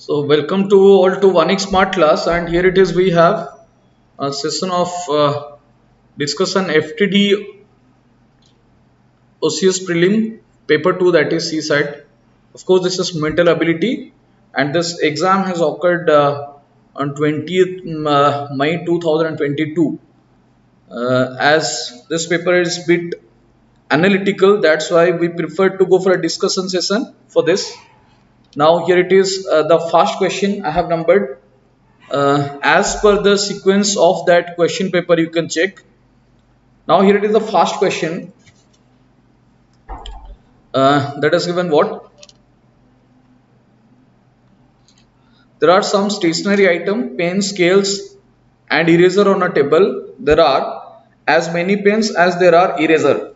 So welcome to all to Vanik Smart Class, and here it is. We have a session of discussion FTD OCS Prelim Paper 2, that is C side. Of course, this is mental ability, and this exam has occurred on 20th May 2022. As this paper is bit analytical, that's why we prefer to go for a discussion session for this. Now here it is, the first question I have numbered. As per the sequence of that question paper, you can check. Now here it is, the first question that is given what? There are some stationary item, pen, scales and eraser on a table. There are as many pens as there are eraser.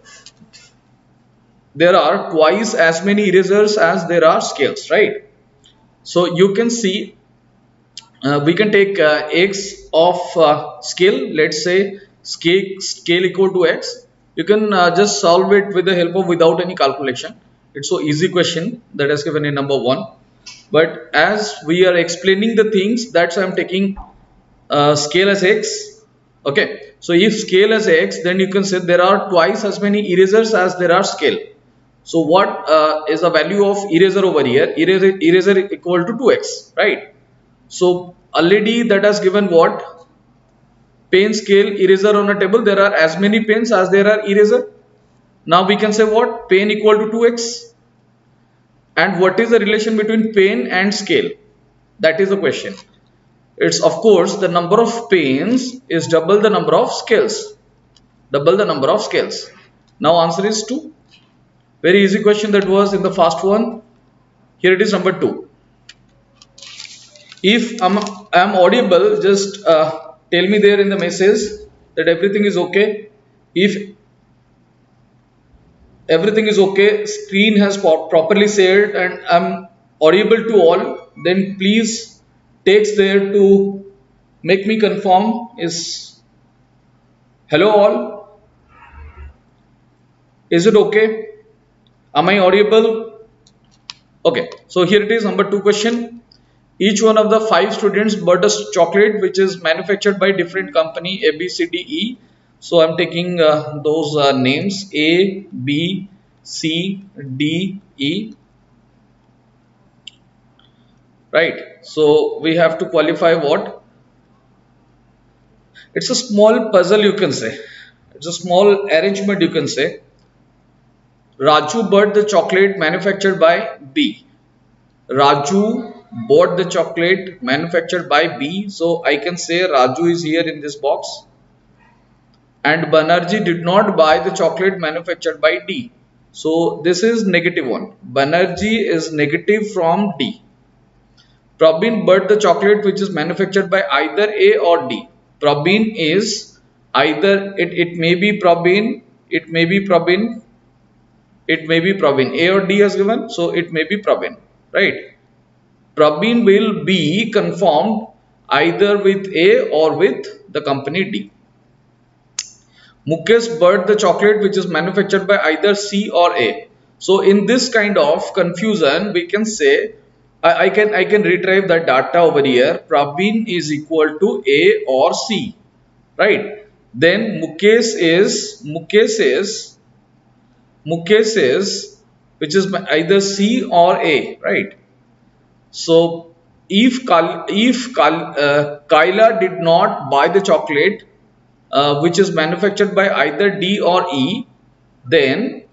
There are twice as many erasers as there are scales, right? So you can see we can take x of scale. Let's say scale equal to x. You can just solve it with the help of without any calculation. It's so easy question that is given in number 1. But as we are explaining the things, that's why I'm taking scale as x. Okay, so if scale as x, then you can say there are twice as many erasers as there are scale. So what is the value of eraser over here? Eraser equal to 2x, right? So already that has given what? Pen, scale, eraser on a table. There are as many pens as there are eraser. Now we can say what? Pen equal to 2x. And what is the relation between pen and scale? That is the question. It's of course the number of pens is double the number of scales. Double the number of scales. Now answer is 2. Very easy question that was in the first one. Here it is number 2. If I'm audible, just tell me there in the message that everything is okay. If everything is okay, screen has properly shared and I'm audible to all, then please text there to make me confirm is hello all. Is it okay? Am I audible? Okay, so here it is, number 2 question. Each one of the 5 students bought a chocolate which is manufactured by different company A, B, C, D, E. So I'm taking those names A, B, C, D, E. Right. So we have to qualify what? It's a small puzzle, you can say. It's a small arrangement, you can say. Raju bought the chocolate manufactured by B. Raju bought the chocolate manufactured by B. So I can say Raju is here in this box. And Banerjee did not buy the chocolate manufactured by D. So this is negative 1. Banerjee is negative from D. Probin bought the chocolate which is manufactured by either A or D. Probin is either, it may be Probin, it may be Probin, it may be Probin. A or D has given, so it may be Probin, right? Probin will be confirmed either with A or with the company D. Mukesh bought the chocolate which is manufactured by either C or A. So in this kind of confusion, we can say I can retrieve the data over here. Probin is equal to A or C, right? Then Mukesh is which is either C or A, right? So if Kaila did not buy the chocolate which is manufactured by either D or E, then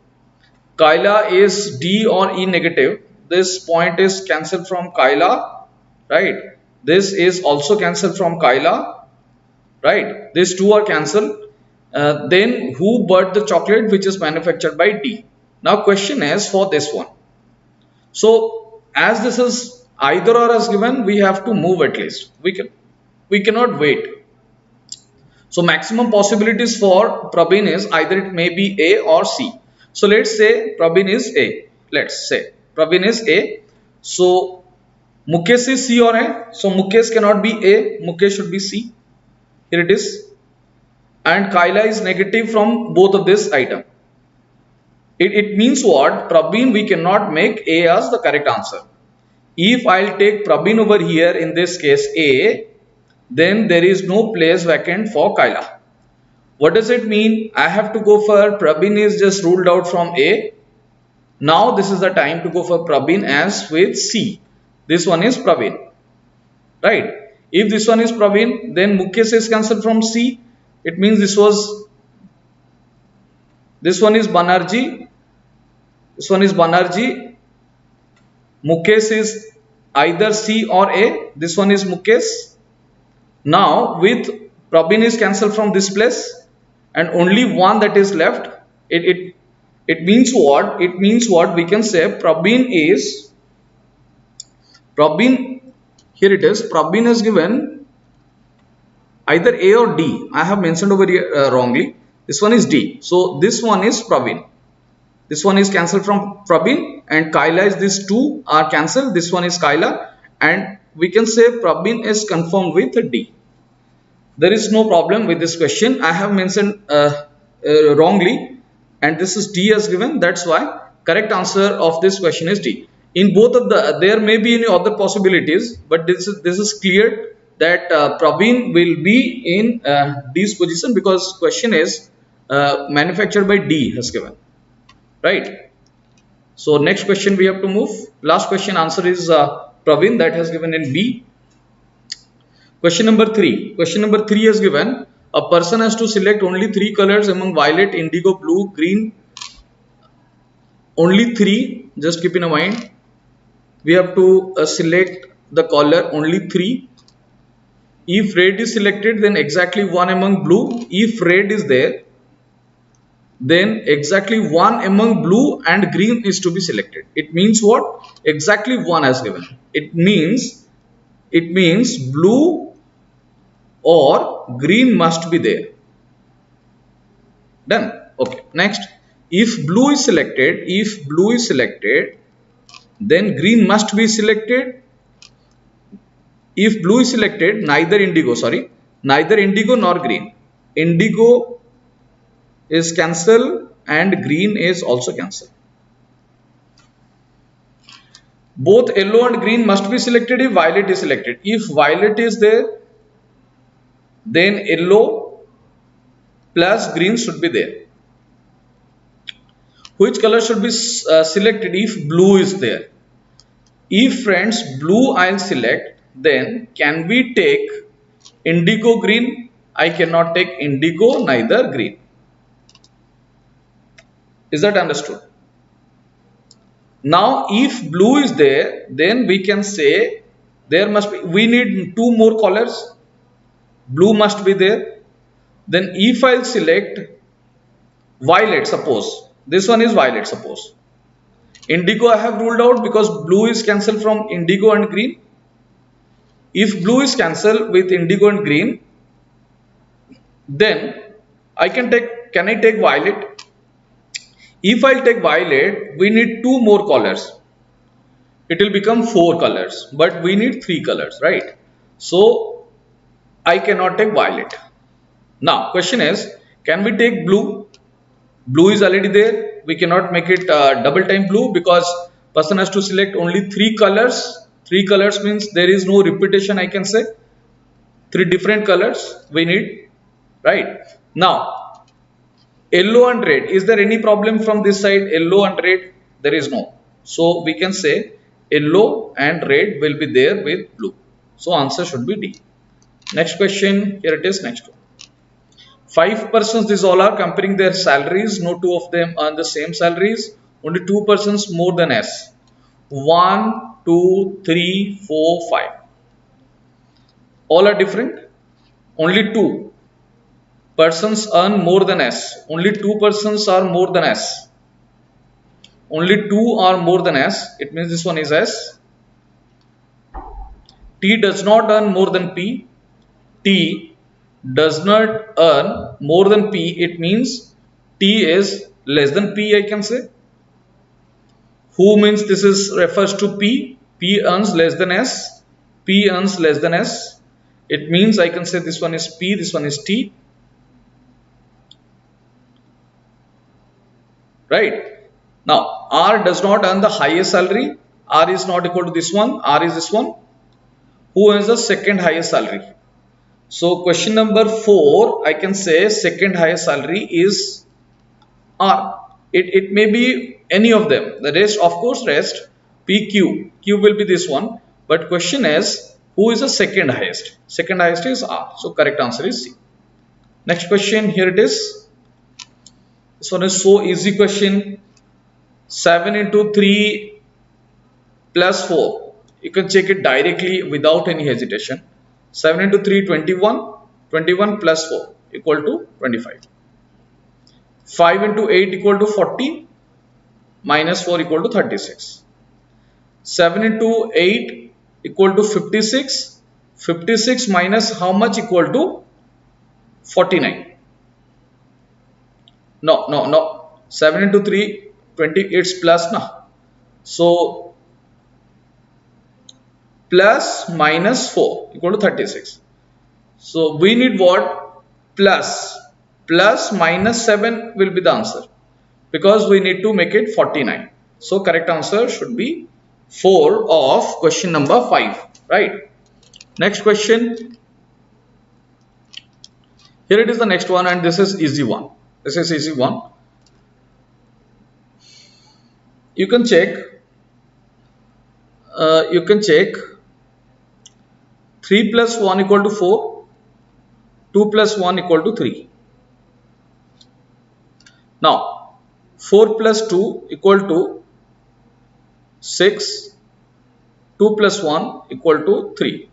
Kaila is D or E negative. This point is cancelled from Kaila, right? This is also cancelled from Kaila, right? These two are cancelled. Then who bought the chocolate which is manufactured by D? Now question is for this one. So as this is either or as given, we have to move at least. We cannot wait. So maximum possibilities for Probin is either it may be A or C. So let's say Probin is A. Let's say Probin is A. So Mukesh is C or A. So Mukesh cannot be A. Mukesh should be C. Here it is. And Kaila is negative from both of this item. It means what? Probin we cannot make A as the correct answer. If I'll take Prabin over here, in this case A, then there is no place vacant for Kaila. What does it mean? I have to go for Prabin is just ruled out from A. Now this is the time to go for Prabin as with C. This one is Prabin, right? If this one is Prabin, then Mukesh is cancelled from C. It means this one is Banerjee. This one is Banerjee. Mukesh is either C or A. This one is Mukesh. Now with Prabin is cancelled from this place and only one that is left. It means what? It means what? We can say Prabin, here it is, Prabin is given either A or D. I have mentioned over here wrongly. This one is D. So this one is Prabin. This one is cancelled from Prabin and Kaila is, these two are cancelled. This one is Kaila and we can say Prabin is confirmed with D. There is no problem with this question. I have mentioned wrongly and this is D as given. That's why correct answer of this question is D. In both of there may be any other possibilities, but this is clear that Prabin will be in D's position because question is manufactured by D has given, right? So next question we have to move. Last question answer is Prabin, that has given in B. Question number 3. Question number 3 is given. A person has to select only 3 colors among violet, indigo, blue, green. Only 3. Just keep in mind. We have to select the color only 3. If red is selected, then exactly 1 among blue. If red is there, then exactly 1 among blue and green is to be selected. It means what? Exactly 1 as given. It means blue or green must be there. Done. Okay. Next, if blue is selected, then green must be selected. If blue is selected, neither indigo nor green. Indigo is cancelled and green is also cancelled. Both yellow and green must be selected if violet is selected. If violet is there, then yellow plus green should be there. Which color should be selected if blue is there? If friends blue I'll select, then can we take indigo green? I cannot take indigo neither green. Is that understood? Now if blue is there, then we can say there must be, we need 2 more colors. Blue must be there. Then if I'll select violet, suppose this one is violet, suppose indigo I have ruled out because blue is cancelled from indigo and green. If blue is cancelled with indigo and green, then I can I take violet? If I take violet, we need 2 more colors. It will become 4 colors, but we need 3 colors, right? So I cannot take violet. Now question is, can we take blue? Blue is already there. We cannot make it double time blue because person has to select only 3 colors. 3 colors means there is no repetition, I can say. 3 different colors we need, right? Now yellow and red, is there any problem from this side? Yellow and red, there is no. So we can say yellow and red will be there with blue. So answer should be D. Next question, here it is, next one. 5 persons, these all are comparing their salaries. No 2 of them earn the same salaries. Only 2 persons more than S. 1, 2, 3, 4, 5. All are different. Only 2 persons earn more than S. Only 2 persons are more than S. Only 2 are more than S. It means this one is S. T does not earn more than P. T does not earn more than P. It means T is less than P, I can say. Who means this is refers to P. P earns less than S. P earns less than S. It means I can say this one is P, this one is T. Right. Now R does not earn the highest salary. R is not equal to this one. R is this one. Who has the second highest salary? So question number 4, I can say second highest salary is R. It may be any of them. The rest, of course, rest PQ. Q will be this one. But question is, who is the second highest? Second highest is R. So correct answer is C. Next question, here it is. This one is so easy question. 7 into 3 plus 4. You can check it directly without any hesitation. 7 into 3, 21. 21 plus 4 equal to 25. 5 into 8 equal to 40. Minus 4 equal to 36. 7 into 8 equal to 56. 56 minus how much equal to 49. No. 7 into 3, 20, it's plus now. So, plus minus 4 equal to 36. So, we need what? Plus. Plus minus 7 will be the answer. Because we need to make it 49. So, correct answer should be 4 of question number 5. Right. Next question. Here it is the next one, and this is easy one. This is easy one. You can check 3 plus 1 equal to 4, 2 plus 1 equal to 3. Now 4 plus 2 equal to 6, 2 plus 1 equal to 3.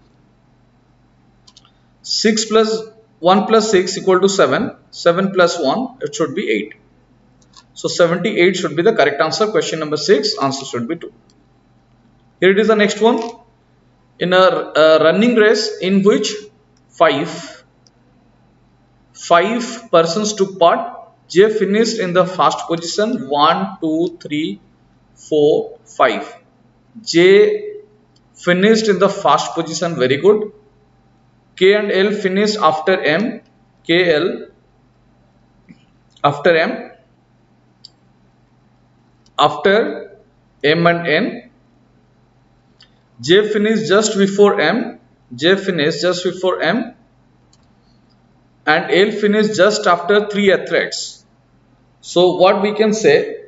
6 plus 1 plus 6 equal to 7, 7 plus 1, it should be 8. So 78 should be the correct answer. Question number 6, answer should be 2. Here it is the next one. In a running race in which 5 persons took part, J finished in the first position. 1, 2, 3, 4, 5. J finished in the first position. Very good. K and L finished after M. KL after M. After M and N. J finished just before M. J finished just before M. And L finished just after 3 athletes. So what we can say?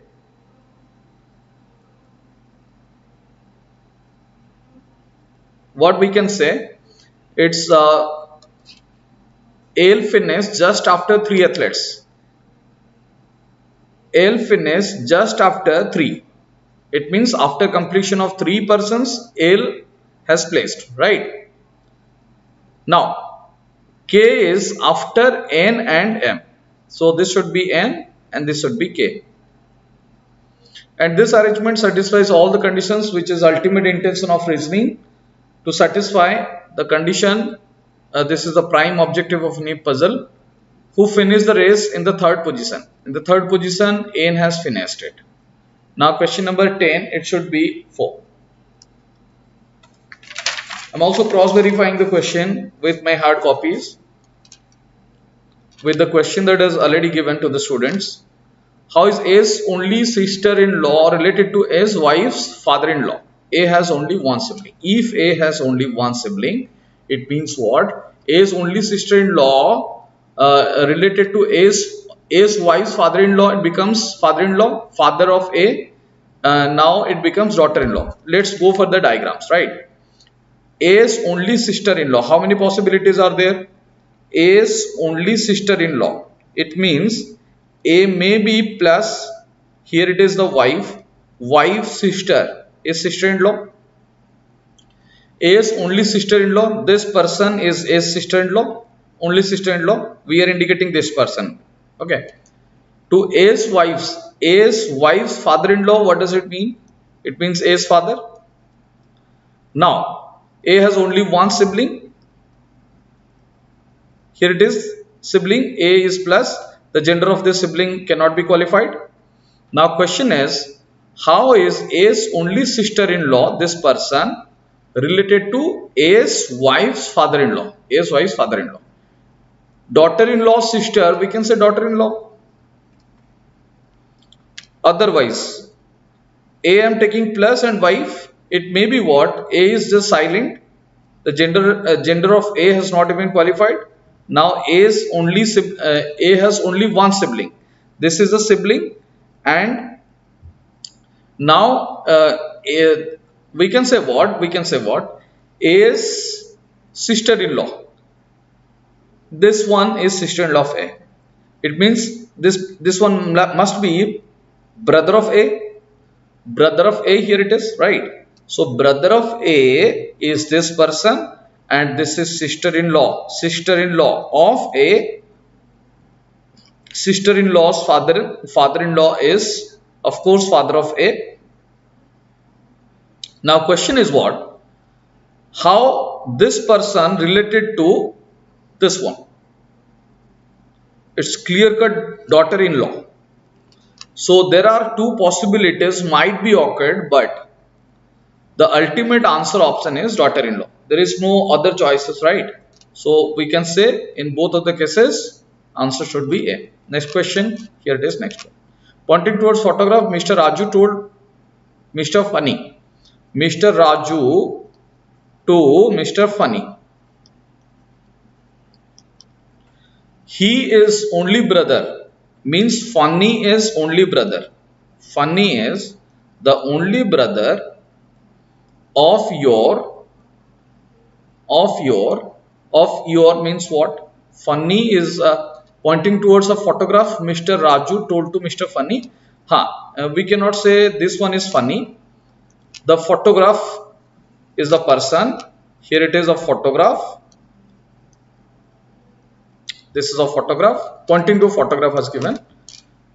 What we can say? It's L finished just after 3 athletes. L finished just after 3. It means after completion of 3 persons, L has placed, right? Now, K is after N and M. So this should be N and this should be K. And this arrangement satisfies all the conditions, which is ultimate intention of reasoning. To satisfy the condition, this is the prime objective of any puzzle. Who finished the race in the 3rd position? In the 3rd position, N has finished it. Now question number 10, it should be 4. I'm also cross verifying the question with my hard copies, with the question that is already given to the students. How is A's only sister-in-law related to A's wife's father-in-law? A has only one sibling. If A has only one sibling, it means what? A's only sister-in-law related to A's wife's father-in-law, it becomes father-in-law, father of A. Now it becomes daughter-in-law. Let's go for the diagrams, right? A's only sister-in-law. How many possibilities are there? A's only sister-in-law. It means A may be plus, here it is the wife, wife's sister is sister-in-law. A's only sister-in-law, this person is A's sister-in-law, only sister-in-law, we are indicating this person. Okay. To A's wife's father-in-law, what does it mean? It means A's father. Now, A has only one sibling. Here it is, sibling, A is plus, the gender of this sibling cannot be qualified. Now question is, how is A's only sister-in-law, this person, related to A's wife's father-in-law? A's wife's father-in-law. Daughter-in-law, sister, we can say daughter-in-law. Otherwise, A I am taking plus and wife, It may be what? A is just silent. The gender of A has not even qualified. Now A has only one sibling. This is a sibling, and now we can say what? We can say what? A is sister-in-law. This one is sister-in-law of A. It means this one must be brother of A. Brother of A, here it is, right? So brother of A is this person, and this is sister-in-law. Sister-in-law of A. Sister-in-law's father-in-law is, of course, father of A. Now question is what? How this person related to this one? It's clear-cut daughter-in-law. So there are two possibilities might be occurred, but the ultimate answer option is daughter-in-law. There is no other choices, right? So we can say in both of the cases, answer should be A. Next question, here it is, next one. Pointing towards photograph, Mr. Raju told Mr. Funny. Mr. Raju to Mr. Funny. He is only brother, means Funny is only brother. Funny is the only brother of your means what? Funny is pointing towards a photograph. Mr. Raju told to Mr. Funny. We cannot say this one is Funny. The photograph is the person. Here it is a photograph. This is a photograph. Pointing to photograph has given.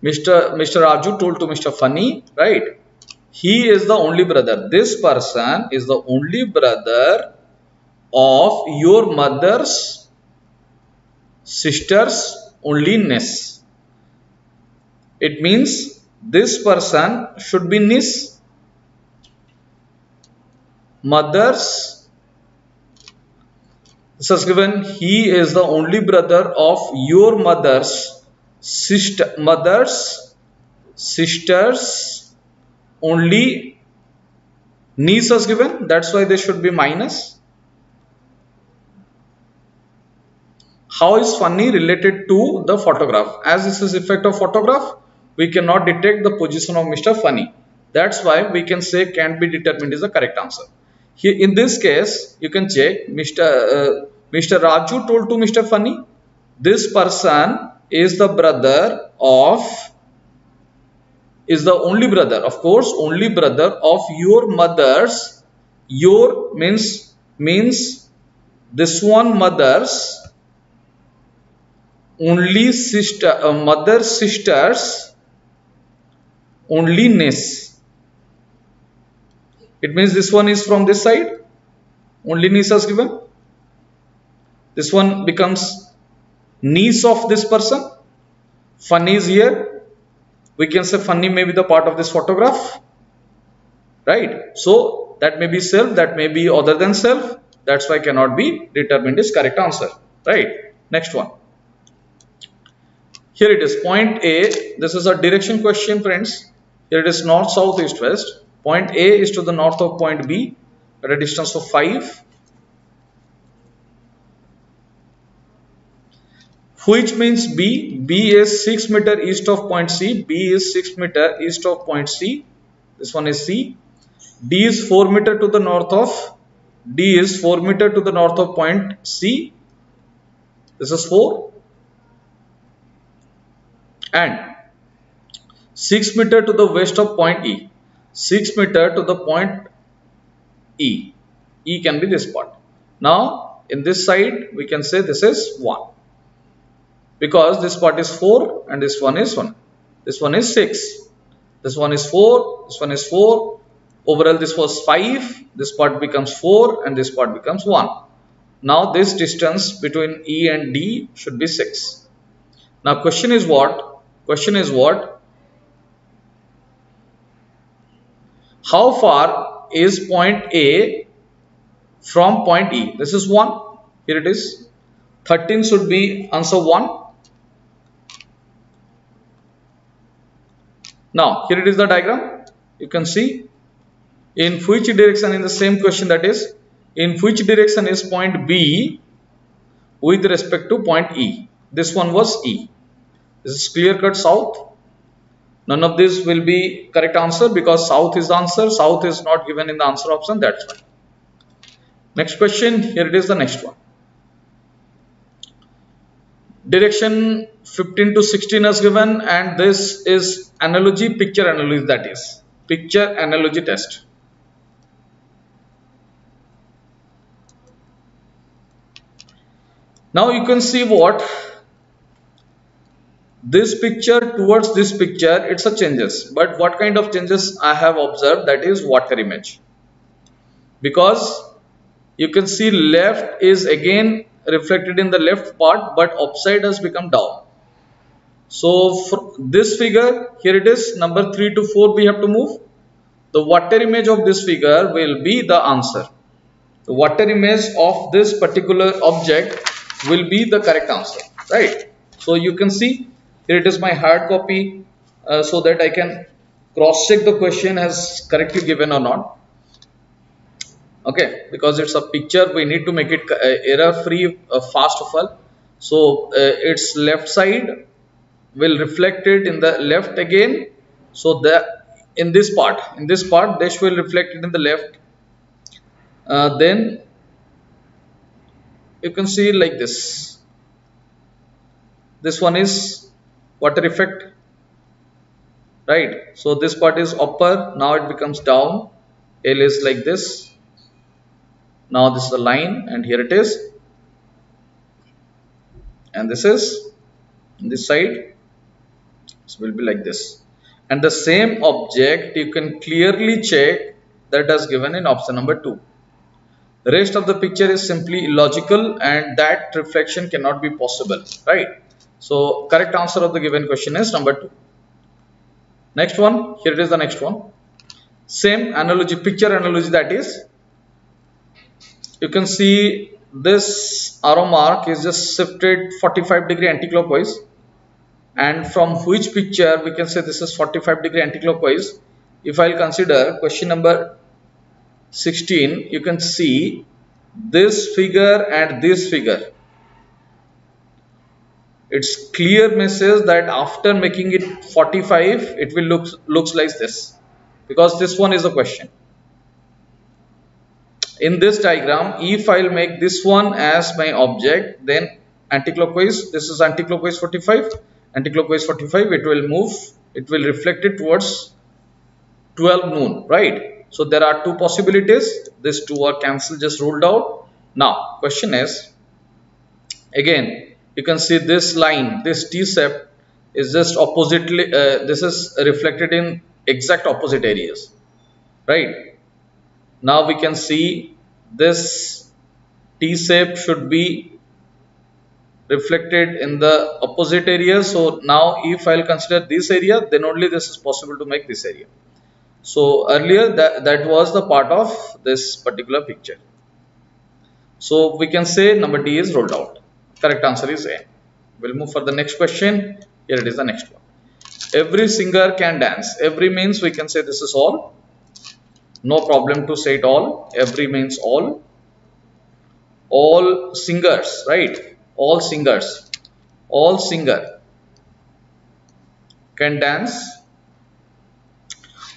Mr. Raju told to Mr. Funny, right? He is the only brother. This person is the only brother of your mother's sister's only niece. It means this person should be niece, mother's. This is given. He is the only brother of your mother's sister's only niece is given. That's why they should be minus. How is Funny related to the photograph? As this is effect of photograph, we cannot detect the position of Mr. Funny. That's why we can say can be determined is the correct answer. Here in this case, you can check Mr. Raju told to Mr. Funny. This person is the brother of, is the only brother, of course, only brother of your mother's. Your means this one mother's only sister, mother's sister's only niece. It means this one is from this side, only niece is given. This one becomes niece of this person. Funny is here. We can say Funny may be the part of this photograph, right? So that may be self, that may be other than self. That's why cannot be determined is correct answer, right? Next one. Here it is, point A. This is a direction question, friends. Here it is north, south, east, west. Point A is to the north of point B at a distance of 5. Which means B. B is 6 meter east of point C. B is 6 meter east of point C. This one is C. D is 4 meter to the north of. D is 4 meter to the north of point C. This is 4. And 6 meter to the west of point E. 6 meter to the point E. E can be this part. Now in this side we can say this is 1. Because this part is 4 and this one is 1. This one is 6. This one is 4. This one is 4. Overall this was 5. This part becomes 4 and this part becomes 1. Now this distance between E and D should be 6. Now question is what? Question is what? How far is point A from point E? This is 1. Here it is. 13 should be answer 1. Now here it is the diagram. You can see In which direction, in the same question, that is, in which direction is point B with respect to point E? This one was E. This is clear cut south. None of this will be correct answer because south is the answer. South is not given in the answer option. That's why. Next question. Here it is, the next one. Direction 15 to 16 is given, and this is analogy, picture analogy, that is picture analogy test. Now you can see what this picture towards this picture, it's a changes, but what kind of changes I have observed, that is water image, because you can see left is again reflected in the left part, but upside has become down. So for this figure, here it is, number 3 to 4 we have to move. The water image of this figure will be the answer. The water image of this particular object will be the correct answer, right? So you can see here it is my hard copy, so that I can cross check the question has correctly given or not. Okay, because it's a picture, we need to make it error free, fast of all. So its left side will reflect it in the left again. So the in this part this will reflect it in the left. Then you can see like this. This one is water effect, right? So this part is upper, now it becomes down. L is like this. Now this is a line, and here it is, and this is this side. This will be like this, and the same object you can clearly check that is given in option number 2. The rest of the picture is simply illogical, and that reflection cannot be possible, right? So correct answer of the given question is number 2. Next one, here it is, the next one. Same analogy, picture analogy, that is, you can see this arrow mark is just shifted 45-degree anti-clockwise, and from which picture we can say this is 45-degree anti-clockwise. If I'll consider question number 16, you can see this figure and this figure. It's clear message that after making it 45, it will looks like this, because this one is a question. In this diagram, if I'll make this one as my object, then anti-clockwise, this is anti-clockwise 45, anti-clockwise 45, it will move, it will reflect it towards 12 noon, right? So there are two possibilities. These two are cancelled, just ruled out. Now question is, again you can see this line, this T-shape is just oppositely, this is reflected in exact opposite areas, right? Now we can see this T-shape should be reflected in the opposite area. So now if I'll consider this area, then only this is possible to make this area. So earlier that was the part of this particular picture. So we can say number D is rolled out. Correct answer is A. We'll move for the next question. Here it is, the next one. Every singer can dance. Every means we can say this is all. No problem to say it all. Every means all. All singers, right? All singers. All singer can dance.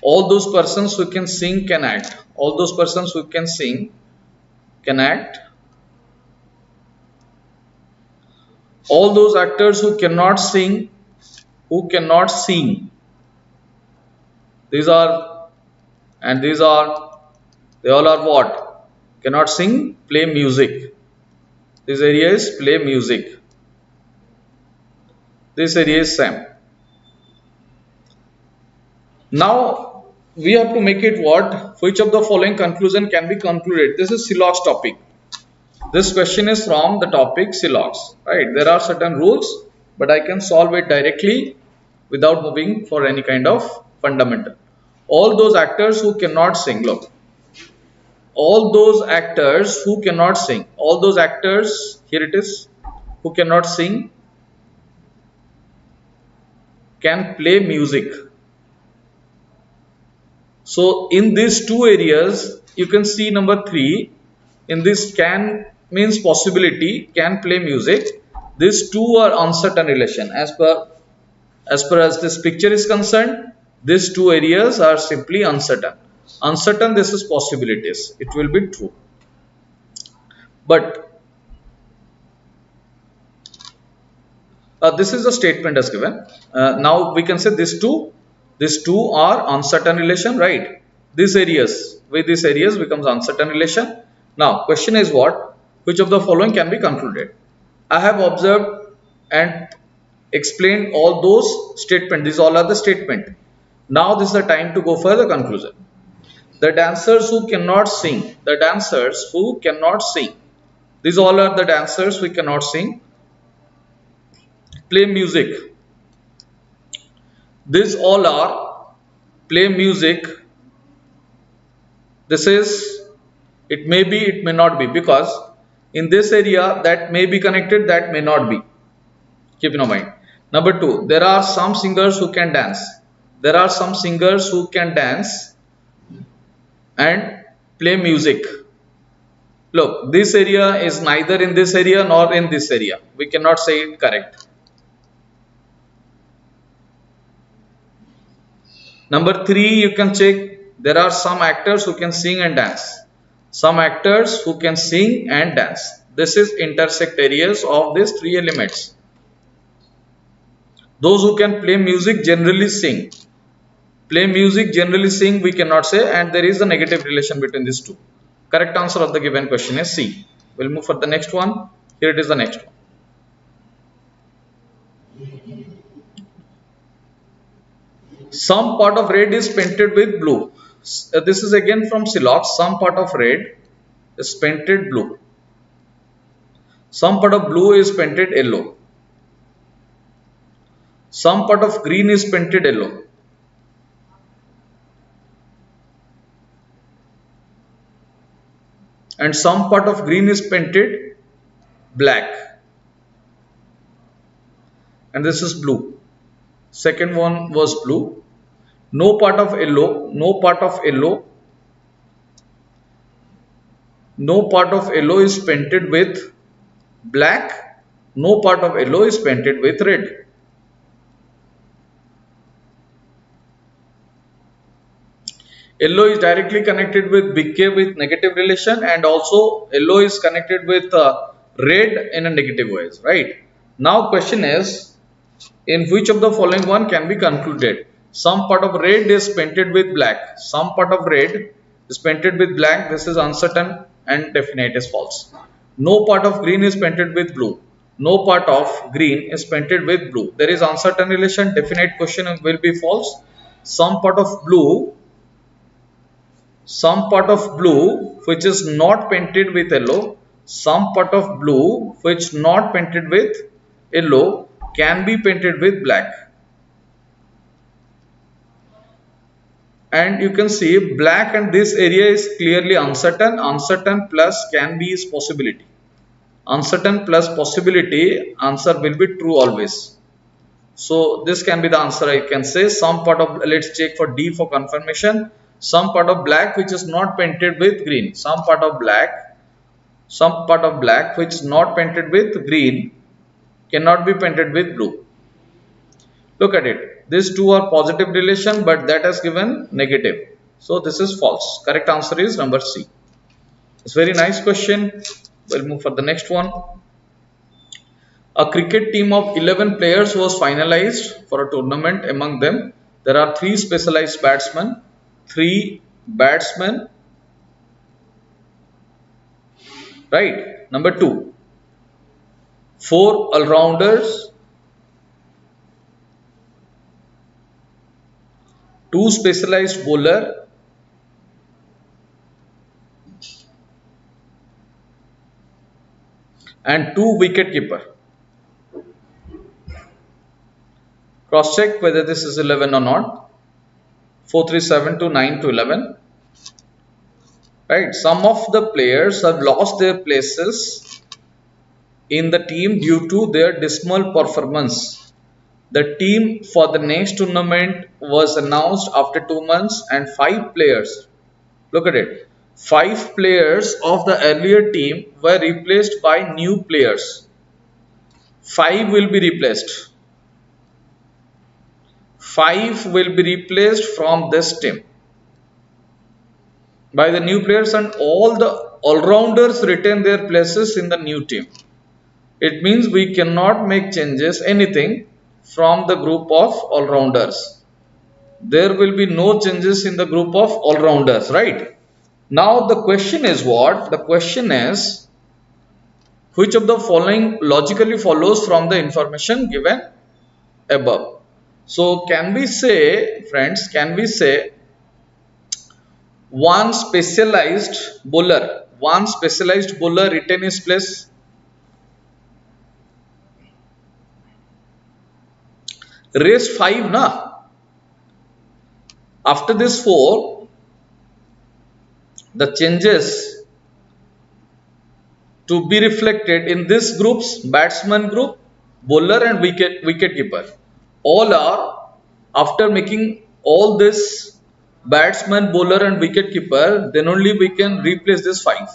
All those persons who can sing can act. All those persons who can sing can act. All those actors who cannot sing, these are, and these are, they all are what? Cannot sing, play music. This area is play music. This area is same. Now we have to make it what? Which of the following conclusion can be concluded? This is Silog's topic. This question is from the topic Silogs, right? There are certain rules, but I can solve it directly without moving for any kind of fundamental. All those actors who cannot sing, look. All those actors who cannot sing, all those actors, here it is, who cannot sing, can play music. So in these two areas, you can see number 3. In this can means possibility, can play music. These two are uncertain relation. As this picture is concerned, these two areas are simply uncertain. Uncertain, this is possibilities. It will be true. But this is a statement as given. Now we can say these two are uncertain relation, right? These areas, with these areas becomes uncertain relation. Now question is what? Which of the following can be concluded? I have observed and explained all those statements. These all are the statement. Now this is the time to go for the conclusion. The dancers who cannot sing. The dancers who cannot sing. These all are the dancers who cannot sing. Play music. These all are play music. This is, it may be, it may not be, because in this area that may be connected, that may not be. Keep in mind. Number 2, there are some singers who can dance. There are some singers who can dance and play music. Look, this area is neither in this area nor in this area. We cannot say it correct. Number 3, you can check. There are some actors who can sing and dance. Some actors who can sing and dance. This is intersect areas of these 3 elements. Those who can play music generally sing. Play music generally sing, we cannot say, and there is a negative relation between these two. Correct answer of the given question is C. We'll move for the next one. Here it is, the next one. Some part of red is painted with blue. This is again from Silox. Some part of red is painted blue. Some part of blue is painted yellow. Some part of green is painted yellow. And some part of green is painted black. And this is blue. Second one was blue. No part of yellow, no part of yellow, no part of yellow is painted with black, no part of yellow is painted with red. Yellow is directly connected with big K with negative relation, and also yellow is connected with red in a negative ways, right? Now question is, in which of the following one can be concluded? Some part of red is painted with black. Some part of red is painted with black. This is uncertain and definite is false. No part of green is painted with blue. No part of green is painted with blue. There is uncertain relation. Definite question will be false. Some part of blue which is not painted with yellow. Some part of blue which not painted with yellow can be painted with black. And you can see black and this area is clearly uncertain. Uncertain plus can be is possibility. Uncertain plus possibility, answer will be true always. So this can be the answer. I can say some part of, let's check for D for confirmation. Some part of black which is not painted with green. Some part of black which is not painted with green cannot be painted with blue. Look at it. These two are positive relation, but that has given negative. So this is false. Correct answer is number C. It's very nice question. We'll move for the next one. A cricket team of 11 players was finalized for a tournament. Among them, there are 3 specialized batsmen, 3 batsmen, right? Number 2, 4 all-rounders, 2 specialized bowler, and 2 wicket keeper. Cross check whether this is 11 or not. 4, 3, 7 to 9 to 11. Right. Some of the players have lost their places in the team due to their dismal performance. The team for the next tournament was announced after 2 months and 5 players, look at it, 5 players of the earlier team were replaced by new players. 5 will be replaced. 5 will be replaced from this team by the new players, and all the all-rounders retain their places in the new team. It means we cannot make changes, anything from the group of all-rounders. There will be no changes in the group of all-rounders, right? Now the question is what? The question is, which of the following logically follows from the information given above? So can we say, friends, can we say one specialized bowler retain his place? Rest 5 na. After this 4, the changes to be reflected in this group's batsman group, bowler and wicket keeper, all are, after making all this batsman, bowler and wicket keeper, then only we can replace this 5,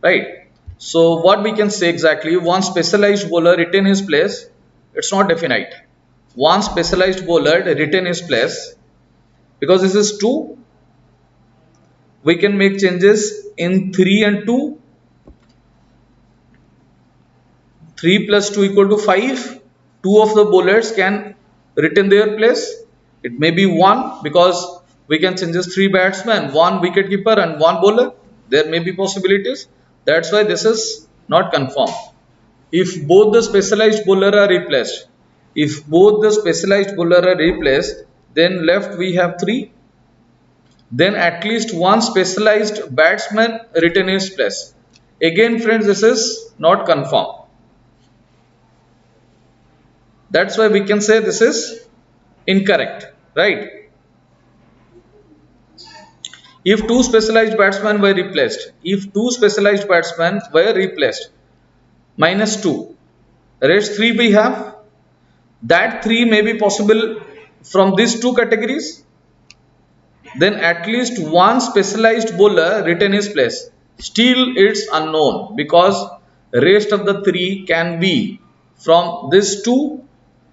right? So what we can say exactly, one specialized bowler retain his place, it's not definite. One specialized bowler retain his place, because this is 2, we can make changes in 3 and 2. 3 plus 2 equal to 5. 2 of the bowlers can retain their place. It may be 1, because we can change 3 batsmen, 1 wicket keeper and 1 bowler. There may be possibilities. That's why this is not confirmed. If both the specialized bowler are replaced, then left we have 3. Then at least one specialized batsman retain his place. Again, friends, this is not confirmed. That's why we can say this is incorrect, right? If 2 specialized batsmen were replaced, minus 2, rest 3 we have. That 3 may be possible from these 2 categories. Then at least one specialized bowler retain his place. Still it's unknown, because rest of the 3 can be from this 2,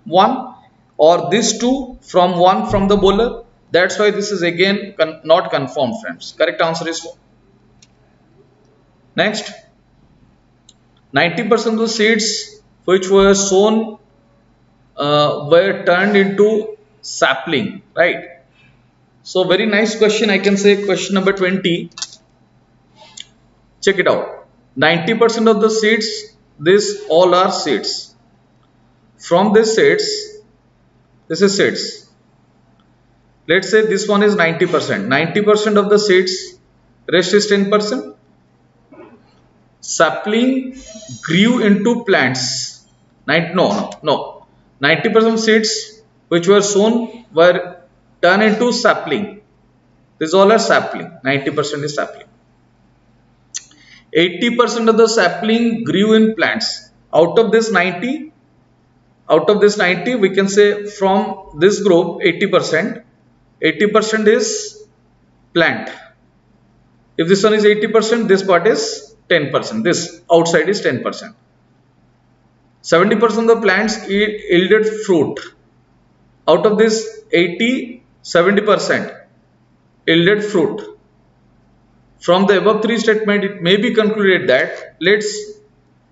1, or this 2 from 1 from the bowler. That's why this is again not confirmed, friends. Correct answer is 4. Next, 90% of the seeds which were sown were turned into sapling, right? So very nice question. I can say question number 20. Check it out. 90% of the seeds, this all are seeds. From this seeds, this is seeds. Let's say this one is 90%. 90% of the seeds, rest is 10%. Sapling grew into plants. 90% seeds which were sown were turned into sapling. These all are sapling. 90% is sapling. 80% of the sapling grew in plants. Out of this 90, we can say from this group 80% is plant. If this one is 80%, this part is 10%. This outside is 10%. 70% of the plants yielded fruit. Out of this 80, 70% yielded fruit. From the above 3 statement, it may be concluded that, let's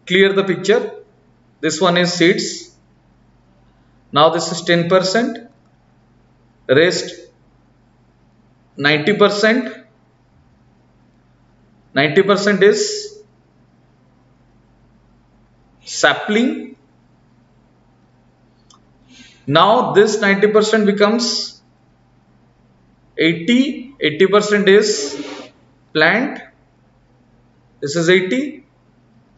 clear the picture. This one is seeds. Now this is 10%. Rest 90%. 90% is sapling. Now this 90% becomes 80. 80% is plant. This is 80.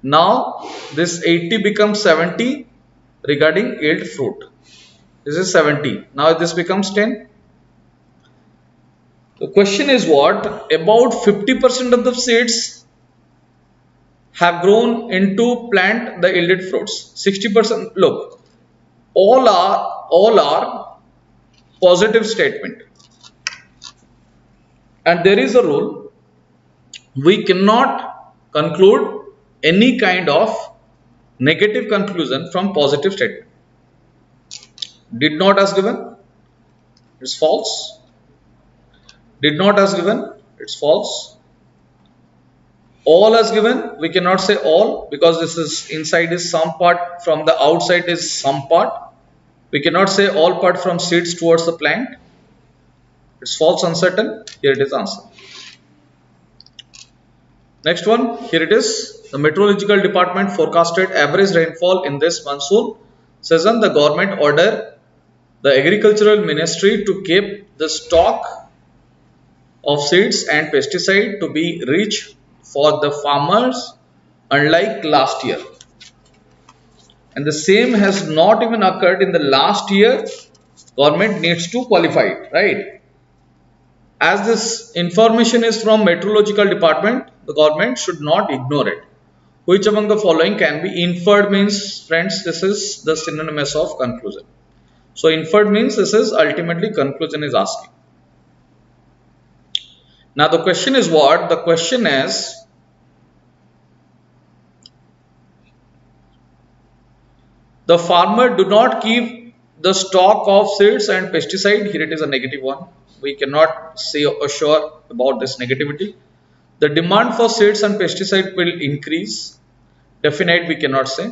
Now this 80 becomes 70 regarding yield fruit. This is 70. Now this becomes 10. The question is what? About 50% of the seeds have grown into plant the yielded fruits. 60%, look, all are positive statement, and there is a rule: we cannot conclude any kind of negative conclusion from positive statement. Did not as given, it's false. Did not as given, it's false. All as given, we cannot say all, because this is inside is some part, from the outside is some part. We cannot say all part from seeds towards the plant. It's false, uncertain. Here it is answer. Next one, here it is. The meteorological department forecasted average rainfall in this monsoon season. The government ordered the agricultural ministry to keep the stock of seeds and pesticide to be rich for the farmers unlike last year. And the same has not even occurred in the last year. Government needs to qualify it, right? As this information is from meteorological department, the government should not ignore it. Which among the following can be inferred means, friends, this is the synonymous of conclusion. So inferred means this is ultimately conclusion is asking. Now the question is what? The question is, the farmer do not keep the stock of seeds and pesticide. Here it is a negative one. We cannot say sure about this negativity. The demand for seeds and pesticide will increase. Definite we cannot say.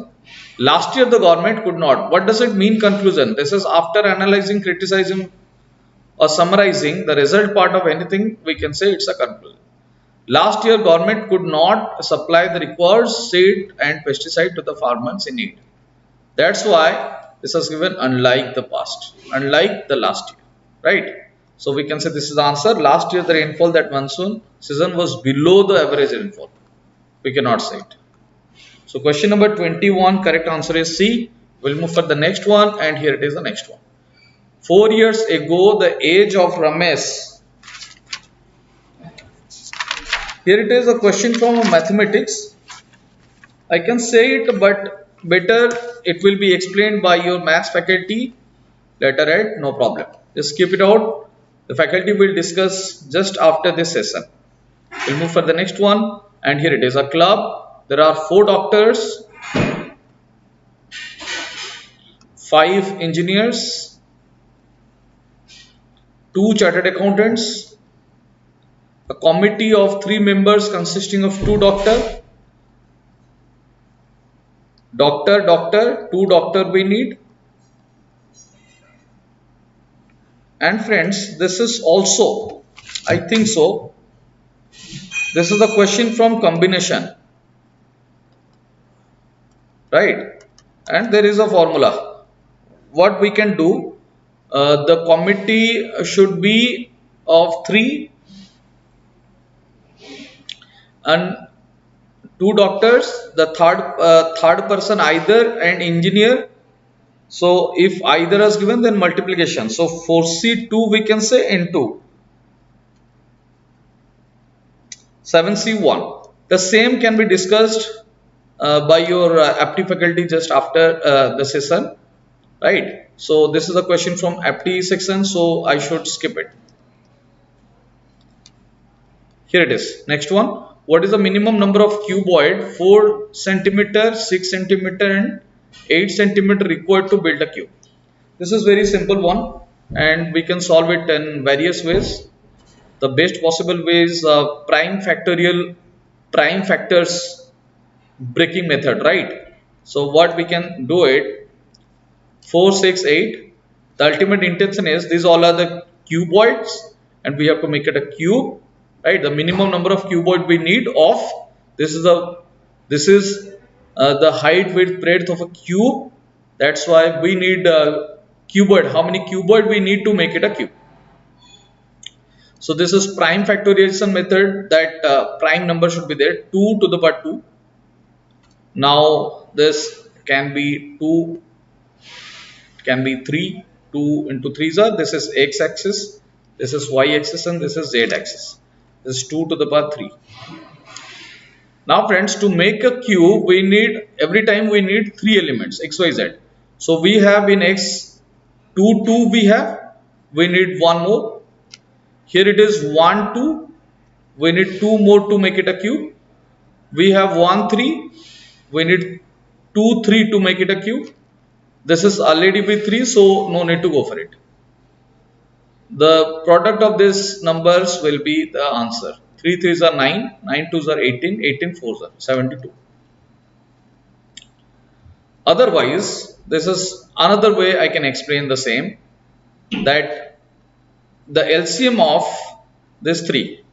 Last year the government could not. What does it mean conclusion? This is after analyzing, criticizing or summarizing the result part of anything, we can say it's a conclusion. Last year government could not supply the required seed and pesticide to the farmers in need. That's why this is given unlike the past, unlike the last year, right? So we can say this is the answer. Last year the rainfall, that monsoon season, was below the average rainfall. We cannot say it. So question number 21, correct answer is C. We'll move for the next one, and here it is the next one. 4 years ago, the age of Ramesh. Here it is a question from mathematics. I can say it, but better it will be explained by your maths faculty later, right? No problem. Just keep it out. The faculty will discuss just after this session. We'll move for the next one, and here it is a club. There are 4 doctors, 5 engineers, 2 chartered accountants, a committee of 3 members consisting of 2 doctor, 2 doctor we need. And friends, this is also, I think so, this is a question from combination, right? And there is a formula. What we can do, the committee should be of 3 and 2 doctors, the third person either, and engineer. So if either is given, then multiplication. So 4C2 we can say into 7C1. The same can be discussed by your apti faculty just after the session, right? So this is a question from apti section, so I should skip it. Here it is. Next one. What is the minimum number of cuboid 4 cm, 6 cm and 8 cm required to build a cube? This is very simple one, and we can solve it in various ways. The best possible way is prime factors breaking method, right? So what we can do it, 4, 6, 8. The ultimate intention is these all are the cuboids, and we have to make it a cube, right? The minimum number of cuboid we need of this is the height, width, breadth of a cube. That's why we need cuboid. How many cuboid we need to make it a cube? So this is prime factorization method, that prime number should be there, 2 to the power 2. Now this can be 2, can be 3, 2 into 3s are, this is x axis, this is y axis, and this is z axis. This is 2 to the power 3. Now friends, to make a cube, we need, every time we need 3 elements, x, y, z. So we have in X 2, 2 we need one more. Here it is 1, 2, we need two more to make it a cube. We have 1, 3, we need 2, 3 to make it a cube. This is already with 3, so no need to go for it. The product of these numbers will be the answer. 3 3s are 9, 9 2s are 18, 18 4s are 72. Otherwise, this is another way I can explain the same, that the LCM of these three,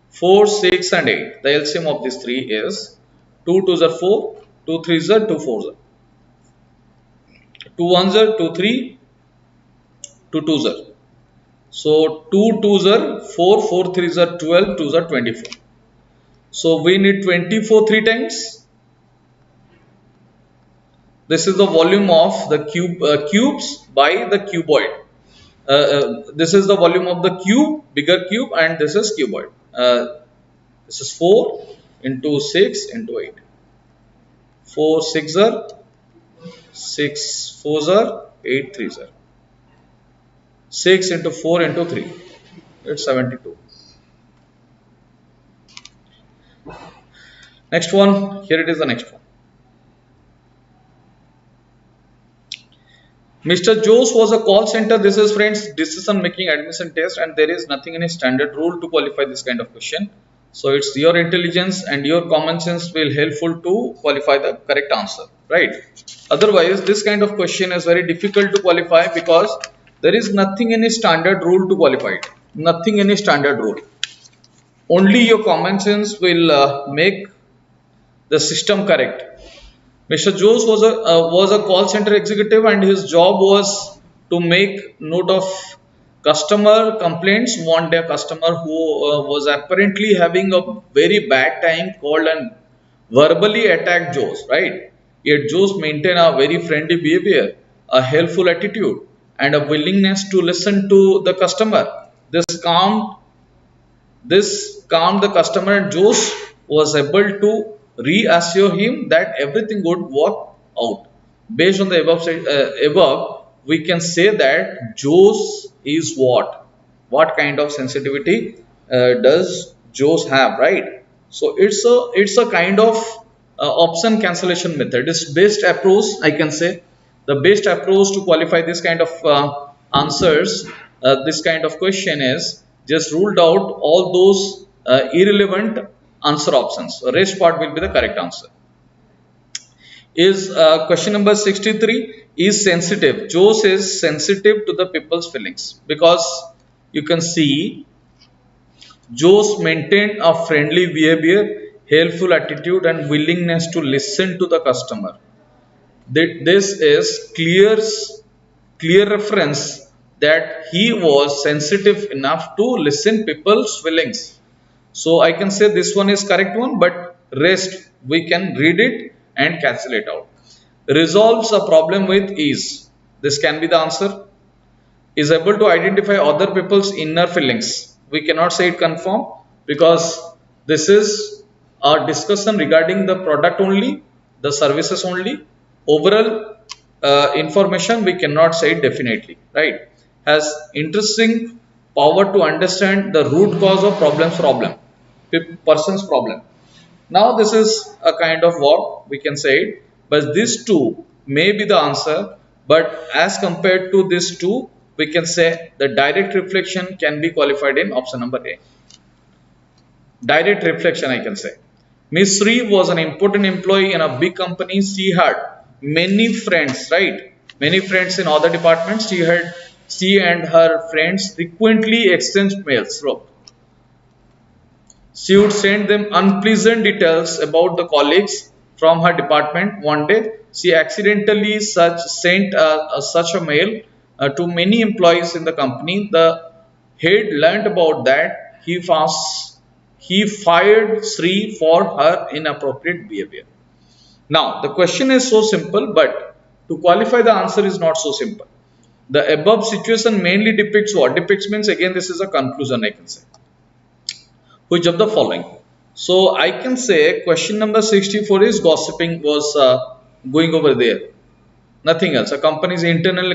4, 6 and 8, the LCM of these three is 2 2s are 4, 2 3s are 2 4s are, 2 1s are 2 3, 2 2s are. So 2 2s are 4, 4 3s are 12, 2s are 24. So we need 24 3 times. This is the volume of the cubes by the cuboid. This is the volume of the cube, bigger cube, and this is cuboid. This is 4 into 6 into 8. 4 6 are, 6 4s are, 8 3s are. 6 into 4 into 3. It's 72. Next one, here it is the next one. Mr. Jose was a call center. This is, friends, decision making admission test, and there is nothing in a standard rule to qualify this kind of question. So it's your intelligence and your common sense will helpful to qualify the correct answer, right? Otherwise, this kind of question is very difficult to qualify because there is nothing in a standard rule to qualify it. Nothing in a standard rule. Only your common sense will make the system correct. Mr. Jose was a call center executive, and his job was to make note of customer complaints. One day a customer who was apparently having a very bad time called and verbally attacked Jose, right? Yet Jose maintained a very friendly behavior, a helpful attitude, and a willingness to listen to the customer. This calmed the customer, and Jose was able to reassure him that everything would work out. Based on the above, we can say that Jose is what? What kind of sensitivity does Jose have, right? So it's a kind of option cancellation method. It's best approach, I can say. The best approach to qualify this kind of answers, this kind of question is just ruled out all those irrelevant answer options. So rest part will be the correct answer. Is question number 63 is sensitive. Jose is sensitive to the people's feelings because you can see Jose maintained a friendly behavior, helpful attitude, and willingness to listen to the customer. This is clear reference that he was sensitive enough to listen people's feelings. So I can say this one is correct one, but rest we can read it and cancel it out. Resolves a problem with ease. This can be the answer. Is able to identify other people's inner feelings. We cannot say it confirm because this is a discussion regarding the product only, the services only. Overall information we cannot say it definitely, right? Has interesting power to understand the root cause of person's problem. Now this is a kind of what we can say it, but these two may be the answer, but as compared to these two, we can say the direct reflection can be qualified in option number A. Direct reflection, I can say. Miss Sri was an important employee in a big company. She had many friends, right? Many friends in other departments. She and her friends frequently exchanged mails. Look. She would send them unpleasant details about the colleagues from her department. One day, she accidentally sent such a mail to many employees in the company. The head learned about that. He fired Sri for her inappropriate behavior. Now, the question is so simple, but to qualify the answer is not so simple. The above situation mainly depicts what? Depicts means again this is a conclusion, I can say. Which of the following? So I can say question number 64 is gossiping was going over there. nothing else. A company's internal.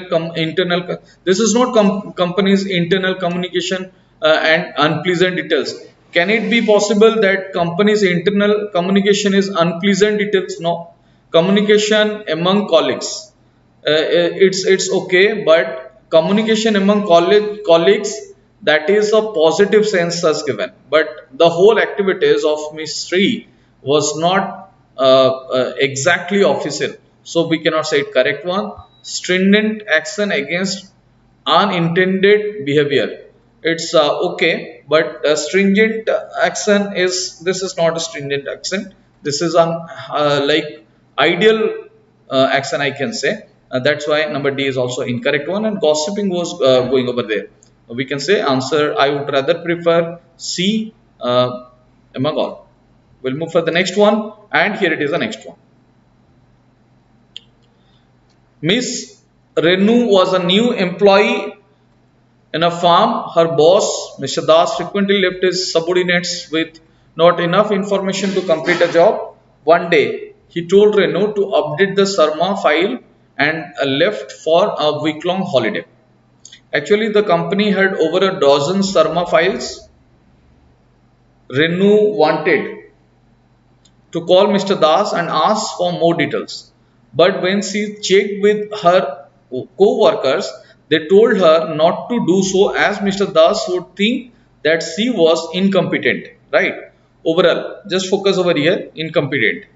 This is not company's internal communication and unpleasant details. Can it be possible that company's internal communication is unpleasant details? No. Communication among colleagues, it's okay, but communication among colleagues, that is a positive sense as given. But the whole activities of Miss Sri was not exactly official, so we cannot say it. Correct one, stringent action against unintended behavior. It's okay, but stringent action is, this is not a stringent action. This is an like ideal action, I can say. That's why number D is also incorrect one, and gossiping was going over there. We can say answer, I would rather prefer C among all. We'll move for the next one, and here it is the next one. Miss Renu was a new employee in a farm. Her boss, Mr. Das, frequently left his subordinates with not enough information to complete a job. One day, he told Renu to update the Sarma file and left for a week-long holiday. Actually, the company had over a dozen Sarma files. Renu wanted to call Mr. Das and ask for more details. But when she checked with her co-workers, they told her not to do so, as Mr. Das would think that she was incompetent. Right? Overall, just focus over here, incompetent.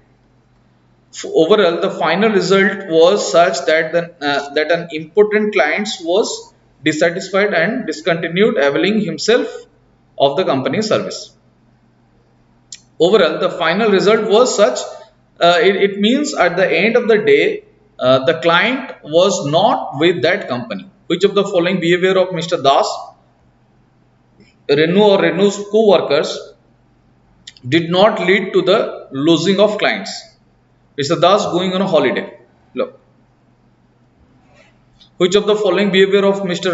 Overall, the final result was such that that an important client was dissatisfied and discontinued availing himself of the company's service. Overall, the final result was such, it means at the end of the day, the client was not with that company. Which of the following behavior of Mr. Das, Renu or Renu's co-workers did not lead to the losing of clients? Mr. Das going on a holiday. Look. Which of the following behavior of Mr.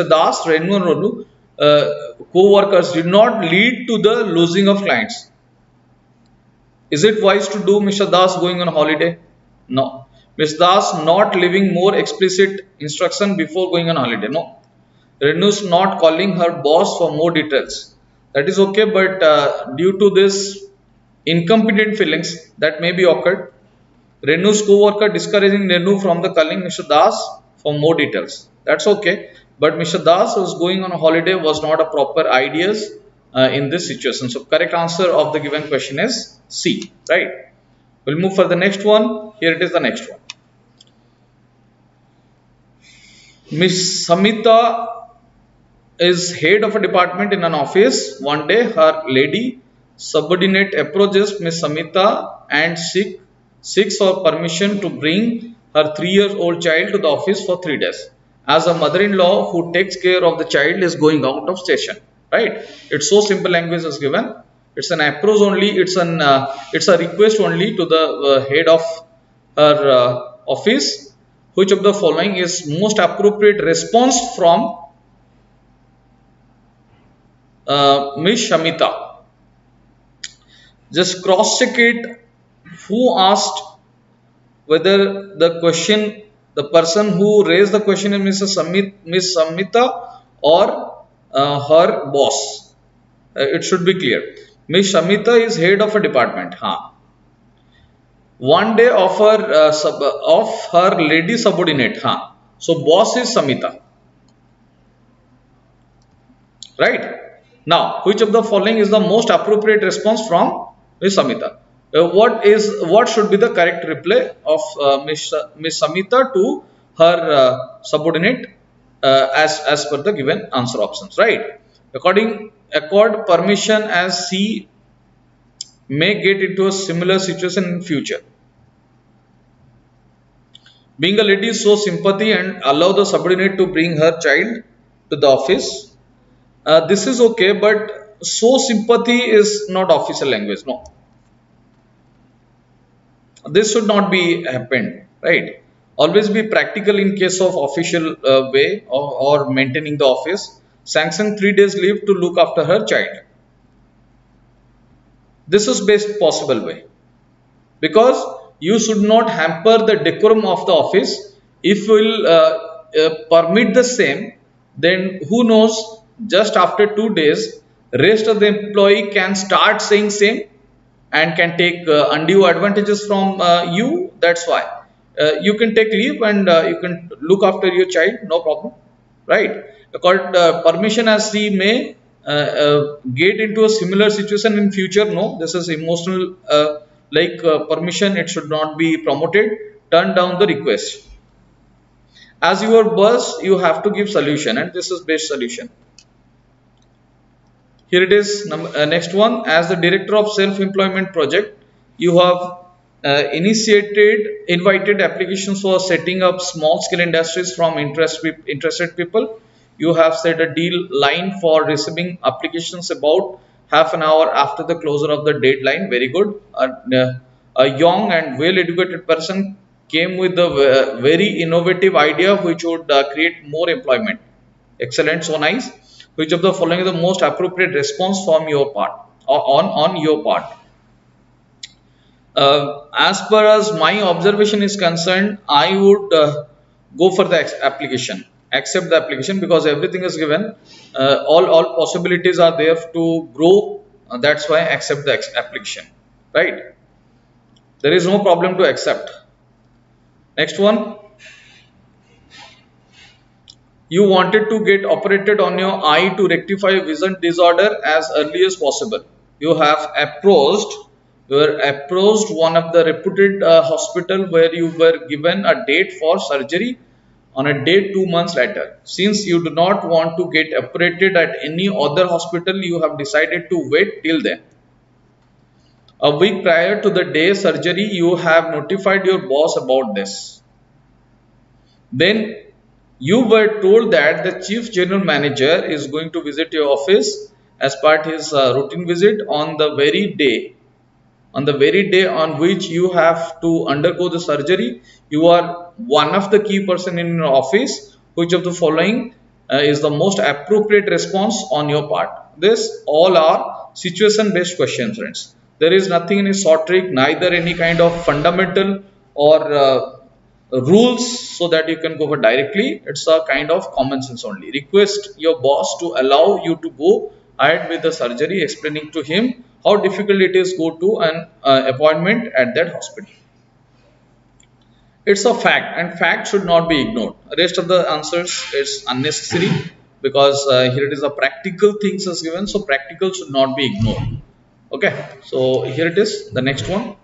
Das, Renu and Renu co-workers did not lead to the losing of clients? Is it wise to do Mr. Das going on a holiday? No. Ms. Das not leaving more explicit instruction before going on holiday? No. Renu's not calling her boss for more details. That is okay, but due to this incompetent feelings that may be occurred, Renu's co-worker discouraging Renu from the calling Mr. Das for more details. That's okay, but Mr. Das was going on a holiday was not a proper ideas in this situation. So correct answer of the given question is C. Right? We'll move for the next one. Here it is, the next one. Miss Samita is head of a department in an office. One day, her lady subordinate approaches Miss Samita and seeks for permission to bring her 3-year-old child to the office for 3 days, as a mother-in-law who takes care of the child is going out of station. Right? It's so simple language is given. It's an approach only. It's a request only to the head of her office. Which of the following is most appropriate response from Miss Shamita? Just cross check it. Who asked, whether the question, the person who raised the question is Miss Samita or her boss? It should be clear. Miss Shamita is head of a department. One day of her lady subordinate. So boss is Samita. Right? Now, which of the following is the most appropriate response from Miss Samita? What should be the correct reply of Miss Samita to her subordinate as per the given answer options? Right? Accord permission as she may get into a similar situation in future. Being a lady, show sympathy and allow the subordinate to bring her child to the office. This is okay, but show sympathy is not official language. No. This should not be happened. Right? Always be practical in case of official way or maintaining the office. Sanction 3 days leave to look after her child. This is best possible way, because you should not hamper the decorum of the office. If you will permit the same, then who knows, just after 2 days, rest of the employee can start saying same and can take undue advantages from you. That's why you can take leave and you can look after your child, no problem, right? Because permission, as he may get into a similar situation in future. No, this is emotional, permission, it should not be promoted. Turn down the request. As your boss, you have to give solution, and this is best solution. Here it is. Next one, as the director of self-employment project, you have invited applications for setting up small-scale industries from interested people. You have set a deadline for receiving applications about half an hour after the closure of the deadline. Very good. A young and well-educated person came with a very innovative idea which would create more employment. Excellent, so nice. Which of the following is the most appropriate response from your part, or on your part? As per as my observation is concerned, I would go for the application, accept the application, because everything is given. All possibilities are there to grow. That's why I accept the application, right? There is no problem to accept. Next one. You wanted to get operated on your eye to rectify vision disorder as early as possible. You have approached one of the reputed hospital where you were given a date for surgery on a date 2 months later. Since you do not want to get operated at any other hospital, you have decided to wait till then. A week prior to the day surgery, you have notified your boss about this. Then you were told that the chief general manager is going to visit your office as part his routine visit on the very day on which you have to undergo the surgery. You are one of the key person in your office. Which of the following is the most appropriate response on your part? This all are situation based questions, friends. There is nothing in a short trick, neither any kind of fundamental or rules so that you can go for directly. It's a kind of common sense only. Request your boss to allow you to go ahead with the surgery, explaining to him how difficult it is go to an appointment at that hospital. It's a fact, and fact should not be ignored. Rest of the answers is unnecessary, because here it is a practical things is given, so practical should not be ignored. Okay, so here it is, the next one.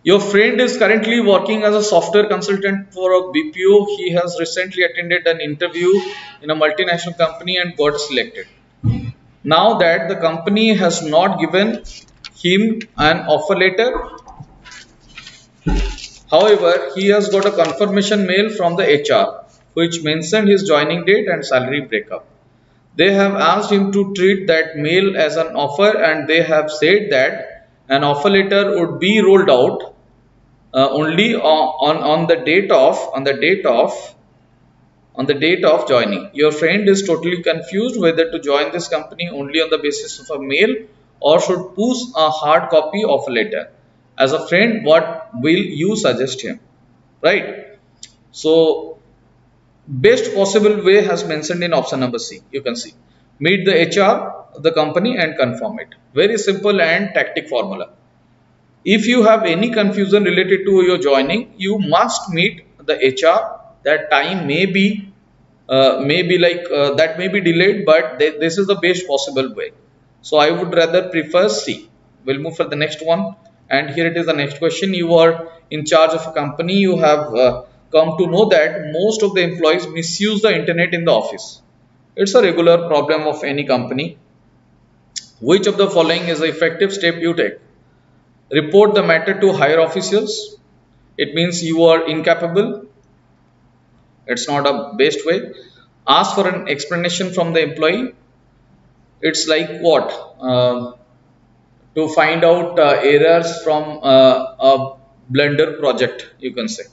Your friend is currently working as a software consultant for a BPO. He has recently attended an interview in a multinational company and got selected. Now that the company has not given him an offer letter, however, he has got a confirmation mail from the HR which mentioned his joining date and salary breakup. They have asked him to treat that mail as an offer, and they have said that an offer letter would be rolled out only on the date of joining. Your friend is totally confused whether to join this company only on the basis of a mail or should push a hard copy of a letter. As a friend, what will you suggest him? Right. So best possible way has mentioned in option number C. You can see, meet the HR of the company and confirm it. Very simple and tactic formula. If you have any confusion related to your joining, you must meet the HR. That time may be that may be delayed, but this is the best possible way. So I would rather prefer C. We'll move for the next one, and here it is the next question. You are in charge of a company. You have come to know that most of the employees misuse the internet in the office. It's a regular problem of any company. Which of the following is the effective step you take? Report the matter to higher officials. It means you are incapable. It's not a best way. Ask for an explanation from the employee. It's like what? To find out errors from a Blender project, you can say.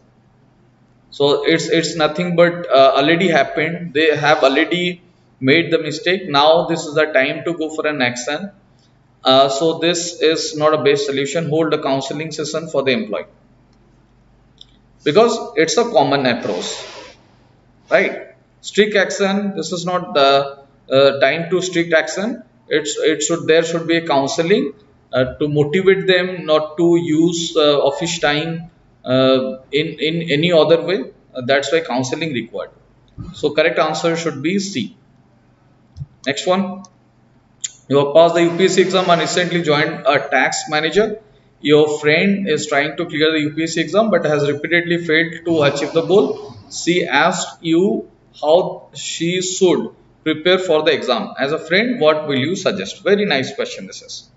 So it's nothing but already happened. They have already made the mistake. Now this is the time to go for an action. So this is not a best solution. Hold a counseling session for the employee, because it's a common approach, right? Strict action. This is not the time to strict action. It should, there should be a counseling to motivate them not to use office time in any other way. That's why counseling required. So correct answer should be C. Next one. You have passed the UPSC exam and recently joined a tax manager. Your friend is trying to clear the UPSC exam but has repeatedly failed to achieve the goal. She asked you how she should prepare for the exam. As a friend, what will you suggest? Very nice question this is.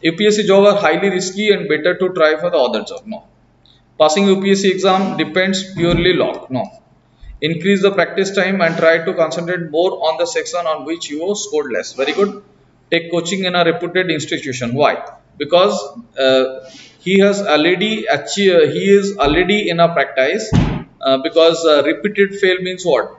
UPSC job are highly risky and better to try for the other job. No. Passing UPSC exam depends purely luck. No. Increase the practice time and try to concentrate more on the section on which you scored less. Very good. Take coaching in a reputed institution. Why? Because he has already achieved, he is already in a practice. Because repeated fail means what?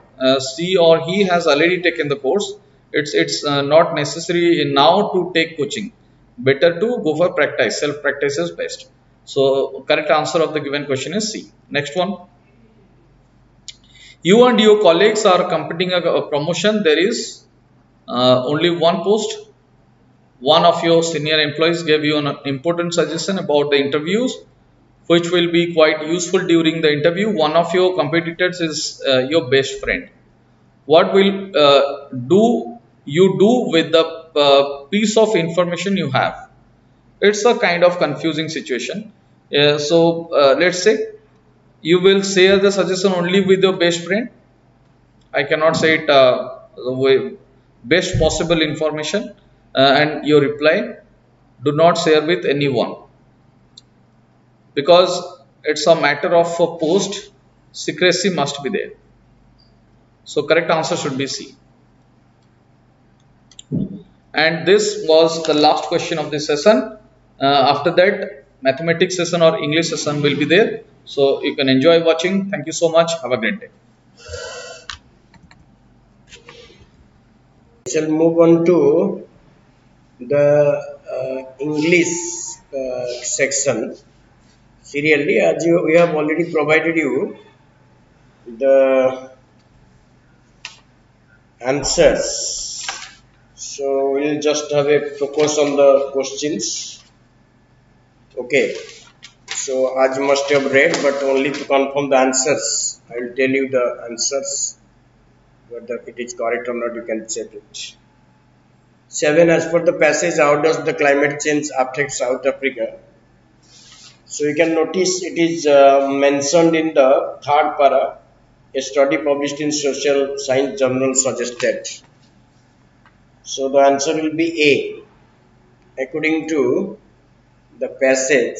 She or he has already taken the course. It's not necessary now to take coaching. Better to go for practice. Self practice is best. So correct answer of the given question is C. Next one. You and your colleagues are competing a promotion. There is only one post. One of your senior employees gave you an important suggestion about the interviews, which will be quite useful during the interview. One of your competitors is your best friend. What will do you do with the piece of information you have? It's a kind of confusing situation. So let's say you will share the suggestion only with your best friend. I cannot say it the way best possible information, and your reply, do not share with anyone, because it's a matter of a post, secrecy must be there. So correct answer should be C. And this was the last question of this session. After that, mathematics session or English session will be there. So you can enjoy watching. Thank you so much. Have a great day. We shall move on to the English section. Serially, as we have already provided you the answers. So we'll just have a focus on the questions. Okay. So as you must have read, but only to confirm the answers, I will tell you the answers. Whether it is correct or not, you can check it. 7. As per the passage, how does the climate change affect South Africa? So you can notice it is mentioned in the third para. A study published in Social Science Journal suggested. So the answer will be A. According to the passage,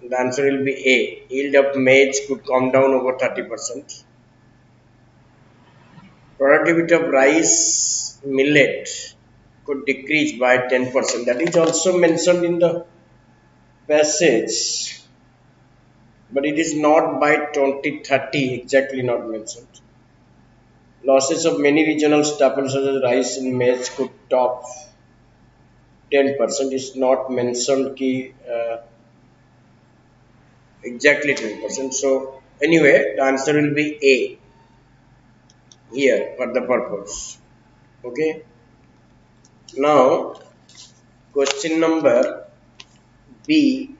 the answer will be A. Yield of maize could come down over 30%. Productivity of rice millet could decrease by 10%. That is also mentioned in the passage, but it is not by 2030, exactly not mentioned. Losses of many regional staples such as rice and maize could top 10%. Is not mentioned ki, exactly 10%. So anyway, the answer will be A here for the purpose. Okay. Now question number B.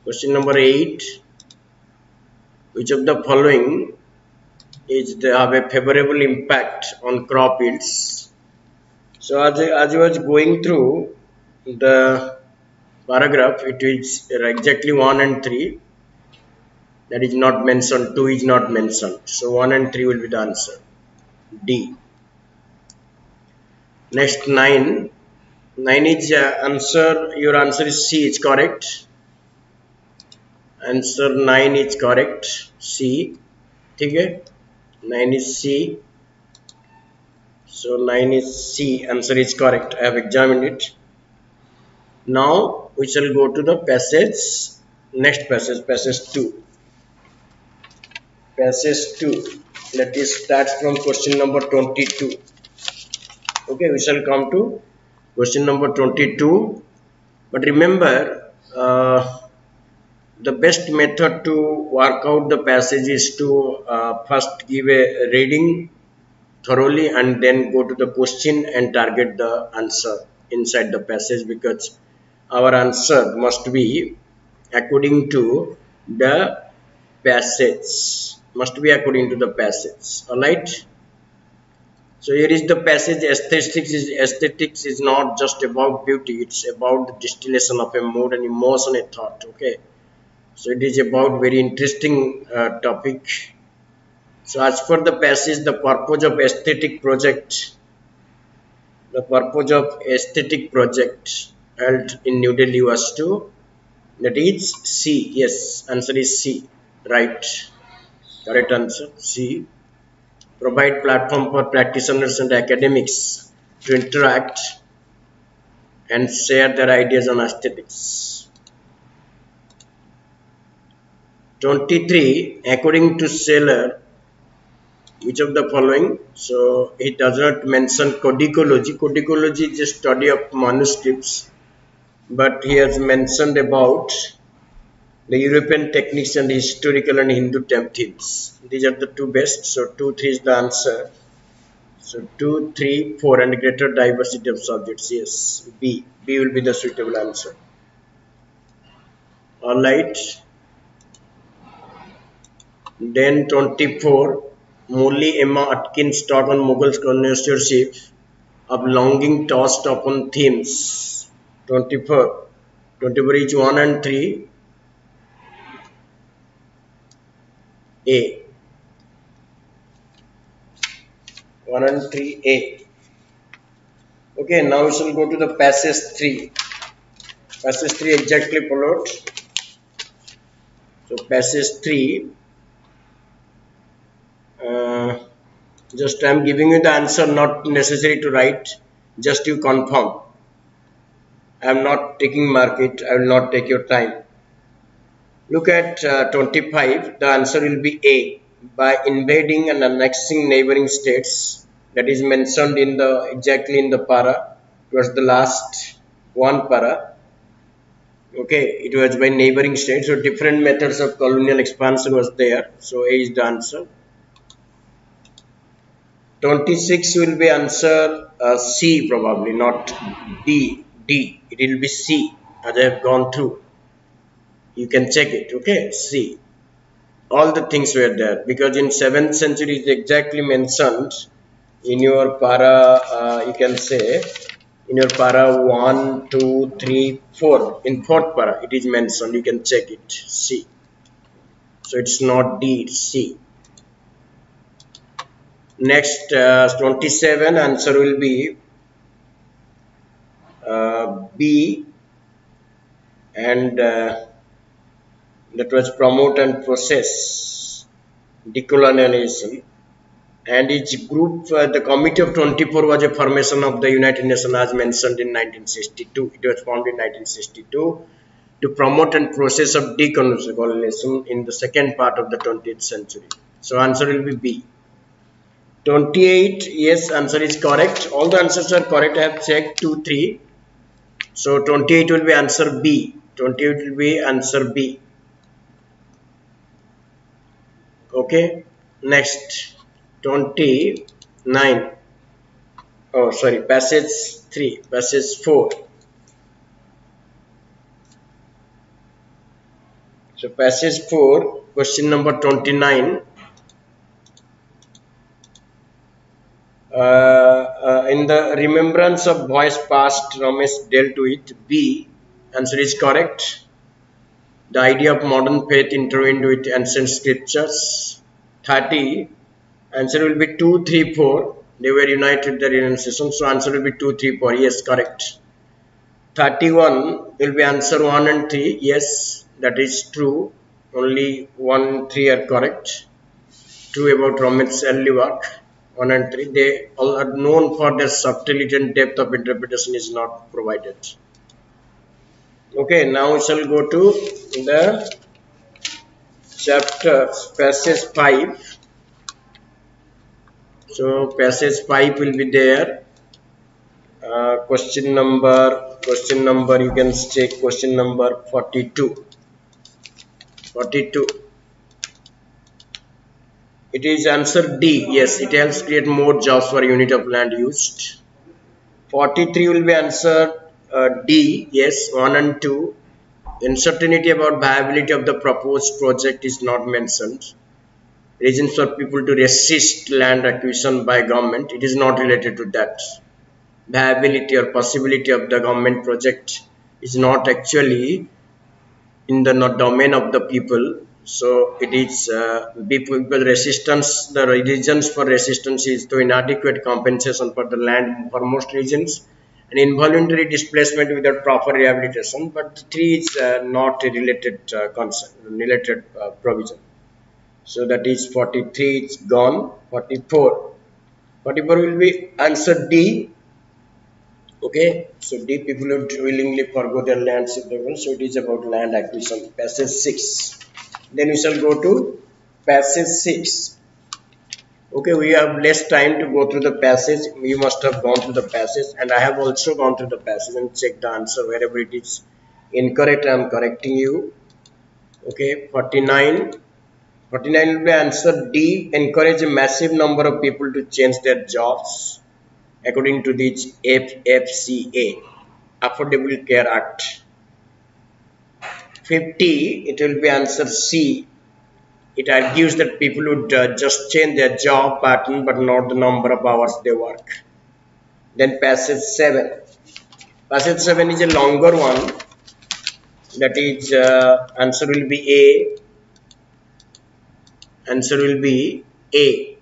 Question number 8. Which of the following is they have a favorable impact on crop yields? So as I was going through the paragraph, it is exactly 1 and 3. That is not mentioned. 2 is not mentioned. So 1 and 3 will be the answer. D. Next 9. 9 is answer. Your answer is C is correct. Answer 9 is correct. C. Okay. 9 is C. So 9 is C. Answer is correct. I have examined it. Now we shall go to the passage. Next passage. Passage 2. Passage 2. Let us start from question number 22. Okay, we shall come to question number 22. But remember, the best method to work out the passage is to first give a reading thoroughly and then go to the question and target the answer inside the passage, because our answer must be according to the passage. Must be according to the passage. Alright. So here is the passage. Aesthetics is not just about beauty, it's about the distillation of a mood and emotion, a thought. Okay. So it is about very interesting topic. So as for the passage, the purpose of aesthetic project held in New Delhi was to, that is C. Yes, answer is C. Right. Correct answer C. Provide platform for practitioners and academics to interact and share their ideas on aesthetics. 23. According to Saylor, which of the following? So he does not mention codicology. Codicology is a study of manuscripts, but he has mentioned about the European techniques and historical and Hindu themes. These are the two best. So 2, 3 is the answer. So 2, 3, 4 and greater diversity of subjects. Yes, B. B will be the suitable answer. Alright. Then 24. Molly Emma Atkins taught on Mughal connoisseurship of longing tossed upon themes. 24. 24 is 1 and 3. A. 1 and 3 A. Okay, now we shall go to the passage 3. Passage 3 exactly followed. So passage 3. Just I am giving you the answer, not necessary to write. Just you confirm. I am not taking mark it. I will not take your time. Look at 25. The answer will be A. By invading and annexing neighboring states. That is mentioned in the exactly in the para. It was the last one para. Okay, it was by neighboring states. So different methods of colonial expansion was there. So A is the answer. 26 will be answer C probably, not D. D. It will be C as I have gone through. You can check it. Okay, C. All the things were there because in 7th century is exactly mentioned in your para. You can say in your para 1, 2, 3, 4. In 4th para it is mentioned. You can check it. C. So it's not D. It's C. Next 27 answer will be B, and that was promote and process decolonialization, and each group the committee of 24 was a formation of the United Nations as mentioned in 1962. It was formed in 1962 to promote and process of decolonization in the second part of the 20th century. So answer will be B. 28, yes, answer is correct. All the answers are correct. I have checked 2, 3. So 28 will be answer B. 28 will be answer B. Okay. Next 29. Oh, sorry. Passage 3. Passage 4. So passage 4. Question number 29. In the remembrance of boys past, Ramesh dealt with B. Answer is correct. The idea of modern faith intertwined with ancient scriptures. 30. Answer will be 2, 3, 4. They were united the renunciation. So answer will be 2, 3, 4. Yes, correct. 31 will be answer 1 and 3. Yes, that is true. Only 1, 3 are correct. True about Ramesh's early work. 1 and 3. They all are known for their subtlety and depth of interpretation is not provided. Okay, now we shall go to the chapter passage 5. So passage 5 will be there. Question number, you can check question number 42. 42. It is answer D. Yes, it helps create more jobs per unit of land used. 43 will be answer D. Yes, 1 and 2. Uncertainty about viability of the proposed project is not mentioned. Reasons for people to resist land acquisition by government, it is not related to that. Viability or possibility of the government project is not actually in the domain of the people. So it is people resistance. The reasons for resistance is to inadequate compensation for the land for most regions, and involuntary displacement without proper rehabilitation. But three is not a related concept, related provision. So that is 43, it's gone. 44, 44 will be answer D. Okay, so D, people would willingly forgo their lands if they will. So it is about land acquisition. Passage 6. Then we shall go to passage 6. Okay, we have less time to go through the passage. We must have gone through the passage, and I have also gone through the passage and checked the answer. Wherever it is incorrect, I am correcting you. Okay, 49. 49 will be answer D. Encourage a massive number of people to change their jobs according to the FFCA, Affordable Care Act. 50, it will be answer C. It argues that people would just change their job pattern but not the number of hours they work. Then passage 7. Passage 7 is a longer one. That is answer will be A. Answer will be A.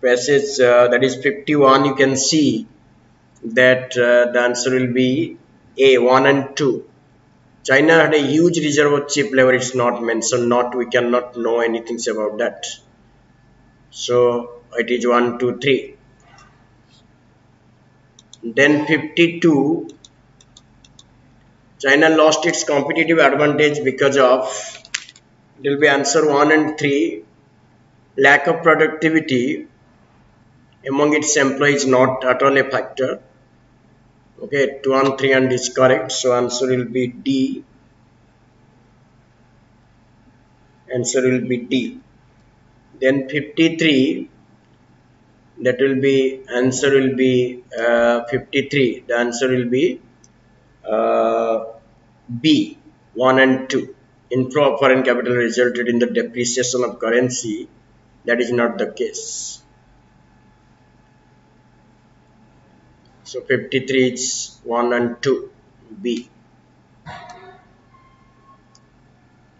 Passage that is 51, you can see that the answer will be A, 1 and 2. China had a huge reserve of cheap labor. It's not mentioned. Not, we cannot know anything about that. So it is 1, 2, 3. Then 52. China lost its competitive advantage because of, it will be answer 1 and 3. Lack of productivity among its employees not at all a factor. Okay, 2 and 3 and is correct. So answer will be D. Answer will be D. Then 53, that will be answer will be 53. The answer will be B, 1 and 2. Inflow of foreign capital resulted in the depreciation of currency. That is not the case. So 53 is 1 and 2, B.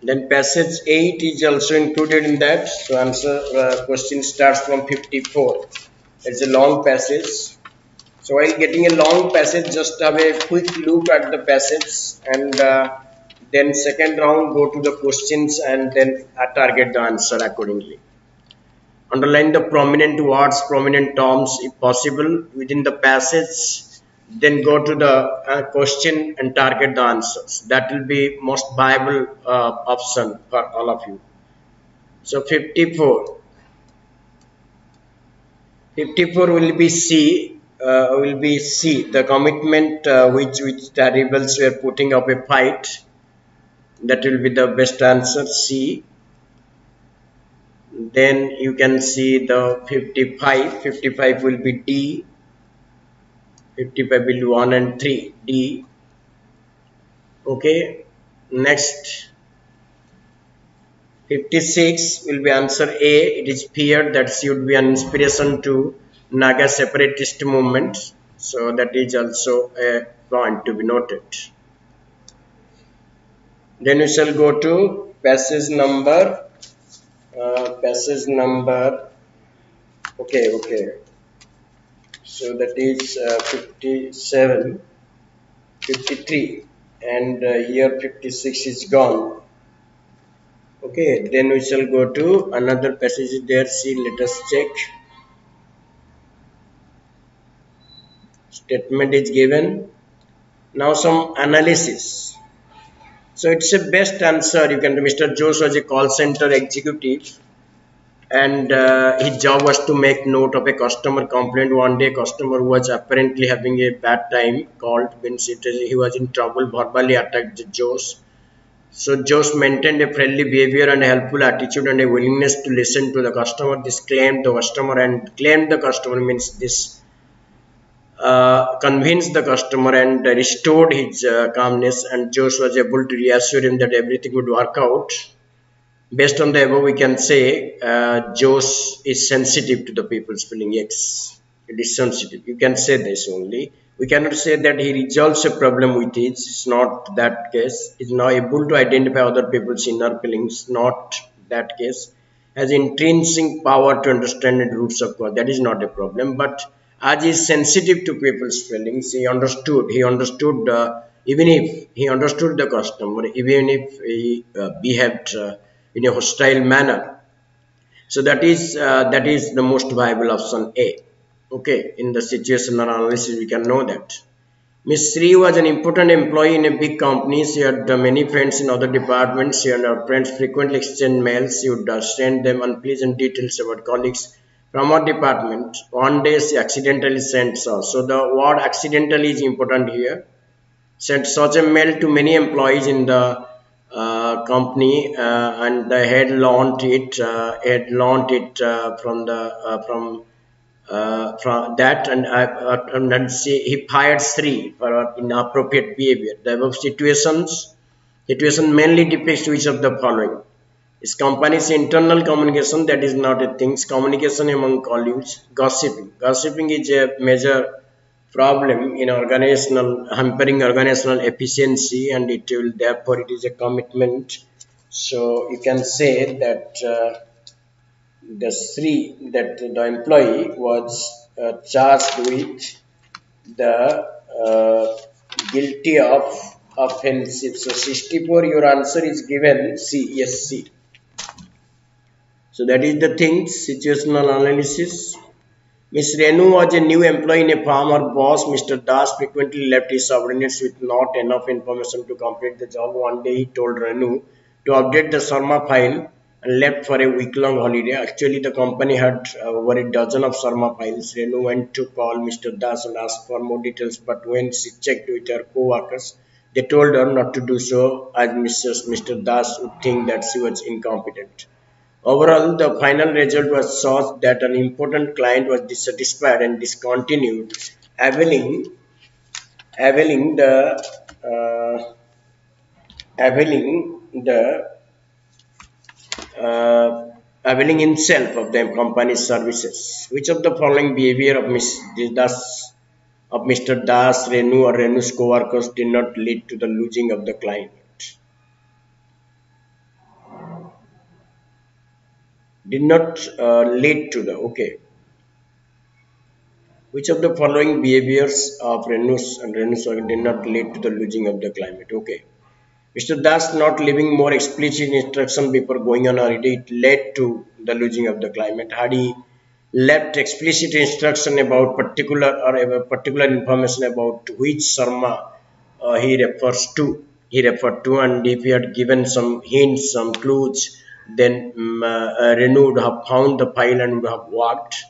Then passage 8 is also included in that. So answer question starts from 54. It's a long passage. So while getting a long passage, just have a quick look at the passage, and then second round go to the questions and then target the answer accordingly. Underline the prominent words, prominent terms if possible within the passage. Then go to the question and target the answers. That will be most viable option for all of you. So 54. 54 will be C. The commitment which the rebels were putting up a fight. That will be the best answer, C. Then you can see the 55. 55 will be D. 55 will be 1 and 3, D. Okay, next 56 will be answer A. It is feared that should be an inspiration to Naga separatist movement. So that is also a point to be noted. Then we shall go to passage number. Okay. So that is 57, 53, and here 56 is gone. Okay, then we shall go to another passage there. See, let us check. Statement is given. Now some analysis. So it's a best answer. You can, Mr. Jose was a call center executive and his job was to make note of a customer complaint. One day, customer who was apparently having a bad time called, means he was in trouble, verbally attacked Josh. So Josh maintained a friendly behavior and a helpful attitude and a willingness to listen to the customer. This claimed the customer, and claimed the customer means this convinced the customer and restored his calmness, and Josh was able to reassure him that everything would work out. Based on the above, we can say Josh is sensitive to the people's feeling. Yes, it is sensitive. You can say this only. We cannot say that he resolves a problem with it. It's not that case. He's not able to identify other people's inner feelings. Not that case. Has intrinsic power to understand the roots of cause. That is not a problem. But as he is sensitive to people's feelings, he understood. He understood. Even if he understood the customer, even if he behaved in a hostile manner, so that is the most viable option A. Okay, in the situational analysis we can know that Miss Sri was an important employee in a big company. She had many friends in other departments. She and her friends frequently exchanged mails. She would send them unpleasant details about colleagues from her department. One day she accidentally sent so the word accidentally is important here. Sent such a mail to many employees in the company, and the head launched it. From that, and then he fired Sri for inappropriate behavior. The above situation mainly depicts which of the following: is company's internal communication, that is not a thing. Communication among colleagues, gossiping is a major problem in organizational, hampering organizational efficiency, and it will therefore it is a commitment. So you can say that the employee was charged with the guilty of offensive. So 64, your answer is given C. Yes, C. So that is the thing, situational analysis. Miss Renu was a new employee in a firm. Her boss, Mr. Das, frequently left his subordinates with not enough information to complete the job. One day he told Renu to update the Sarma file and left for a week-long holiday. Actually, the company had over a dozen of Sarma files. Renu went to call Mr. Das and ask for more details, but when she checked with her co-workers, they told her not to do so, as Mr. Das would think that she was incompetent. Overall, the final result was such that an important client was dissatisfied and discontinued, availing, availing the uh, availing the availing himself of the company's services. Which of the following behavior of Mr. Das, Renu, or Renu's co-workers did not lead to the losing of the client? Did not lead to the okay. Which of the following behaviors of Renus and Renus did not lead to the losing of the climate? Okay. Mr. Das not leaving more explicit instruction before going on holiday, it led to the losing of the climate. Had he left explicit instruction about particular information about which Sarma he referred to, and if he had given some hints, some clues, then Renu would have found the file and would have worked.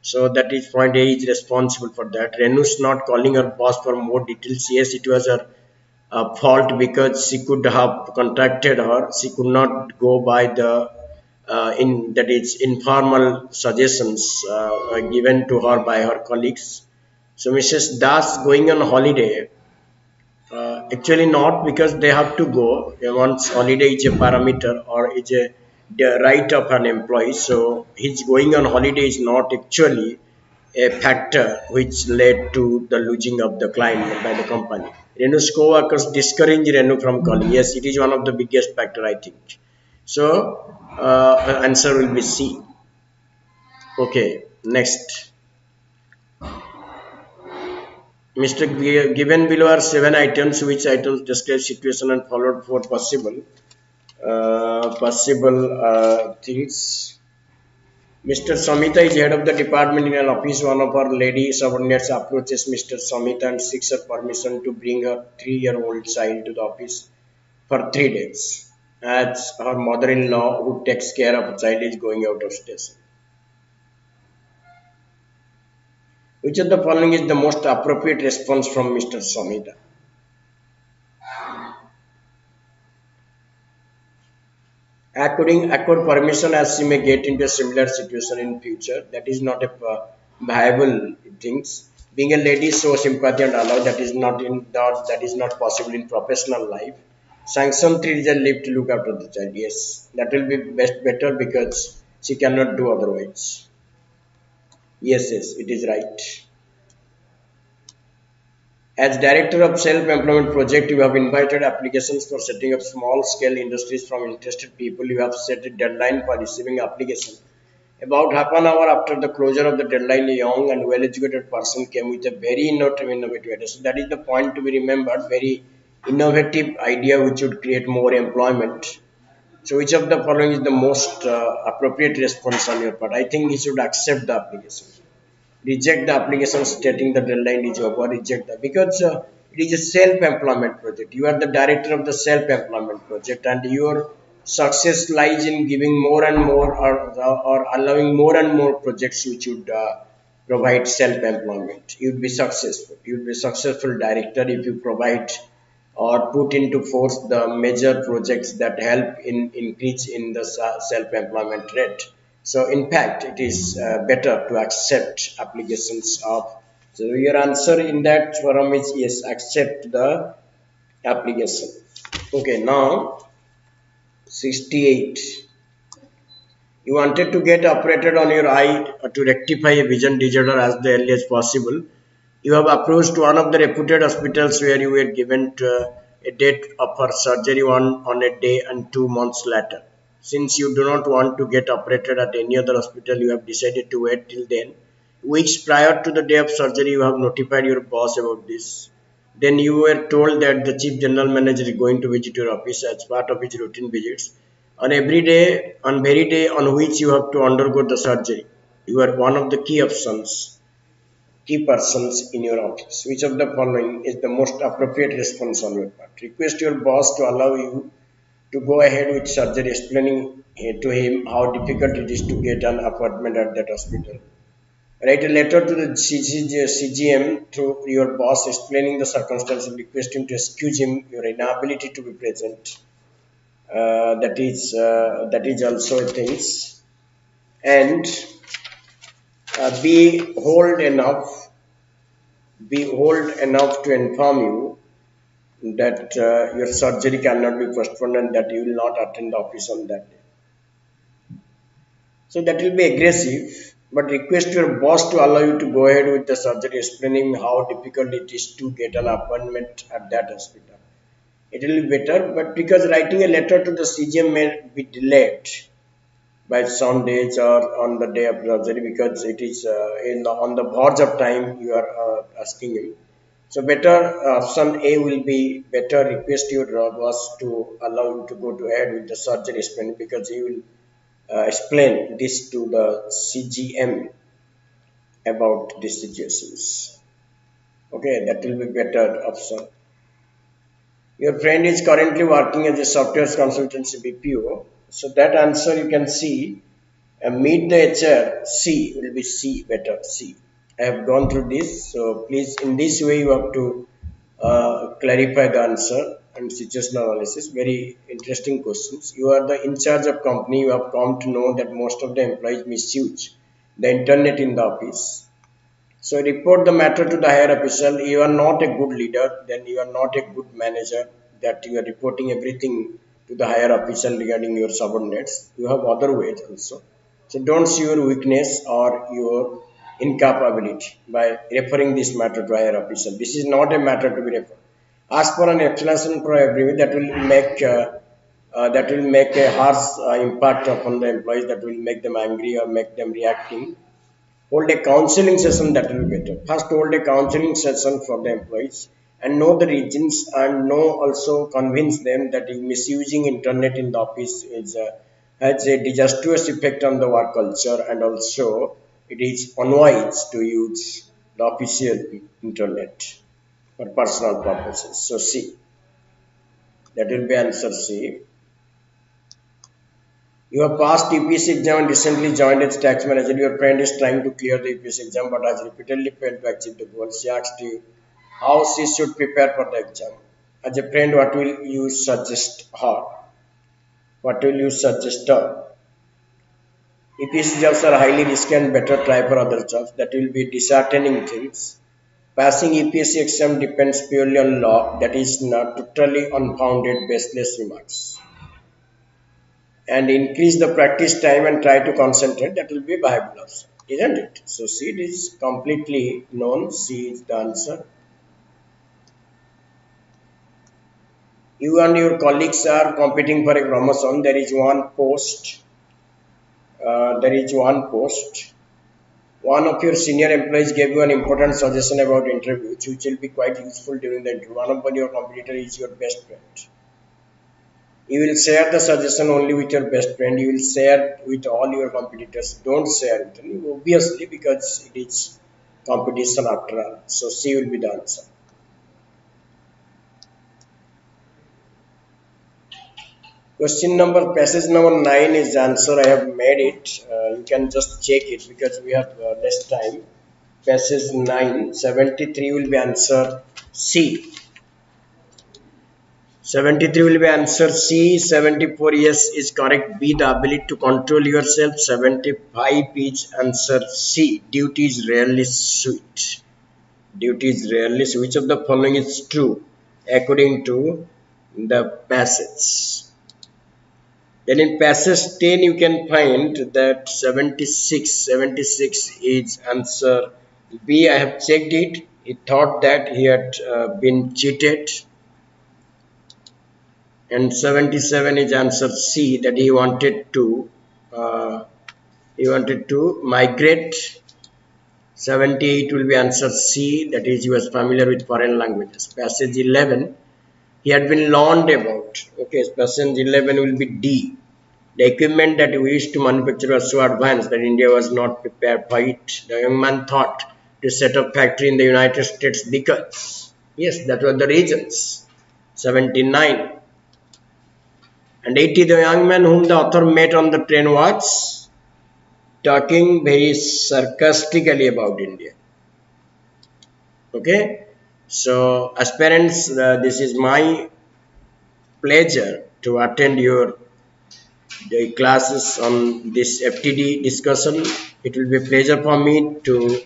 So that is point A is responsible for that. Renu's not calling her boss for more details. Yes, it was her fault because she could have contacted her. She could not go by the in that is informal suggestions given to her by her colleagues. So Mrs. Das going on holiday. Actually not, because they have to go once holiday is a parameter or is a the right of an employee. So his going on holiday is not actually a factor which led to the losing of the client by the company. Renu's co-workers discouraged Renu from calling. Yes, it is one of the biggest factor, I think. So answer will be C. Okay, next. Mr. Given below are 7 items. Which items describe situation and followed for possible things? Mr. Samita is head of the department in an office. One of our lady subordinates approaches Mr. Samita and seeks her permission to bring her 3-year-old child to the office for 3 days. as her mother-in-law who takes care of a child is going out of station. Which of the following is the most appropriate response from Mr. Samhita? Accord permission as she may get into a similar situation in future. That is not a viable things. Being a lady, show sympathy and allow. That is not possible in professional life. Sanction 3 is a leave to look after the child. Yes, that will be better because she cannot do otherwise. Yes, it is right. As director of self-employment project, you have invited applications for setting up small-scale industries from interested people. You have set a deadline for receiving application. About half an hour after the closure of the deadline, a young and well-educated person came with a very innovative idea. So that is the point to be remembered. Very innovative idea which would create more employment. So which of the following is the most appropriate response on your part? I think you should accept the application. Reject the application stating the deadline is over. Reject that because it is a self-employment project. You are the director of the self-employment project, and your success lies in giving more and more, or allowing more and more projects which would provide self-employment. You would be successful. You would be successful director if you provide or put into force the major projects that help in increase in the self-employment rate. So in fact it is better to accept applications of. So your answer in that forum is yes, accept the application. Okay, now 68. You wanted to get operated on your eye to rectify a vision disorder as the early as possible. You have approached one of the reputed hospitals where you were given a date for surgery on a day and 2 months later. Since you do not want to get operated at any other hospital, you have decided to wait till then. Weeks prior to the day of surgery, you have notified your boss about this. Then you were told that the chief general manager is going to visit your office as part of his routine visits. On very day on which you have to undergo the surgery, you are one of the key persons in your office. Which of the following is the most appropriate response on your part? Request your boss to allow you to go ahead with surgery, explaining to him how difficult it is to get an appointment at that hospital. Write a letter to the CGM through your boss explaining the circumstances, request him to excuse him your inability to be present. That is also a thing. And be hold enough to inform you that your surgery cannot be postponed and that you will not attend the office on that day. So that will be aggressive, but request your boss to allow you to go ahead with the surgery, explaining how difficult it is to get an appointment at that hospital. It will be better, but because writing a letter to the CGM may be delayed by some days or on the day of surgery because it is on the verge of time you are asking him. So better option A will be better. Request your boss to allow you to go to ahead with the surgery explain because he will explain this to the CGM about these situations. Okay, that will be better option. Your friend is currently working as a software consultancy BPO. So that answer you can see. Meet the HR. C will be C, better C. I have gone through this. So please, in this way, you have to clarify the answer and situational analysis. Very interesting questions. You are the in charge of company. You have come to know that most of the employees misuse the internet in the office. So report the matter to the higher official. You are not a good leader, then you are not a good manager. That you are reporting everything to the higher official regarding your subordinates. You have other ways also. So don't see your weakness or your incapability by referring this matter to higher official. This is not a matter to be referred. Ask for an explanation for everyone. That will make a harsh impact upon the employees. That will make them angry or make them reacting. Hold a counseling session, that will be better. First hold a counseling session for the employees and know the reasons and know also convince them that misusing internet in the office has a disastrous effect on the work culture and also it is unwise to use the official internet for personal purposes. So C, that will be answer C. You have passed UPSC exam and recently joined as tax manager. Your friend is trying to clear the UPSC exam but has repeatedly failed to achieve the goal. She asked you how she should prepare for the exam. As a friend, what will you suggest her? What will you suggest her? UPSC jobs are highly risky and better try for other jobs. That will be disheartening things. Passing UPSC exam depends purely on luck. That is not totally unfounded, baseless remarks. And increase the practice time and try to concentrate. That will be viable option, isn't it? So C is completely known. C is the answer. You and your colleagues are competing for a promotion. There is one post. One of your senior employees gave you an important suggestion about interviews, which will be quite useful during the interview. One of your competitors is your best friend. You will share the suggestion only with your best friend. You will share with all your competitors. Don't share with them, obviously, because it is competition after all. So C will be the answer. Passage number 9 is the answer. I have made it. You can just check it because we have less time. Passage 9, 73 will be answer C. 73 will be answer C. 74, yes, is correct. B, the ability to control yourself. 75 is answer C. Duty is rarely sweet. Duty is rarely sweet. Which of the following is true according to the passage? Then in passage 10 you can find that 76 is answer B. I have checked it. He thought that he had been cheated. And 77 is answer C, that he wanted to migrate. 78 will be answer C, that is he was familiar with foreign languages. Passage 11 he had been learned about. Okay, passage 11 will be D. The equipment that we used to manufacture was so advanced that India was not prepared for it. The young man thought to set up factory in the United States because, yes, that were the reasons. 79. And 80, the young man whom the author met on the train was talking very sarcastically about India. Okay, so as parents, this is my pleasure to attend your classes on this FTD discussion. It will be a pleasure for me to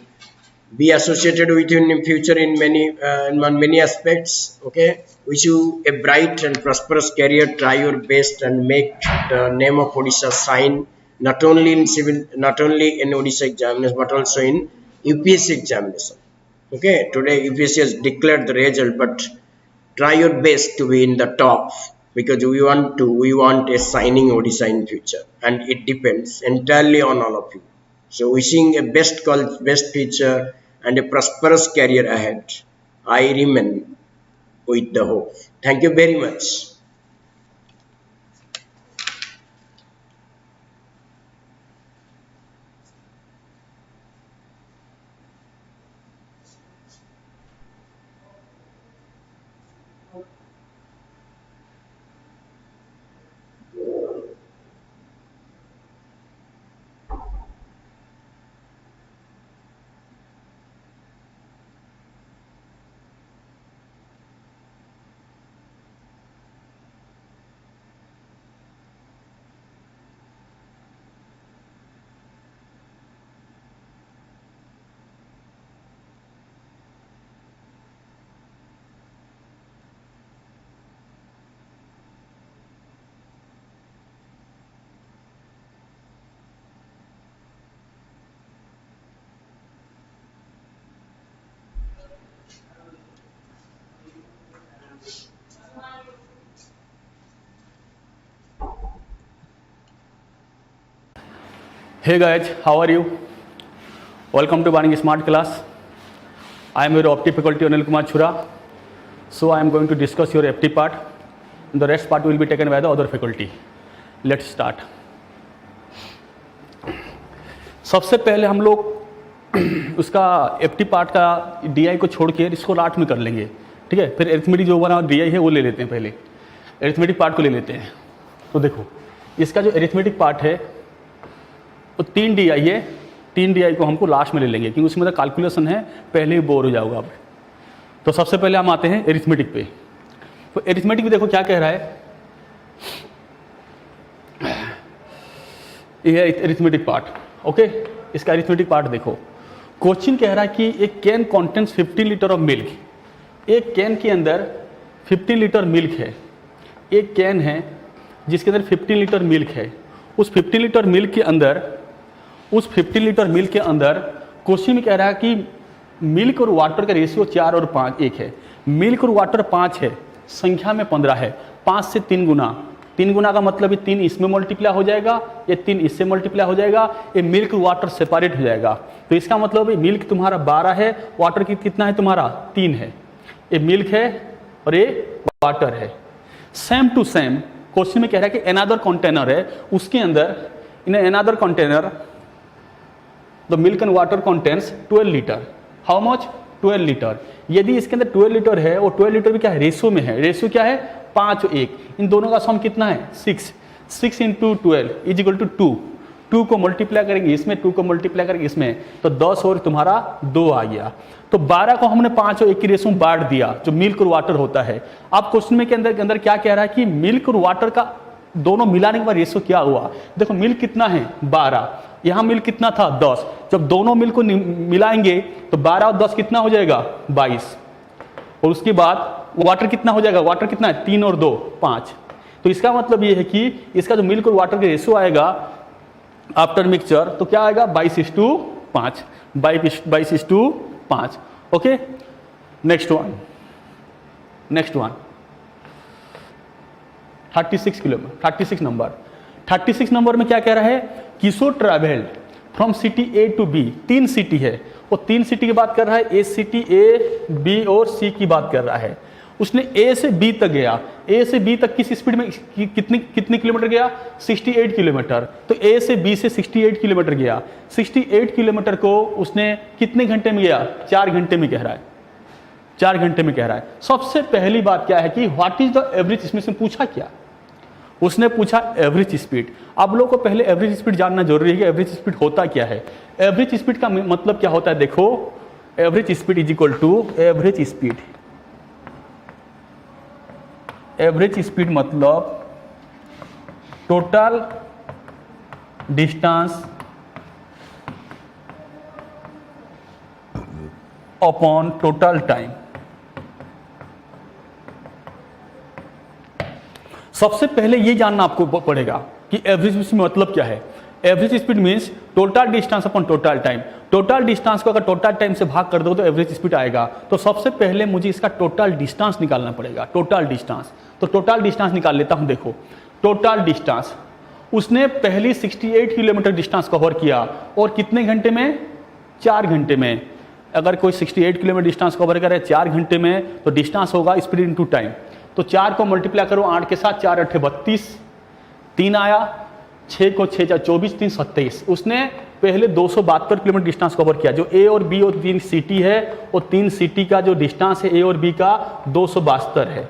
be associated with you in future in many aspects. Okay, wish you a bright and prosperous career. Try your best and make the name of Odisha shine, not only in Odisha examination but also in UPSC examination. Okay, today UPSC has declared the result, but try your best to be in the top, because we want a shining Odisha in future, and it depends entirely on all of you. So wishing a best future and a prosperous career ahead. I remain with the hope. Thank you very much. Hey guys, how are you? Welcome to Vanik Smart Class. I am your OPT faculty Anil Kumar Chura. So I am going to discuss your FT part. The rest part will be taken by the other faculty. Let's start. सबसे पहले हम लोग उसका FT part का DI को छोड़ के इसको लाट में कर लेंगे, ठीक है? फिर अरिथमेटिक जो बना DI है वो ले लेते हैं, पहले अरिथमेटिक पार्ट को ले लेते हैं। तो देखो इसका जो एरिथमेटिक पार्ट है वो 3 DI है। 3 DI को हमको लास्ट में ले लेंगे क्योंकि उसमें कैलकुलेशन है, पहले ही बोर हो जाओगे आप। तो सबसे पहले हम आते हैं एरिथमेटिक पे। तो एरिथमेटिक में देखो क्या कह रहा है, ये है एरिथमेटिक पार्ट। ओके, इसका एरिथमेटिक पार्ट देखो। क्वेश्चन कह रहा है कि एक can contains 15 litre of milk. एक कैन के अंदर 15 लीटर मिल्क है। एक कैन है जिसके अंदर 15 लीटर मिल्क है। उस 15 लीटर मिल्क के अंदर क्वेश्चन में कह रहा है कि मिल्क और वाटर का रेशियो 4 और 5 1 है। मिल्क और वाटर 5 है, संख्या में 15 है। 5 से 3 गुना, 3 गुना का मतलब 3 इसमें मल्टीप्लाई हो जाएगा, ये 3 इससे मल्टीप्लाई हो जाएगा, ये मिल्क और वाटर सेपरेट हो जाएगा। तो इसका मतलब मिल्क तुम्हारा 12 है, वाटर कितना है तुम्हारा 3 है। ये मिल्क है और ये वाटर है। सेम टू सेम क्वेश्चन में कह रहा है कि अनदर कंटेनर है, उसके अंदर in another container the milk and water contains 12 litre. How much? 12 litre. यदि इसके अंदर 12 लीटर है और 12 लीटर भी क्या है, रेशियो में है। रेशियो क्या है? 5 और 1। इन दोनों का सम कितना है? 6। 6 × 12 इज इक्वल टू 2। 2 को मल्टीप्लाई करेंगे इसमें, 2 को मल्टीप्लाई करेंगे इसमें, तो 10 और तुम्हारा 2 आ गया। तो 12 को हमने 5 और 1 की रेशियो में बांट दिया, जो मिल्क और वाटर होता है। अब क्वेश्चन में के अंदर क्या कह रहा है कि मिल्क और वाटर का दोनों मिलाने के बाद रेशियो क्या हुआ। देखो मिल्क कितना है 12, यहाँ मिल्क कितना था 10। जब दोनों मिल्क को मिलाएंगे तो 12 और 10 कितना हो जाएगा 22। और उसके बाद वाटर कितना हो जाएगा, वाटर कितना है 3 और 2 5। तो इसका मतलब ये है कि इसका जो मिल्क और वाटर का रेशियो आएगा आफ्टर मिक्सचर तो क्या आएगा 22:5। 22:5। Okay, next one 36 kilometre. 36 number. 36 number में क्या कह रहा है, Kishore travelled from city A to B. 3 city है, वो 3 सिटी की बात कर रहा है। ए सिटी, ए बी और सी की बात कर रहा है। उसने ए से बी तक गया। ए से बी तक किस स्पीड में कितने किलोमीटर गया? 68 किलोमीटर। तो ए से बी से 68 किलोमीटर गया। 68 किलोमीटर को उसने कितने घंटे में गया? 4 घंटे में कह रहा है। 4 घंटे में कह रहा है। सबसे पहली बात क्या है कि व्हाट इज द एवरेज, इसमें से पूछा क्या? उसने पूछा एवरेज स्पीड। आप लोगों को पहले एवरेज स्पीड जानना जरूरी है कि एवरेज स्पीड होता क्या है। एवरेज स्पीड का मतलब क्या होता है, देखो average speed is equal to average speed. Average speed मतलब total distance upon total time. सबसे पहले ये जानना आपको पड़ेगा कि एवरेज स्पीड मतलब क्या है। Average speed means total distance upon total time. Total distance को अगर टोटल टाइम से भाग कर दो तो एवरेज स्पीड आएगा। तो सबसे पहले मुझे इसका टोटल डिस्टेंस निकालना पड़ेगा। टोटल डिस्टेंस, तो टोटल डिस्टेंस निकाल लेता हूं। देखो टोटल डिस्टेंस उसने पहली 68 किलोमीटर डिस्टेंस कवर किया और कितने घंटे में? 4 घंटे में। अगर कोई 68 किलोमीटर डिस्टेंस कवर करे 4 घंटे में तो डिस्टेंस होगा स्पीड इनटू टाइम। तो 4 को मल्टीप्लाई करो 8 के साथ, 4 8 32, 3 आया, 6 को 6 24, 3 27। उसने पहले 272 किलोमीटर डिस्टेंस कवर किया। जो ए और बी और 3 सिटी है, वो 3 सिटी का जो डिस्टेंस है ए और बी का 272 है।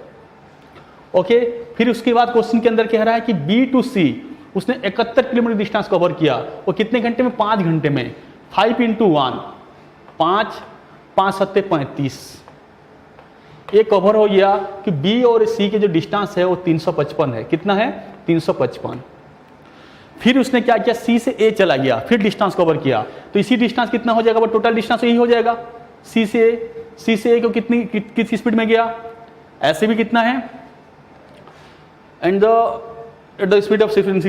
ओके, फिर उसके बाद क्वेश्चन के अंदर कह रहा है कि बी टू सी उसने 71 किलोमीटर डिस्टेंस कवर किया। वो कितने घंटे में? 5 घंटे में। 5 × 1 5, 5 7 35। ये कवर हो गया कि बी और सी के जो डिस्टेंस है वो 355 है। कितना है? 355। फिर उसने क्या किया, सी से ए चला गया, फिर डिस्टेंस कवर किया। तो इसी डिस्टेंस कितना हो जाएगा? वो टोटल डिस्टेंस यही हो जाएगा। सी से ए को किस स्पीड में गया? ऐसे भी कितना है? And the speed of and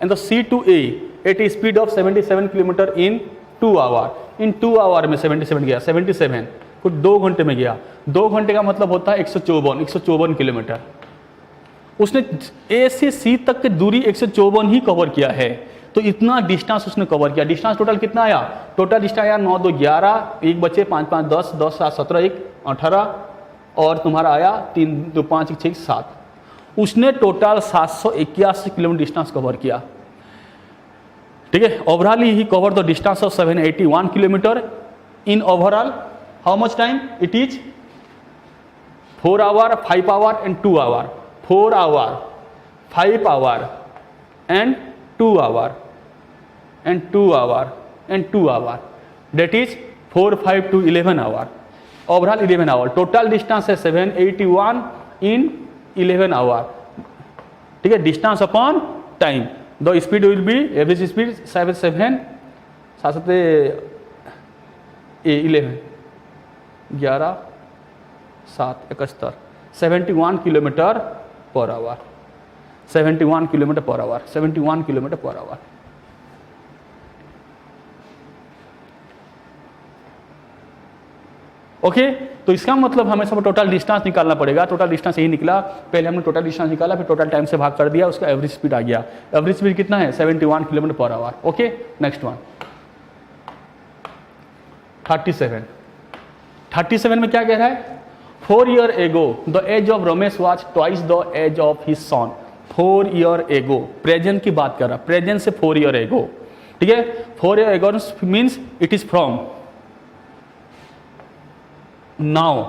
the C to A at a speed of 77 kilometre in 2 hour. In 2 hour में 77 गया। 77 कुछ 2 घंटे में गया। 2 घंटे का मतलब होता है 154 किलोमीटर। उसने ए से सी तक की दूरी 154 ही कवर किया है। तो इतना डिस्टेंस उसने कवर किया। डिस्टेंस टोटल कितना आया? टोटल डिस्टेंस आया 9 2 11, 1 बचे 5 5 10, 10 7 17, 1 18 और तुम्हारा आया 3 2 5 6 7। उसने टोटल 781 किलोमीटर डिस्टेंस कवर किया। ठीक है, ओवरऑल ही cover the distance of 781 kilometre in overall. How much time it is? 4 hour, 5 hour and 2 hour. 4 hour, 5 hour and 2 hour and 2 hour and 2 hour, that is 4, 5 to 11 hour, overall 11 hour, total distance है 781 in 11 hour, ठीक है, distance upon time, the speed will be average speed 7 7 11 11 7 71 71 kilometre per hour, 71 kilometre per hour, 71 kilometre per hour. Okay, तो इसका मतलब हमें सब total distance निकालना पड़ेगा। टोटल डिस्टेंस यही निकला, पहले हमने टोटल डिस्टेंस निकाला, फिर टोटल टाइम से भाग कर दिया, उसका एवरेज स्पीड आ गया। एवरेज स्पीड कितना है? 71 kilometre per hour. Okay, next one 37। 37 में क्या कह रहा है? 4 year ago the age of Ramesh was twice the age of his son। 4 year ago, present की बात कर रहा, प्रेजेंट से 4 year ago, ठीक है। 4 year ago means it is from now,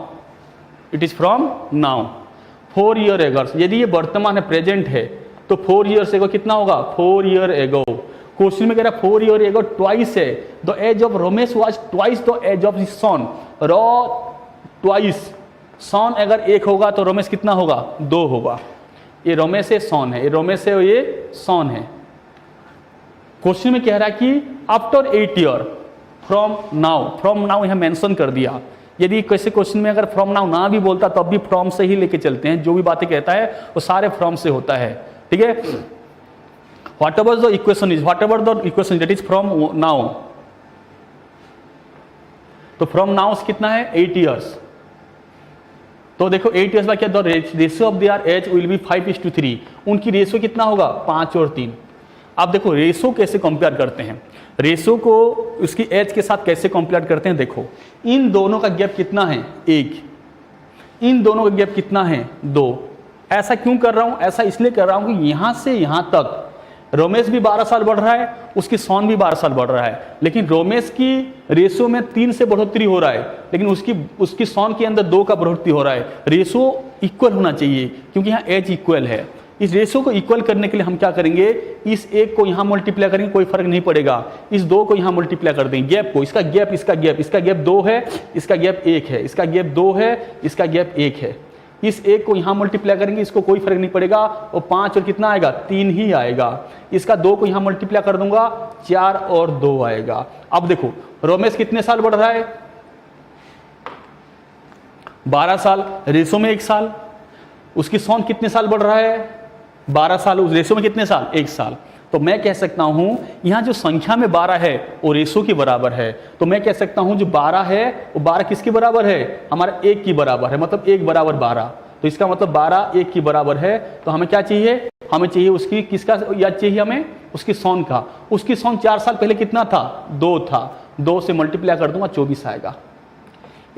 it is from now. 4 year ago, यदि ये वर्तमान है, प्रेजेंट है, तो 4 years ago कितना होगा? 4 year ago। क्वेश्चन में कह रहा है 4 year ago ट्वाइस है, the age of Ramesh was twice the age of his son. Twice, son अगर एक होगा तो रमेश कितना होगा? 2 होगा। ये रमेश है, सन है, ये रमेश है, ये सन है। क्वेश्चन में कह रहा है कि after 8 year from now, from now यहां मेंशन कर दिया। यदि कैसे क्वेश्चन में अगर फ्रॉम नाउ ना भी बोलता तब भी फ्रॉम से ही लेके चलते हैं, जो भी बातें कहता है वो सारे फ्रॉम से होता है, ठीक है। Whatever the equation is, whatever the equation that is from now, तो फ्रॉम नाउ कितना है? 8 years। तो देखो 8 years में क्या, the ratio of their age will be 5:3। उनकी रेशियो कितना होगा? 5 और 3। अब देखो रेशियो कैसे कंपेयर करते हैं, रेशियो को उसकी एज के साथ कैसे कंपेयर करते हैं। देखो इन दोनों का गैप कितना है? 1। इन दोनों का गैप कितना है? 2। ऐसा क्यों कर रहा हूं? ऐसा इसलिए कर रहा हूं कि यहां से यहां तक रमेश भी 12 साल बढ़ रहा है, उसकी सन भी 12 साल बढ़ रहा है, लेकिन रमेश की रेशियो में 3 से बढ़ोतरी हो रहा है, लेकिन उसकी सन के अंदर 2 का बढ़ोतरी हो रहा है। रेशियो इक्वल होना चाहिए क्योंकि यहाँ एज इक्वल है। इस रेशियो को इक्वल करने के लिए हम क्या करेंगे? इस 1 को यहाँ मल्टीप्लाई करेंगे, कोई फर्क नहीं पड़ेगा। इस 2 को यहाँ मल्टीप्लाई कर देंगे, गैप को, इसका गैप, इसका गैप, इसका गैप 2 है, इसका गैप 1 है, इसका गैप 2 है, इसका गैप 1 है। इस 1 को यहाँ मल्टीप्लाई करेंगे, इसको कोई फर्क नहीं पड़ेगा, और 5 और कितना आएगा? 3 ही आएगा। इसका 2 को यहाँ मल्टीप्लाई कर दूंगा, 4 और 2 आएगा। अब देखो रमेश कितने साल बढ़ रहा है? 12 साल, रेशो में 1 साल। उसकी सन कितने साल बढ़ रहा है? 12 साल, उस रेशो में कितने साल? 1 साल। तो मैं कह सकता हूं यहां जो संख्या में 12 है वो रेशो के बराबर है, तो मैं कह सकता हूं जो 12 है वो 12 किसके बराबर है? हमारा 1 की बराबर है, मतलब 1 बराबर 12। तो इसका मतलब 12 1 की बराबर है। तो हमें क्या चाहिए? हमें चाहिए उसकी किसका याद चाहिए? हमें उसकी सन का। उसकी सन 4 साल पहले कितना था? 2 था। 2 से मल्टीप्लाई कर दूंगा, 24 आएगा।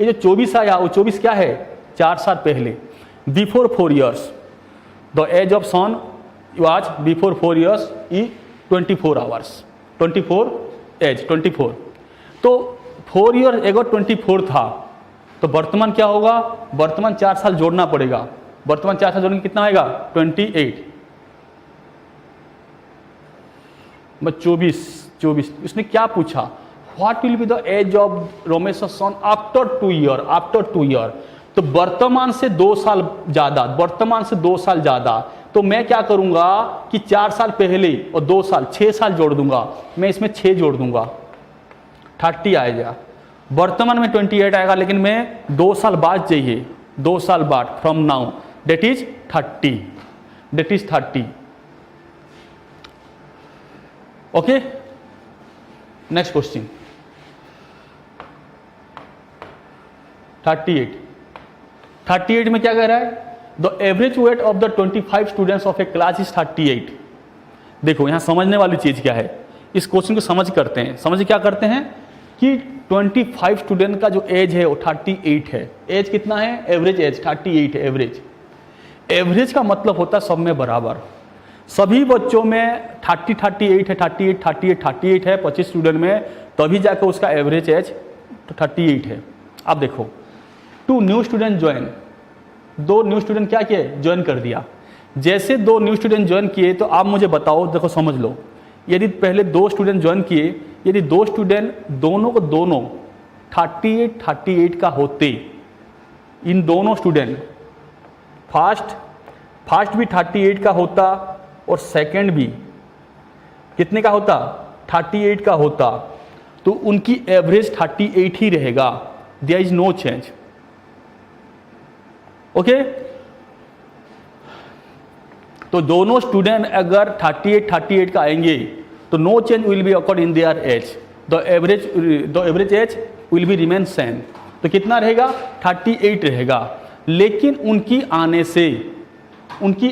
ये जो 24 आया वो 24 क्या है? 4 साल पहले। Before 4 years the age of son was before 4 years is 24 hours, 24 age 24। तो 4 year ago 24 था, तो वर्तमान क्या होगा? वर्तमान 4 साल जोड़ना पड़ेगा। वर्तमान 4 साल जोड़ने कितना आएगा? 28। बस 24। उसने क्या पूछा? What will be the age of Ramesh son after 2 year, after 2 year। तो वर्तमान से 2 साल ज्यादा, वर्तमान से 2 साल ज्यादा। तो मैं क्या करूंगा कि 4 साल पहले और 2 साल, 6 साल जोड़ दूंगा। मैं इसमें 6 जोड़ दूंगा, 30 आएगा। वर्तमान में 28 आएगा, लेकिन मैं 2 साल बाद चाहिए, 2 साल बाद from now, date is 30, date is 30। Okay, next question 38 में क्या कह रहा है? The average weight of the 25 students of a class is 38। देखो यहां समझने वाली चीज क्या है, इस क्वेश्चन को समझ करते हैं। समझ क्या करते हैं कि 25 स्टूडेंट का जो एज है वो 38 है। एज कितना है? एवरेज एज 38 है। एवरेज का मतलब होता है सब में बराबर। सभी बच्चों में 38 है, 38 है 25 स्टूडेंट में, तभी जाकर उसका एवरेज एज 38 है। अब देखो 2 new student join, 2 new student क्या किए? ज्वाइन कर दिया। जैसे 2 न्यू स्टूडेंट ज्वाइन किए तो आप मुझे बताओ, देखो समझ लो, यदि पहले 2 स्टूडेंट ज्वाइन किए, यदि 2 स्टूडेंट दोनों को दोनों 38 का होते, इन दोनों स्टूडेंट फर्स्ट भी 38 का होता और सेकंड भी कितने का होता, 38 का होता, तो उनकी एवरेज 38 ही रहेगा, there is no change. Okay, तो दोनों स्टूडेंट अगर 38 का आएंगे तो no change will be accord in their age, the average age will be remain same. तो कितना रहेगा, 38 रहेगा। लेकिन उनकी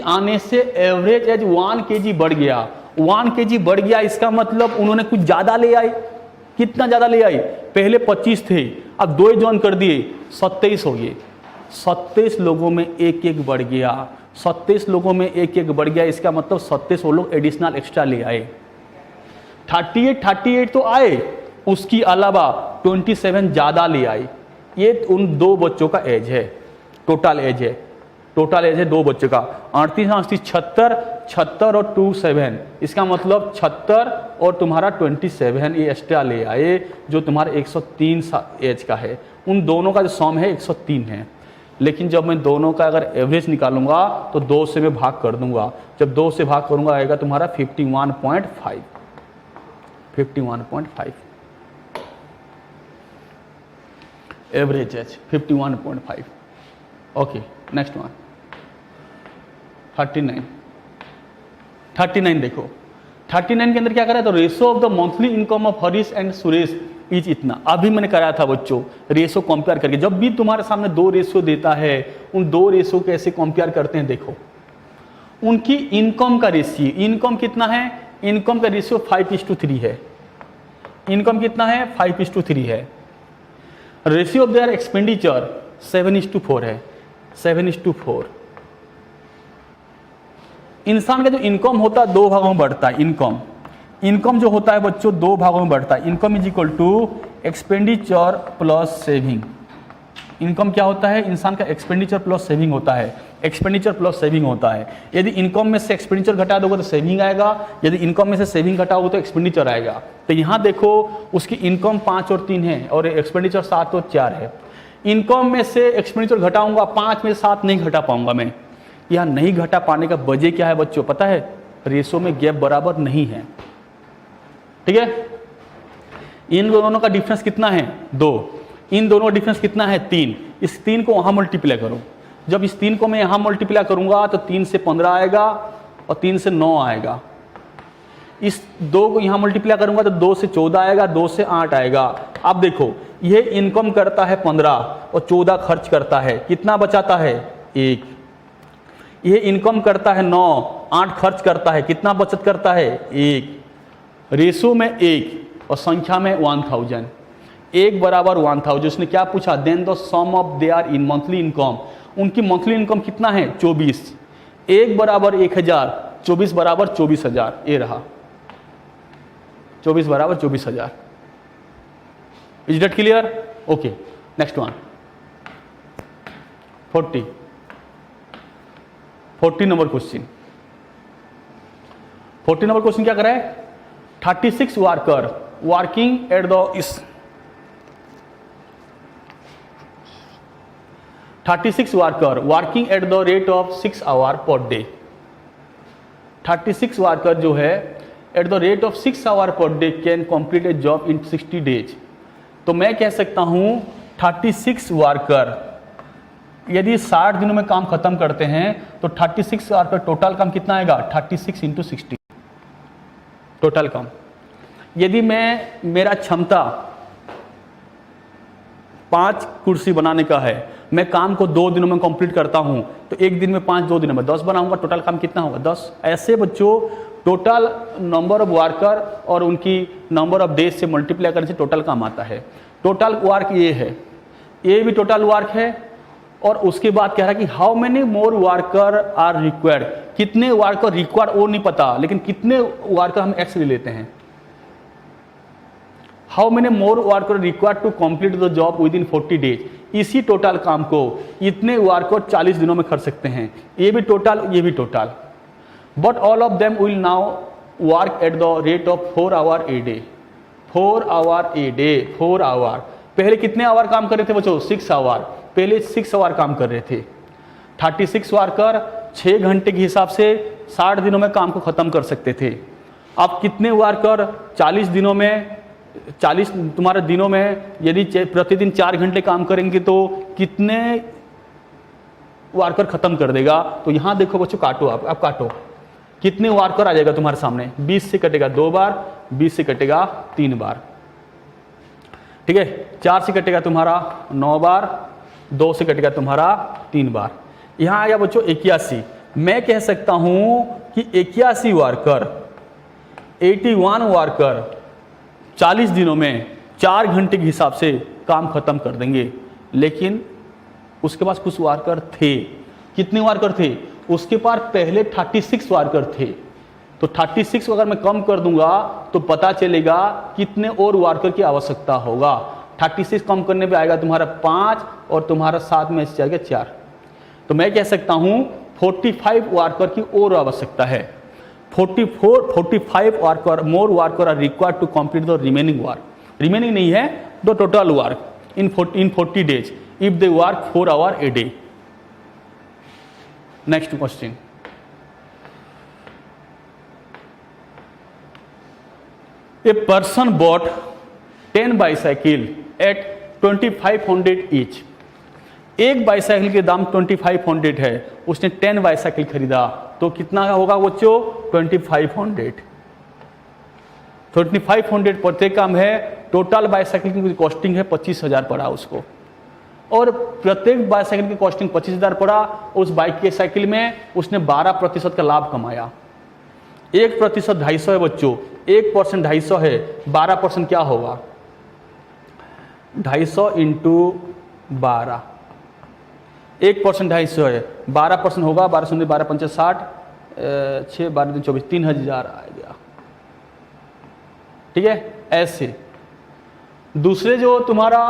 आने से एवरेज एज 1 kg बढ़ गया, 1 kg बढ़ गया, इसका मतलब उन्होंने कुछ ज्यादा ले आए। कितना ज्यादा ले आए, पहले 25 थे, अब 2 ज्वाइन कर दिए, 27 हो गए। 27 लोगों में एक बढ़ गया, 27 लोगों में एक बढ़ गया, इसका मतलब 27 वो लोग एडिशनल एक्स्ट्रा ले आए। 38 तो आए, उसकी अलावा 27 ज्यादा ले आए। ये उन 2 बच्चों का एज है, टोटल एज है 2 बच्चों का। 38 76 और 27, इसका मतलब 76 और तुम्हारा 27 ये एक्स्ट्रा ले आए, जो तुम्हारा 103 एज का है। उन दोनों का जो सम है 103 है। लेकिन जब मैं दोनों का अगर एवरेज निकालूंगा तो 2 से मैं भाग कर दूंगा, जब 2 से भाग करूंगा आएगा तुम्हारा 51.5। Average age 51.5। Okay, next one 39 देखो, 39 के अंदर क्या करा है, तो ratio of the monthly income of Harish and Suresh is इतना। अभी मैंने कराया था बच्चों, रेशो कंपेयर करके। जब भी तुम्हारे सामने 2 रेशो देता है, उन 2 रेशो कैसे कंपेयर करते हैं, देखो उनकी इनकम का रेशियो, इनकम कितना है, इनकम का रेशियो 5:3 है। इनकम कितना है, 5:3 है। रेशियो ऑफ देयर एक्सपेंडिचर 7:4 है, 7:4। इंसान का जो इनकम होता है 2 भागों में बढ़ता है। इनकम जो होता है बच्चों 2 भागों में बढ़ता है। Income is equal to expenditure plus saving. Income क्या होता है, इंसान का एक्सपेंडिचर प्लस सेविंग होता है। एक्सपेंडिचर प्लस सेविंग होता है। यदि इनकम में से एक्सपेंडिचर घटा दोगे तो सेविंग आएगा, यदि इनकम में से सेविंग घटाओगे तो एक्सपेंडिचर आएगा। तो यहाँ देखो उसकी इनकम 5 और 3 है और एक्सपेंडिचर 7 और 4 है। इनकम में से एक्सपेंडिचर घटाऊंगा, 5 में 7 नहीं घटा पाऊंगा मैं। यहाँ नहीं घटा पाने का वजह क्या है बच्चों, पता है, रेशो में गैप बराबर नहीं है। ठीक है, इन दोनों का डिफरेंस कितना है, 2। इन दोनों का डिफरेंस कितना है, 3। इस 3 को वहां मल्टीप्लाई करो। जब इस 3 को मैं यहां मल्टीप्लाई करूंगा तो 3 से 15 आएगा और 3 से 9 आएगा। इस 2 को यहां मल्टीप्लाई करूंगा तो 2 से 14 आएगा, 2 से 8 आएगा। अब देखो ये इनकम करता है 15 और 14 खर्च करता है, कितना बचाता है, 1। ये इनकम करता है 9, 8 खर्च करता है, कितना बचत करता है, 1। रेशो में 1 और संख्या में 1000, 1 बराबर 1000। उसने क्या पूछा, then the sum of their in monthly income. उनकी मंथली इनकम कितना है, 24। 1 बराबर 1000, 24 बराबर 24000, ये रहा 24 बराबर 24000। Is that clear? Okay, next one 40 number question. 40 number question क्या कर रहा है, 36 worker working at the 36 worker working at the rate of 6 hour per day. 36 worker जो है at the rate of 6 hour per day can complete a job in 60 days. तो मैं कह सकता हूं 36 वर्कर यदि 60 दिनों में काम खत्म करते हैं तो 36 वर्कर टोटल काम कितना आएगा, 36 × 60 टोटल काम। यदि मेरा क्षमता 5 कुर्सी बनाने का है, मैं काम को 2 दिनों में कंप्लीट करता हूं तो 1 दिन में 5, 2 दिनों में 10 बनाऊंगा, टोटल काम कितना होगा, 10। ऐसे बच्चों टोटल नंबर ऑफ वर्कर और उनकी नंबर ऑफ डेज से मल्टीप्लाई करने से टोटल काम आता है। टोटल वर्क ये है, ये भी टोटल वर्क है। और उसके बाद कह रहा है कि how many more worker are required, कितने वर्कर रिक्वायर्ड वो नहीं पता, लेकिन कितने वर्कर हम एक्स ले लेते हैं, how many more worker required to complete the job within 40 days, इसी टोटल काम को इतने वर्कर 40 दिनों में कर सकते हैं, ये भी टोटल, ये भी total. But all of them will now work at the rate of 4 hour a day, 4 hour a day, 4 hour. पहले कितने आवर काम कर रहे थे बच्चों? 6 आवर, पहले 6 आवर काम कर रहे थे। 36 वर्कर 6 घंटे के हिसाब से 60 दिनों में काम को खत्म कर सकते थे। अब कितने वर्कर 40 दिनों में, 40 तुम्हारे दिनों में यदि प्रतिदिन 4 घंटे काम करेंगे तो कितने वर्कर खत्म कर देगा? तो यहां देखो बच्चों, काटो आप काटो, कितने वर्कर आ जाएगा तुम्हारे सामने? 20 से कटेगा 2 बार, 20 से कटेगा 3 बार, ठीक है। 4 से कटेगा तुम्हारा 9 बार, 2 से कटेगा तुम्हारा 3 बार। यहां आ गया बच्चों 81। मैं कह सकता हूं कि 81 वर्कर, 81 वर्कर 40 दिनों में 4 घंटे के हिसाब से काम खत्म कर देंगे। लेकिन उसके पास कुछ वर्कर थे, कितने वर्कर थे? उसके पास पहले 36 वर्कर थे। तो 36 अगर मैं कम कर दूंगा तो पता चलेगा कितने और वर्कर की आवश्यकता होगा। 36 कम करने पे आएगा तुम्हारा 5 और तुम्हारा 7 में से जाएगा 4। तो मैं कह सकता हूं 45 वर्कर की और आवश्यकता है। 45 worker, more worker are required to complete the remaining work. Remaining नहीं है, the total work in 40 days if they work 4 hour a day. Next question, a person bought 10 bicycle at 2500 each. एक bicycle के दाम 2500 है, उसने 10 bicycle खरीदा तो कितना होगा बच्चों? 2500। 2500 प्रत्येक काम है, टोटल बाईसाइकिल की कॉस्टिंग है 25,000 पड़ा उसको, और प्रत्येक बाईसाइकिल की कॉस्टिंग 25,000 पड़ा। उस बाइक के साइकिल में उसने 12% का लाभ कमाया। 1% 250 है बच्चों, 1% 250 है, 12% क्या होगा? 250 इंटू 12, 1% 250 है, 12% होगा 12 12 5 60, 6 12 24, 3,000 आ गया, ठीक है। ऐसे दूसरे जो तुम्हारा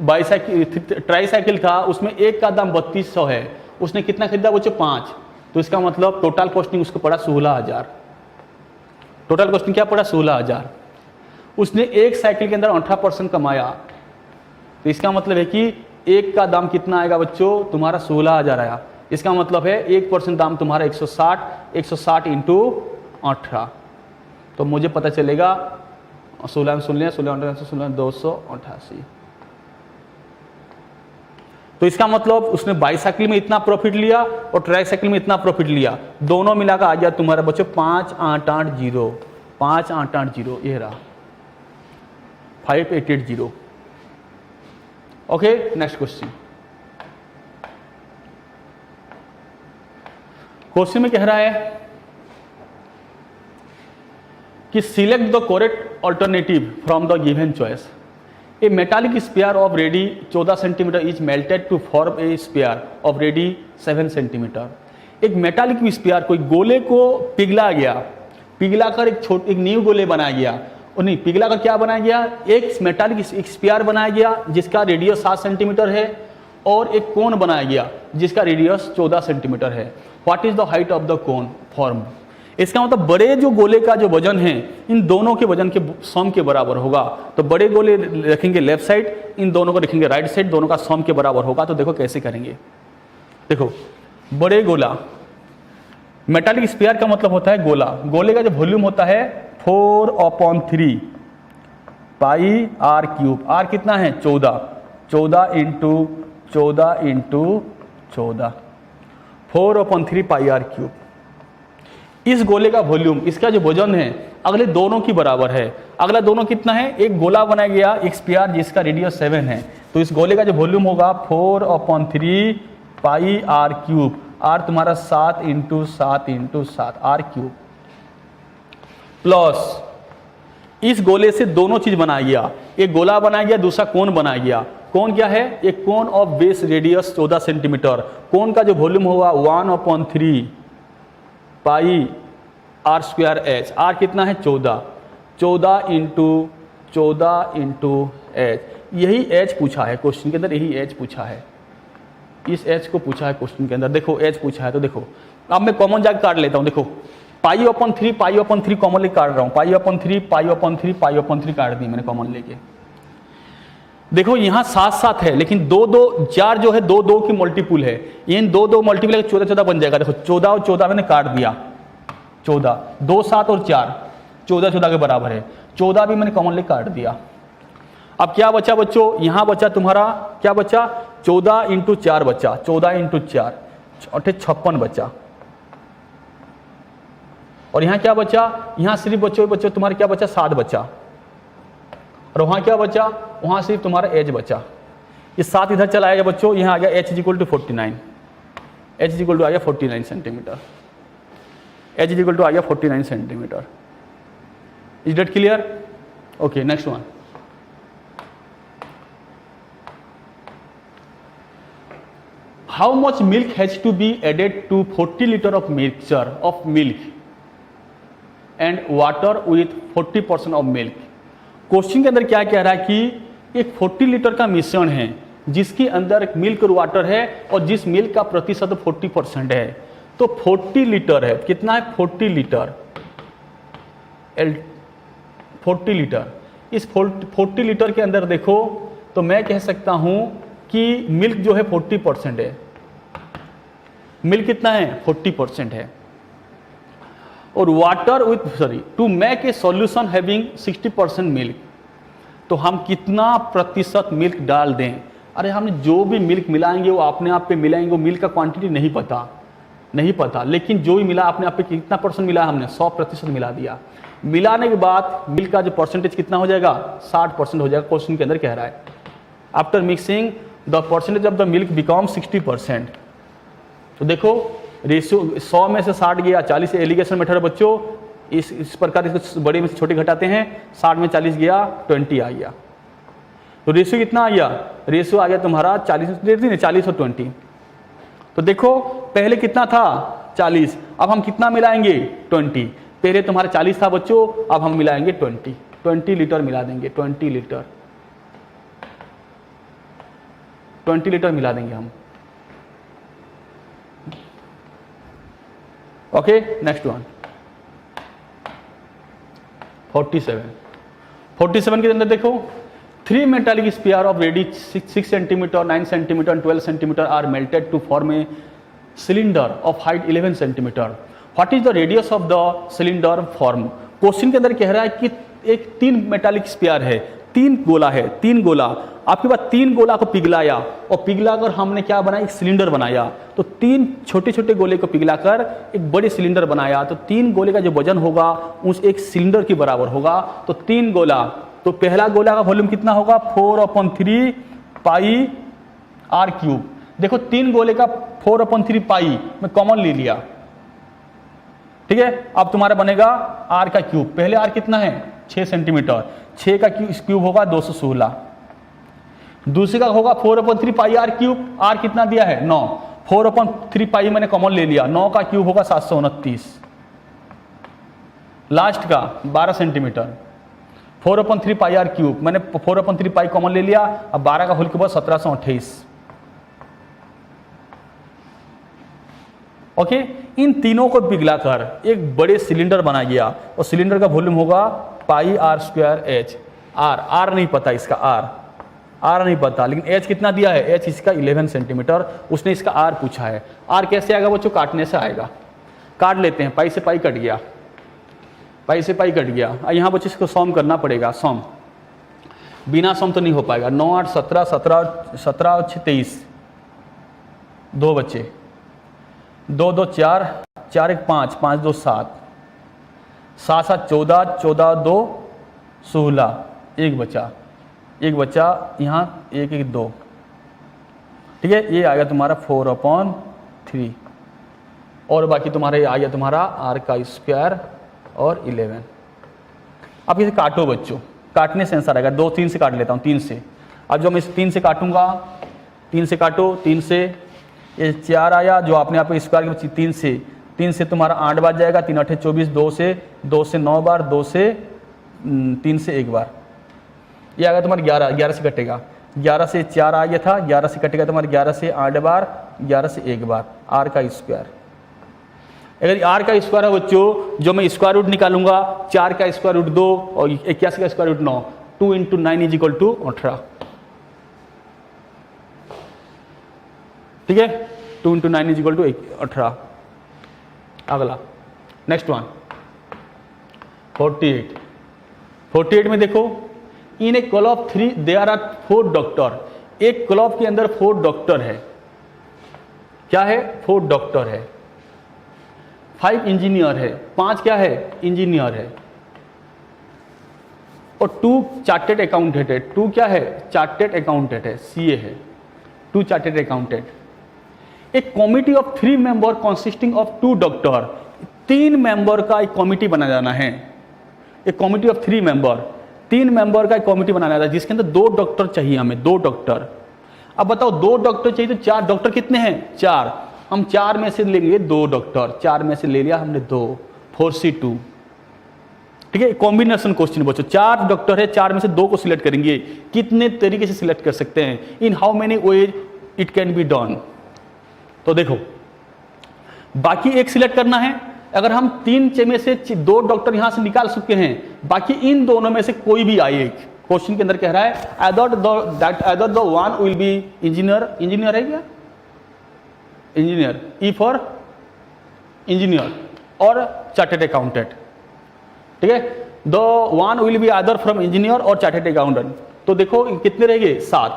बाईसाइकिल ट्राईसाइकिल था उसमें एक का दाम 3200 है, उसने कितना खरीदा बच्चों? 5। तो इसका मतलब टोटल कॉस्टिंग उसको पड़ा 16,000। टोटल कॉस्टिंग क्या पड़ा? 16,000। उसने एक साइकिल के अंदर 18% कमाया, तो इसका मतलब है कि एक का दाम कितना आएगा बच्चों? तुम्हारा 16,000 आया। इसका मतलब है 1% दाम तुम्हारा 160 इंटू 18। तो मुझे पता चलेगा 16 सुन लिया, 16 288। तो इसका मतलब उसने बाईसाइकिल में इतना प्रॉफिट लिया और ट्राईसाइकिल में इतना प्रॉफिट लिया, दोनों मिलाकर आ गया तुम्हारा बच्चों 5880। 5880 ये रहा 5880। Okay, next question. क्वेश्चन में कह रहा है कि select the correct alternative from the given choice. A metallic sphere of radius 14 centimetre is melted to form a sphere of radius 7 centimetre. एक मेटालिक स्पेयर, कोई गोले को पिघला गया, पिघलाकर एक न्यू गोले बनाया गया, और नहीं पिघलाकर क्या बनाया गया? एक मेटालिक स्पेयर बनाया गया जिसका रेडियस 7 सेंटीमीटर है, और एक कोन बनाया गया जिसका रेडियस 14 सेंटीमीटर है। What is the height of the cone form? इसका मतलब बड़े जो गोले का जो वजन है इन दोनों के वजन के सम के बराबर होगा। तो बड़े गोले रखेंगे लेफ्ट साइड, इन दोनों को रखेंगे राइट साइड, दोनों का सम के बराबर होगा। तो देखो कैसे करेंगे। देखो बड़े गोला, मेटालिक स्फीयर का मतलब होता है गोला, गोले का जो वॉल्यूम होता है 4/3 पाई आर क्यूब। आर कितना है? 14, 14 into 14 into 14, 4/3 pi r cube. इस गोले का वॉल्यूम, इसका जो वजन है अगले दोनों की बराबर है। अगला दोनों कितना है? एक गोला बनाया गया, एक स्फीयर जिसका रेडियस 7 है, तो इस गोले का जो वॉल्यूम होगा 4/3 पाई आर क्यूब। आर तुम्हारा 7 into 7 into 7 r cube, plus इस गोले से दोनों चीज बनाया गया, एक गोला बनाया गया, दूसरा कोन बनाया गया। कोन क्या है? एक cone of base radius 14 centimetre. Cone का जो वॉल्यूम होगा 1/3 pi r square h. R कितना है? 14, 14 इंटू 14 इंटू एच, यही एच पूछा है क्वेश्चन के अंदर, यही एच पूछा है, इस एच को पूछा है क्वेश्चन के अंदर। देखो एच पूछा है तो देखो, अब मैं कॉमन जाके काट लेता हूँ। देखो पाई अपॉन 3 कॉमन काट रहा हूँ, पाई अपॉन 3 काट दी मैंने कॉमन लेके। देखो यहाँ 7 है, लेकिन 4 जो है 2 की मल्टीपुल है, ये 2 मल्टीपुल 14 बन जाएगा। देखो 14 और 14 मैंने काट दिया, 14 2 7 और 4 14 के बराबर है, 14 भी मैंने कॉमन लेके काट दिया। अब क्या बचा बच्चों, यहाँ बचा तुम्हारा क्या बचा, 14 इंटू 4 बचा, 14 इंटू 4 56 बचा। और यहाँ क्या बचा, यहाँ सिर्फ बच्चों तुम्हारे क्या बचा, 7 बचा। और वहाँ क्या बचा, वहाँ सिर्फ तुम्हारा एच बचा। ये 7 इधर चला आएगा बच्चों, यहाँ आ गया h is equal to 49, h is equal to आ गया 49 centimetre, h is equal to आ गया 49 centimetre. Is that clear? Okay, next one. How much milk has to be added to 40 liter of mixture of milk and water with 40% of milk? Question के अंदर क्या कह रहा है कि एक 40 लीटर का मिश्रण है जिसके अंदर मिल्क और वाटर है और जिस मिल्क का प्रतिशत 40% है। तो 40 लीटर है, कितना है 40 लीटर, 40 लीटर। इस 40 लीटर के अंदर देखो तो मैं कह सकता हूं कि मिल्क जो है 40% है, मिल्क कितना है 40% है। और water with to make a solution having 60% milk, तो हम कितना प्रतिशत मिल्क डाल दें। अरे हमने जो भी मिल्क मिलाएंगे वो अपने आप पे मिलाएंगे, वो मिल्क का क्वांटिटी नहीं पता, लेकिन जो भी मिला अपने आप पे कितना परसेंट मिला, हमने 100% मिला दिया। मिलाने के बाद मिल्क का जो परसेंटेज कितना हो जाएगा, 60% हो जाएगा। क्वेश्चन के अंदर कह रहा है after mixing the percentage of the milk become 60%। तो देखो रेशियो 100 में से 60 गया, 40 एलिगेशन मेथड बच्चों, इस प्रकार इसको बड़े में से छोटे घटाते हैं, 60 में 40 गया 20 आ गया। तो रेशियो कितना आ गया, रेशियो आ गया तुम्हारा 40 और 20। तो देखो पहले कितना था 40, अब हम कितना मिलाएंगे 20। पहले तुम्हारा 40 था बच्चों, अब हम मिलाएंगे 20 लीटर मिला देंगे, 20 लीटर मिला देंगे हम। ओके, नेक्स्ट वन 47 के अंदर देखो 3 metallic sphere of radius 6 centimetre, 9 centimetre, 12 centimetre are melted to form a cylinder of height 11 centimetre. What is the radius of the cylinder form? Question के अंदर कह रहा है कि एक 3 मेटालिक स्फीयर है, 3 गोला है, 3 गोला, आपके पास 3 गोला को पिघलाया और पिघलाकर हमने क्या बनाया, एक सिलेंडर बनाया। तो 3 छोटे छोटे गोले को पिघलाकर एक बड़े सिलेंडर बनाया। तो 3 गोले का जो वजन होगा उस एक सिलेंडर के बराबर होगा। तो 3 गोला, तो पहला गोला का वॉल्यूम कितना होगा 4/3 पाई आर क्यूब। देखो 3 गोले का 4/3 पाई मैं कॉमन ले लिया, ठीक है। अब तुम्हारा बनेगा आर का क्यूब, पहले आर कितना है 6 सेंटीमीटर, 6 का क्यूब होगा 216। दूसरे का होगा 4/3 पाई आर क्यूब, आर कितना दिया है 9, 4/3 पाई मैंने कॉमन ले लिया, 9 का क्यूब होगा 729। लास्ट का 12 सेंटीमीटर, 4/3 पाई आर क्यूब, मैंने 4/3 पाई कॉमन ले लिया, अब 12 का होल के बाद 1728। ओके, इन तीनों को पिघलाकर एक बड़े सिलेंडर बना गया और सिलेंडर का वॉल्यूम होगा पाई आर स्क्वायर एच। आर नहीं पता, इसका आर नहीं पता, लेकिन एच कितना दिया है, एच इसका 11 सेंटीमीटर, उसने इसका आर पूछा है। आर कैसे आएगा बच्चों, काटने से आएगा। काट लेते हैं, पाई से पाई कट गया, पाई से पाई कट गया। यहाँ बच्चे इसको सॉम करना पड़ेगा, सॉम, बिना सॉम तो नहीं हो पाएगा। 9 8 17, 17 और 6 23, 2 बच्चे, 2 2 4, 4 1 5, 5 2 7, 7 7 14, 14 2 16, एक बचा यहाँ 1 1 2, ठीक है। ये आ गया तुम्हारा 4/3 और बाकी तुम्हारा ये आ गया तुम्हारा आर का स्क्वायर और 11। अब इसे काटो बच्चों, काटने से आंसर आएगा। 2 3 से काट लेता हूँ, 3 से। अब जो मैं इस 3 से काटूंगा, 3 से काटो, 3 से ये 4 आया, जो आपने आप स्क्वायर के बच्चे 3 से तुम्हारा 8 बार जाएगा, 3 8 24, 2 से 9 बार, 2 से 3 से 1 बार, ये आएगा तुम्हारा 11, 11 से कटेगा, 11 से 4 आ गया था, 11 से कटेगा तुम्हारा 11 से 8 बार, 11 से 1 बार, आर का स्क्वायर। अगर आर का स्क्वायर है बच्चों, जो मैं स्क्वायर रूट निकालूंगा, 4 का स्क्वायर रूट 2 और 81 का square root 9, 2 × 9 is equal to 18। ठीक है, 2 × 9 इज इक्वल टू 18। अगला नेक्स्ट वन 48। 48 में देखो, इन ए क्लब 3 देयर आर 4 डॉक्टर। एक क्लब के अंदर 4 डॉक्टर है। क्या है? 4 डॉक्टर है। 5 इंजीनियर है, 5 क्या है? इंजीनियर है, और 2 चार्टेड अकाउंटेंट है। 2 क्या है? चार्टेड अकाउंटेंट है, सीए है, 2 चार्टेड अकाउंटेंट। एक committee of 3 member consisting of 2 doctor. 3 member का एक कमिटी बना जाना है। एक कमिटी ऑफ 3 मेंबर, 3 मेंबर का एक कमिटी बनाना है, जिसके अंदर 2 डॉक्टर चाहिए हमें, 2 डॉक्टर। अब बताओ 2 डॉक्टर चाहिए तो 4 डॉक्टर कितने हैं? 4। हम 4 में से लेंगे 2 डॉक्टर, 4 में से ले लिया हमने 2, 4C2। ठीक है, कॉम्बिनेशन क्वेश्चन बच्चों, 4 डॉक्टर है, 4 में से 2 को सिलेक्ट करेंगे। कितने तरीके से सिलेक्ट कर सकते हैं? In how many ways it can be done. तो देखो, बाकी एक सिलेक्ट करना है। अगर हम 3 में से 2 डॉक्टर यहां से निकाल सकते हैं, बाकी इन दोनों में से कोई भी आए। एक क्वेश्चन के अंदर कह रहा है either the one will be engineer. Engineer है क्या? इंजीनियर, ई फॉर इंजीनियर, और चार्टेड अकाउंटेंट। ठीक है, the one will be other from engineer और चार्टेड अकाउंटेंट। तो देखो कितने रहेंगे? 7।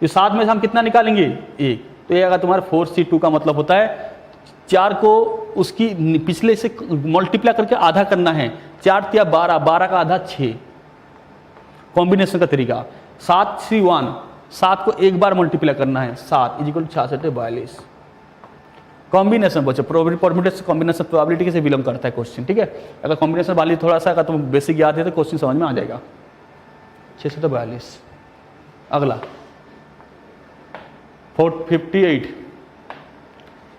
ये 7 में से हम कितना निकालेंगे? 1। तो ये अगर तुम्हारा 4C2 का मतलब होता है 4 को उसकी पिछले से मल्टीप्लाई करके आधा करना है। 4 या 12, 12 का आधा 6। कॉम्बिनेशन का तरीका 7C1, 7 को एक बार मल्टीप्लाई करना है, 7 इज इक्वल टू 66 42। कॉम्बिनेशन बच्चों, परम्यूटेशन कॉम्बिनेशन प्रोबेबिलिटी से बिलोंग करता है क्वेश्चन। ठीक है, अगर कॉम्बिनेशन वाली थोड़ा सा अगर तुम बेसिक याद है तो क्वेश्चन समझ में आ जाएगा। 642। अगला 58।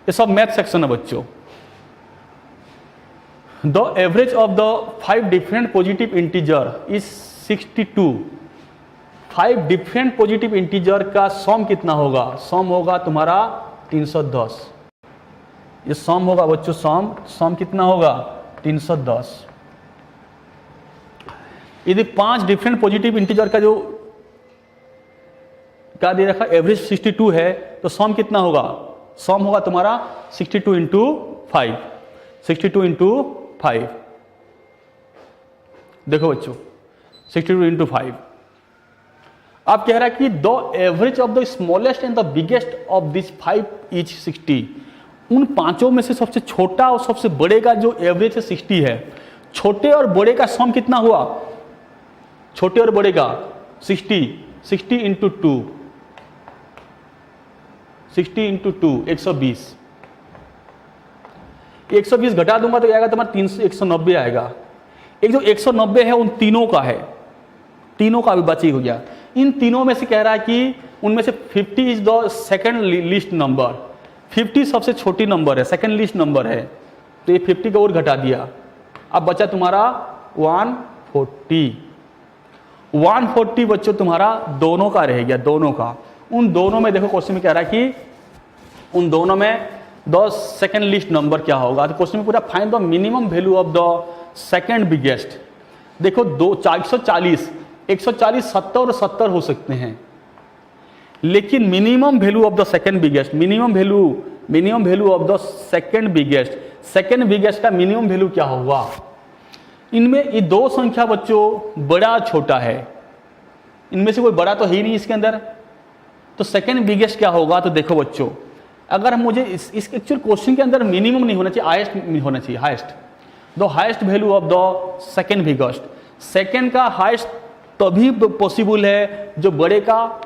ये सब मैथ सेक्शन है बच्चों। The average of the 5 different positive integer is 62। 5 different positive integer का सम कितना होगा? सम होगा तुम्हारा 310। ये सम होगा बच्चों, सम कितना होगा? 310। यदि 5 डिफरेंट पॉजिटिव इंटीजर का जो क्या दे रखा एवरेज 62 है, तो सम कितना होगा? सम होगा तुम्हारा 62 × 5। 62 × 5। देखो बच्चों 62 × 5। अब कह रहा है कि the average of the smallest and the biggest of this 5 is 60। उन 5 में से सबसे छोटा और सबसे बड़े का जो एवरेज है 60 है। छोटे और बड़े का सम कितना हुआ? छोटे और बड़े का 60 × 2, 60 × 2 120। 120 घटा दूंगा तो आएगा तुम्हारा 190 आएगा। एक जो 190 है उन तीनों का है, तीनों का भी बची हो गया। इन तीनों में से कह रहा है कि उनमें से 50 is the second least number. 50 सबसे छोटी नंबर है, सेकंड लीस्ट नंबर है, तो ये 50 का और घटा दिया। अब बचा तुम्हारा 140। 140 बच्चों तुम्हारा दोनों का रह गया, दोनों का। उन दोनों में देखो क्वेश्चन में कह रहा है कि उन दोनों में द सेकंड लिस्ट नंबर क्या होगा। तो क्वेश्चन में पूरा find the minimum value of the second biggest. देखो 140, 140 70 और 70 हो सकते हैं, लेकिन minimum value of the second biggest, minimum value of the second biggest का मिनिमम वैल्यू क्या होगा। इनमें ये 2 संख्या बच्चों बड़ा छोटा है, इनमें से कोई बड़ा तो है ही नहीं इसके अंदर, तो सेकंड बिगेस्ट क्या होगा। तो देखो बच्चों, अगर हम मुझे इस एक्चुअल क्वेश्चन के अंदर मिनिमम नहीं होना चाहिए, हाईएस्ट होना चाहिए। Highest, the highest value of the second biggest. Second का हाईएस्ट तभी पॉसिबल है जो बड़े का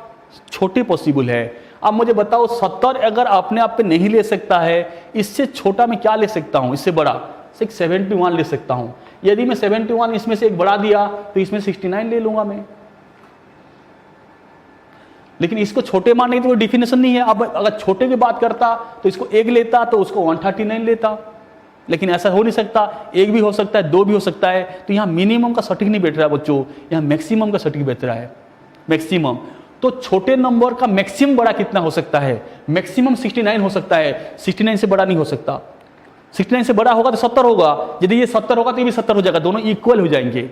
छोटे पॉसिबल है। अब मुझे बताओ 70 अगर अपने आप पे नहीं ले सकता है, इससे छोटा मैं क्या ले सकता हूं, इससे बड़ा 71 ले सकता हूं। यदि मैं 71 इसमें से एक बढ़ा दिया तो इसमें 69 ले लूंगा मैं, लेकिन इसको छोटे मानने की तो कोई डिफिनेशन नहीं है। अब अगर छोटे की बात करता तो इसको 1 लेता, तो उसको 139 लेता, लेकिन ऐसा हो नहीं सकता, एक भी हो सकता है, दो भी हो सकता है। तो यहाँ मिनिमम का सटीक नहीं बैठ रहा है बच्चों, यहाँ मैक्सिमम का सटीक बैठ रहा है, मैक्सिमम। तो छोटे नंबर का मैक्सिमम बड़ा कितना हो सकता है? मैक्सिमम 69 हो सकता है, 69 से बड़ा नहीं हो सकता। 69 से बड़ा होगा तो 70 होगा, यदि ये 70 होगा तो ये भी 70 हो जाएगा, दोनों इक्वल हो जाएंगे।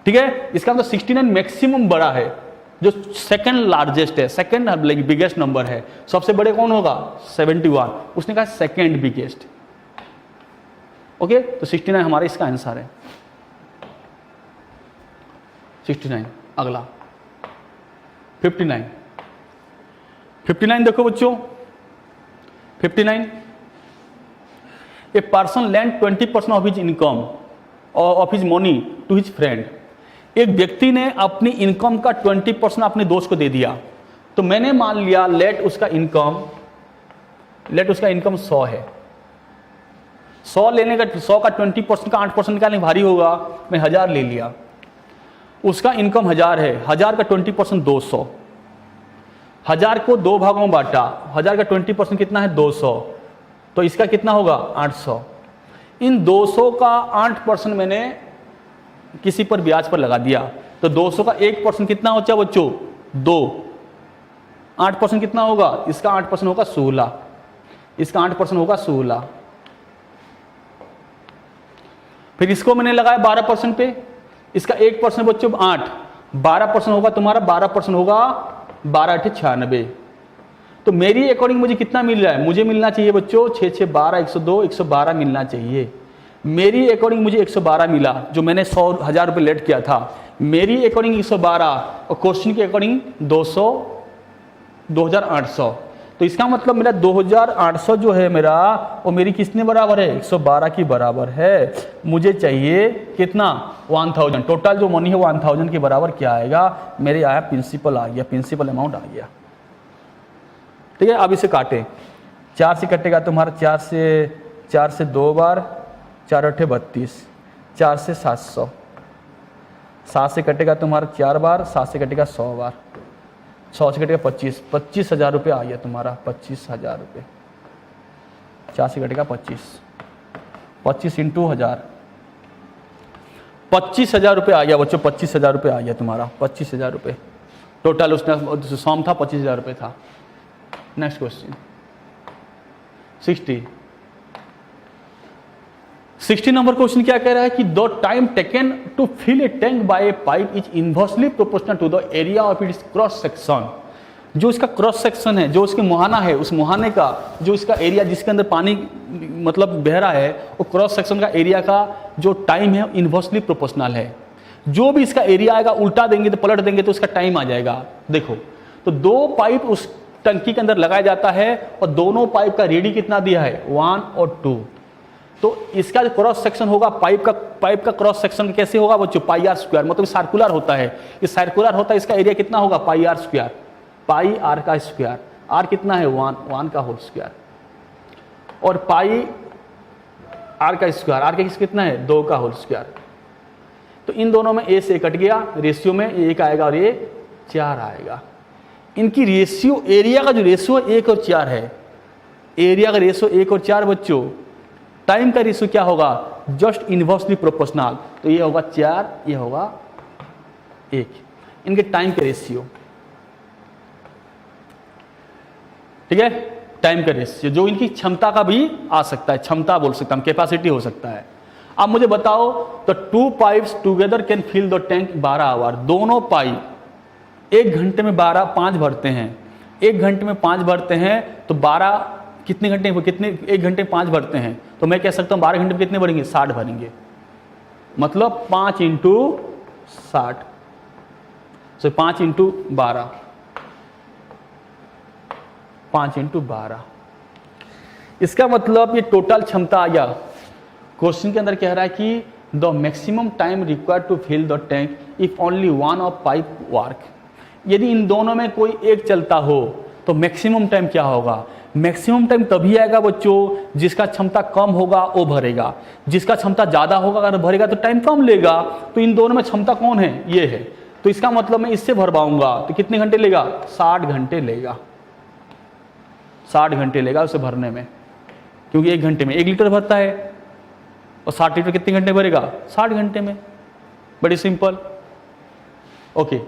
ठीक है, इसका मतलब 69 मैक्सिमम बड़ा है, जो सेकंड लार्जेस्ट है, सेकंड बिगेस्ट नंबर है। सबसे बड़े कौन होगा? 71, उसने कहा सेकंड बिगेस्ट। ओके, तो 69 हमारा इसका आंसर है, 69। अगला 59। 59 देखो बच्चों, 59, a person lend 20% of his income of his money to his friend. एक व्यक्ति ने अपनी इनकम का 20% अपने दोस्त को दे दिया। तो मैंने मान लिया लेट उसका इनकम 100 है। 100 लेने का, 100 का 20% का 8% निकालने भारी होगा, मैं 1000 ले लिया। उसका इनकम 1000 है, 1000 का 20% 200। 1000 को 2 भागों में बांटा, 1000 का 20% कितना है? 200। तो इसका कितना होगा? 800। इन 200 का 8% मैंने किसी पर ब्याज पर लगा दिया, तो 200 का 1% कितना होता है बच्चों? 2। 8% कितना होगा? इसका 8% होगा 16, इसका 8% होगा 16। फिर इसको मैंने लगाया 12% पे, इसका 1% बच्चों 8, 12% होगा तुम्हारा, 12% होगा 12 × 96। तो मेरी अकॉर्डिंग मुझे कितना मिल रहा है? मुझे मिलना चाहिए बच्चों 6 6 12 102, 112 मिलना चाहिए। मेरी अकॉर्डिंग मुझे 112 मिला, जो मैंने 1000 रुपये लेट किया था। मेरी अकॉर्डिंग 112 और क्वेश्चन के अकॉर्डिंग 2800। तो इसका मतलब मेरा 2800 जो है मेरा, वो मेरी किसने बराबर है? 112 की बराबर है। मुझे चाहिए कितना? 1000। टोटल जो मनी है 1000 के बराबर क्या आएगा? मेरे आया प्रिंसिपल आ गया, प्रिंसिपल अमाउंट आ गया। ठीक है, अब इसे काटें। 4 से कटेगा तुम्हारा, 4 से 2 बार, 4 × 8 = 32, 4 से 700, 7 से कटेगा तुम्हारा 4 बार, 7 से कटेगा 100 बार, 100 से कटेगा 25, 25,000 रुपये आ गया तुम्हारा, 25,000 रुपये। 4 से कटेगा 25, 25 × 1000, 25,000 रुपये आ गया बच्चों, 25,000 रुपये आ गया तुम्हारा, 25,000 रुपये टोटल। उसने सॉम था 25,000 रुपये था। नेक्स्ट क्वेश्चन 60 नंबर क्वेश्चन क्या कह रहा है कि the time taken to fill a tank by a pipe is inversely proportional to the area of its cross section. जो इसका क्रॉस सेक्शन है, जो उसके मुहाना है, उस मुहाने का जो इसका एरिया जिसके अंदर पानी मतलब बह रहा है, वो क्रॉस सेक्शन का एरिया का जो टाइम है इनवर्सली प्रोपोर्शनल है। जो भी इसका एरिया आएगा उल्टा देंगे तो पलट देंगे तो उसका टाइम आ जाएगा। देखो, तो 2 पाइप उस टंकी के अंदर लगाया जाता है और दोनों पाइप का रेडी कितना दिया है? 1 और 2। तो इसका जो क्रॉस सेक्शन होगा पाइप का क्रॉस सेक्शन कैसे होगा बच्चों? πr², मतलब सर्कुलर होता है। ये सर्कुलर होता है, इसका एरिया कितना होगा? πr², πr का स्क्वायर। r कितना है? 1 का होल स्क्वायर, और πr का स्क्वायर, r का कितना है? 2 का होल स्क्वायर। तो इन दोनों में a से कट गया, रेशियो में 1 आएगा और ये 4 आएगा। इनकी रेशियो, एरिया का जो रेशियो 1 और 4 है, एरिया का रेशियो 1 और 4 बच्चों। टाइम का रेशियो क्या होगा? Just inversely proportional. तो ये होगा 4, ये होगा 1, इनके टाइम के रेशियो। ठीक है, टाइम का रेशियो, जो इनकी क्षमता का भी आ सकता है, क्षमता बोल सकता हूं, कैपेसिटी हो सकता है। अब मुझे बताओ, तो 2 pipes together can fill the tank 12 hour. दोनों पाइप 1 घंटे में 5 भरते हैं। 1 घंटे में 5 भरते हैं, तो 12 कितने घंटे? 1 घंटे में 5 भरते हैं, तो मैं कह सकता हूं 12 घंटे में कितने भरेंगे? 60 भरेंगे। मतलब 5 × 60, सो 5 × 12, 5 × 12। इसका मतलब ये टोटल क्षमता आ गया। क्वेश्चन के अंदर कह रहा है कि the maximum time required to fill the tank if only 1 of pipe work. यदि इन दोनों में कोई एक चलता हो तो मैक्सिमम टाइम क्या होगा? मैक्सिमम टाइम तभी आएगा बच्चों जिसका क्षमता कम होगा वो भरेगा, जिसका क्षमता ज्यादा होगा अगर भरेगा तो टाइम कम लेगा। तो इन दोनों में क्षमता कौन है? ये है। तो इसका मतलब मैं इससे भरवाऊंगा तो कितने घंटे लेगा? 60 घंटे लेगा, 60 घंटे लेगा उसे भरने में। क्योंकि 1 घंटे में 1 लीटर भरता है, और 60 लीटर कितने घंटे भरेगा? 60 घंटे में। बड़ी सिंपल। ओके,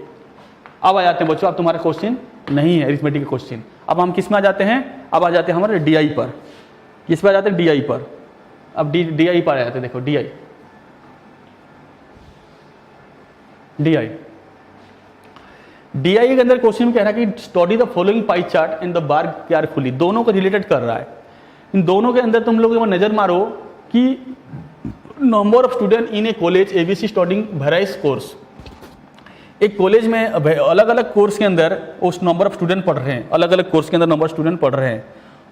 अब आ जाते हैं बच्चों, अब तुम्हारा क्वेश्चन नहीं है अरिथमेटिक का क्वेश्चन। अब हम किस में आ जाते हैं? अब आ जाते हैं हमारे DI पर। किस पे आ जाते हैं? DI पर। अब DI पर आ जाते हैं। देखो DI के अंदर क्वेश्चन में कह रहा है कि study the following pie chart in the bar carefully. दोनों को रिलेटेड कर रहा है। इन दोनों के अंदर तुम लोग नजर मारो कि number of student in a college ABC studying various course. एक कॉलेज में अलग अलग कोर्स के अंदर उस नंबर ऑफ स्टूडेंट पढ़ रहे हैं, अलग अलग कोर्स के अंदर नंबर ऑफ स्टूडेंट पढ़ रहे हैं।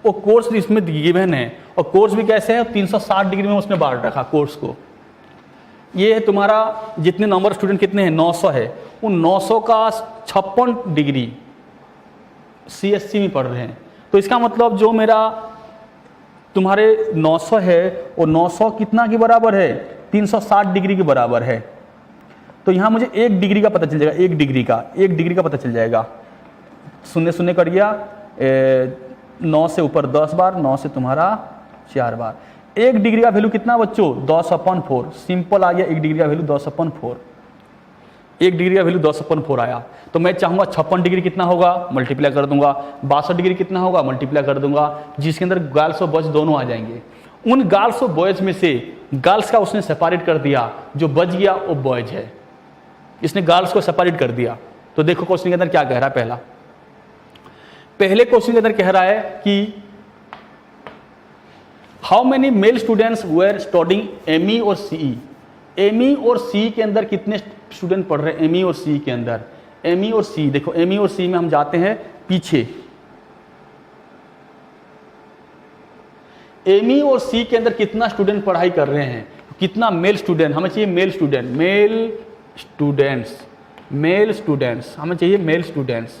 वो कोर्स इसमें गिवन है, और कोर्स भी कैसे है? 360 डिग्री में उसने बांट रखा कोर्स को। ये है तुम्हारा जितने नंबर ऑफ स्टूडेंट कितने हैं? 900 है। उन 900 का 56 डिग्री CSC में पढ़ रहे हैं। तो इसका मतलब जो मेरा तुम्हारे 900 है, वो 900 कितना के बराबर है? 360 डिग्री के बराबर है। तो यहाँ मुझे 1 डिग्री का पता चल जाएगा। 1 डिग्री का पता चल जाएगा। शून्य शून्य कर दिया, 9 से ऊपर 10 बार, 9 से तुम्हारा 4 बार। 1 डिग्री का वैल्यू कितना बच्चों? 10/4। सिंपल आ गया। 1 डिग्री का वैल्यू 10/4। 1 डिग्री का वैल्यू 10/4 आया। तो मैं चाहूंगा 56 डिग्री कितना होगा? मल्टीप्लाई कर दूंगा। 62 डिग्री कितना होगा? मल्टीप्लाई कर दूंगा। जिसके अंदर गर्ल्स और बॉयज दोनों आ जाएंगे। उन गर्ल्स और बॉयज में से गर्ल्स का उसने सेपरेट कर दिया, जो बच गया वो बॉयज है। इसने गर्ल्स को सेपरेट कर दिया। तो देखो क्वेश्चन के अंदर क्या कह रहा है। पहले क्वेश्चन के अंदर कह रहा है कि how many male students were studying ME और CE। ME और CE के अंदर कितने स्टूडेंट पढ़ रहे हैं? ME और CE के अंदर ME और CE। देखो ME और CE में हम जाते हैं पीछे। ME और CE के अंदर कितना स्टूडेंट पढ़ाई कर रहे हैं? कितना मेल स्टूडेंट? हमें चाहिए मेल स्टूडेंट। हमें चाहिए मेल स्टूडेंट्स।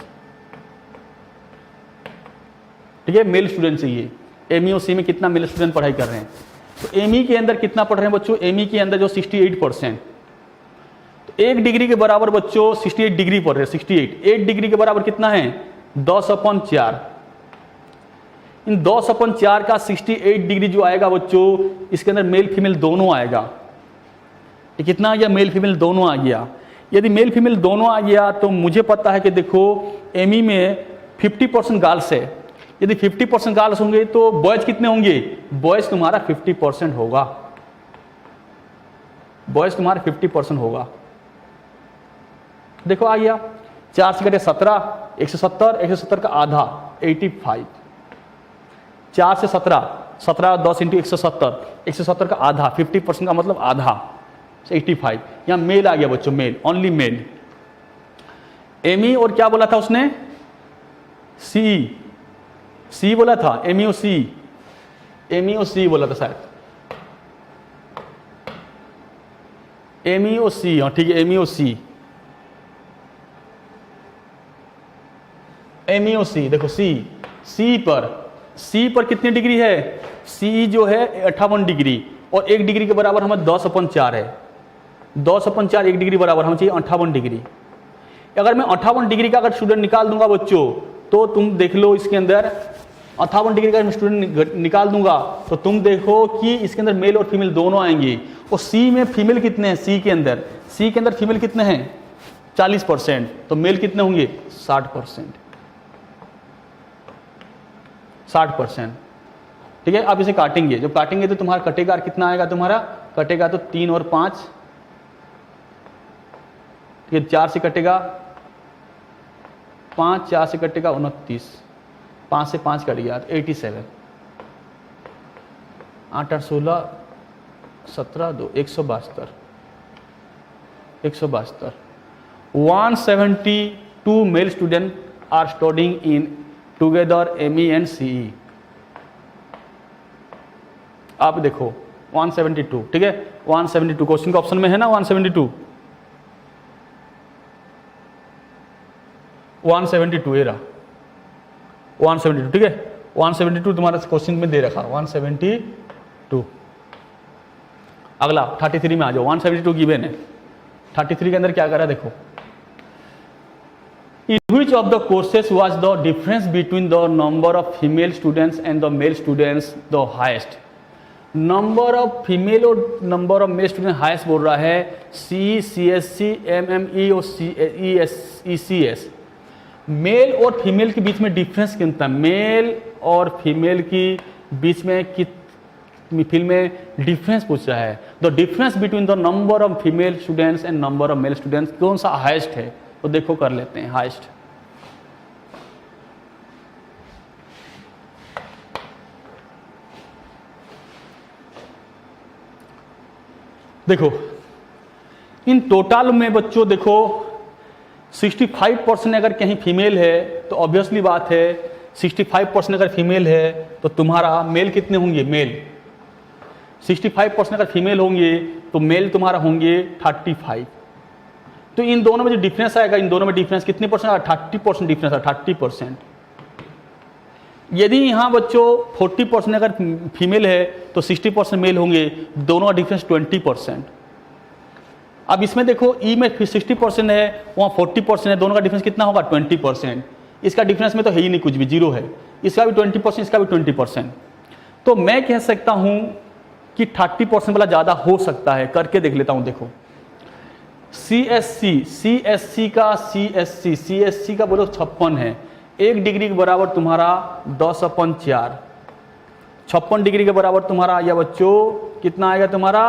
ठीक है, मेल स्टूडेंट चाहिए। ME और CE में कितना मेल स्टूडेंट पढ़ाई कर रहे हैं? तो ME के अंदर कितना पढ़ रहे हैं बच्चों? ME के अंदर जो 68%, तो 1 डिग्री के बराबर बच्चों 68 डिग्री पढ़ रहे हैं। 68 1 डिग्री के बराबर कितना है? 10/4। इन 10/4 का 68 डिग्री जो आएगा बच्चों, इसके अंदर मेल फीमेल दोनों आएगा। ये कितना आ गया? मेल फीमेल दोनों आ गया। यदि मेल फीमेल दोनों आ गया तो मुझे पता है कि देखो ME में 50% गर्ल्स है। यदि 50% गर्ल्स होंगे तो बॉयज कितने होंगे? बॉयज तुम्हारा 50% होगा। बॉयज तुम्हारा 50% होगा। देखो आ गया। 4 से कटे 17, 170, 170 का आधा 85। 4 से 17, 17 10 इंटू 170, 170 का आधा 50% का मतलब आधा 85। यहां मेल आ गया बच्चों, मेल, ओनली मेल। ME और क्या बोला था उसने? CE बोला था। ME और CE बोला था शायद। ME और CE, हाँ ठीक है, ME और CE। ME और CE देखो CE पर कितनी डिग्री है? CE जो है 58 डिग्री, और 1 डिग्री के बराबर हमें 10/4 है। 10/4 1 डिग्री बराबर हमें चाहिए 58 डिग्री। अगर मैं 58 डिग्री का अगर स्टूडेंट निकाल दूंगा बच्चों, तो तुम देख लो इसके अंदर 58 डिग्री का स्टूडेंट निकाल दूंगा तो तुम देखो कि इसके अंदर मेल और फीमेल दोनों आएंगे। और C में फीमेल कितने हैं? C के अंदर फीमेल कितने हैं? 40%। तो मेल कितने होंगे? 60%। ठीक है, अब इसे काटेंगे। जब काटेंगे तो तुम्हारा कटेगा कितना आएगा? तुम्हारा कटेगा तो 3 और 5, ठीक है, 4 से कटेगा 5, 4 से कटेगा 29, 5 से 5 कट गया 87, 8 8 16 17 2 172 172 male student are studying in together ME and CE। आप देखो 172, ठीक है, 172 क्वेश्चन का ऑप्शन में है ना 172, 172 ये रहा 172, ठीक है, 172 तुम्हारा क्वेश्चन में दे रखा 172। अगला 33 में आ जाओ। 172 गिवन है। 33 के अंदर क्या करा देखो, In which of the courses was the difference between the number of female students and the male students the highest? Number of female और number of male student highest बोल रहा है सी, CSC, MME और ECS। मेल और फीमेल के बीच में डिफरेंस कितना है? मेल और फीमेल की बीच में फिल्म में डिफरेंस पूछ रहा है। The difference between the number of female students and number of mail students कौन सा हाईएस्ट है? तो देखो कर लेते हैं हाईएस्ट। देखो इन टोटल में बच्चों देखो 65% अगर कहीं फीमेल है तो ऑब्वियसली बात है 65% अगर फीमेल है तो तुम्हारा मेल कितने होंगे? मेल 65% अगर फीमेल होंगे तो मेल तुम्हारा होंगे 35। तो इन दोनों में जो डिफरेंस आएगा, इन दोनों में डिफरेंस कितने परसेंट आएगा? 30% डिफरेंस है, 30%। यदि यहाँ बच्चों 40% अगर फीमेल है तो 60% मेल होंगे, दोनों का डिफरेंस 20%। अब इसमें देखो ई में 60% है, वहाँ 40% है, दोनों का डिफरेंस कितना होगा? 20%। इसका डिफरेंस में तो है ही नहीं, कुछ भी, जीरो है। इसका भी 20%, इसका भी 20%। तो मैं कह सकता हूँ कि 30% वाला ज़्यादा हो सकता है। करके देख लेता हूँ। देखो CSC का बोलो 56 है। 1 डिग्री के बराबर तुम्हारा 10/4, 56 डिग्री के बराबर तुम्हारा या बच्चों कितना आएगा? तुम्हारा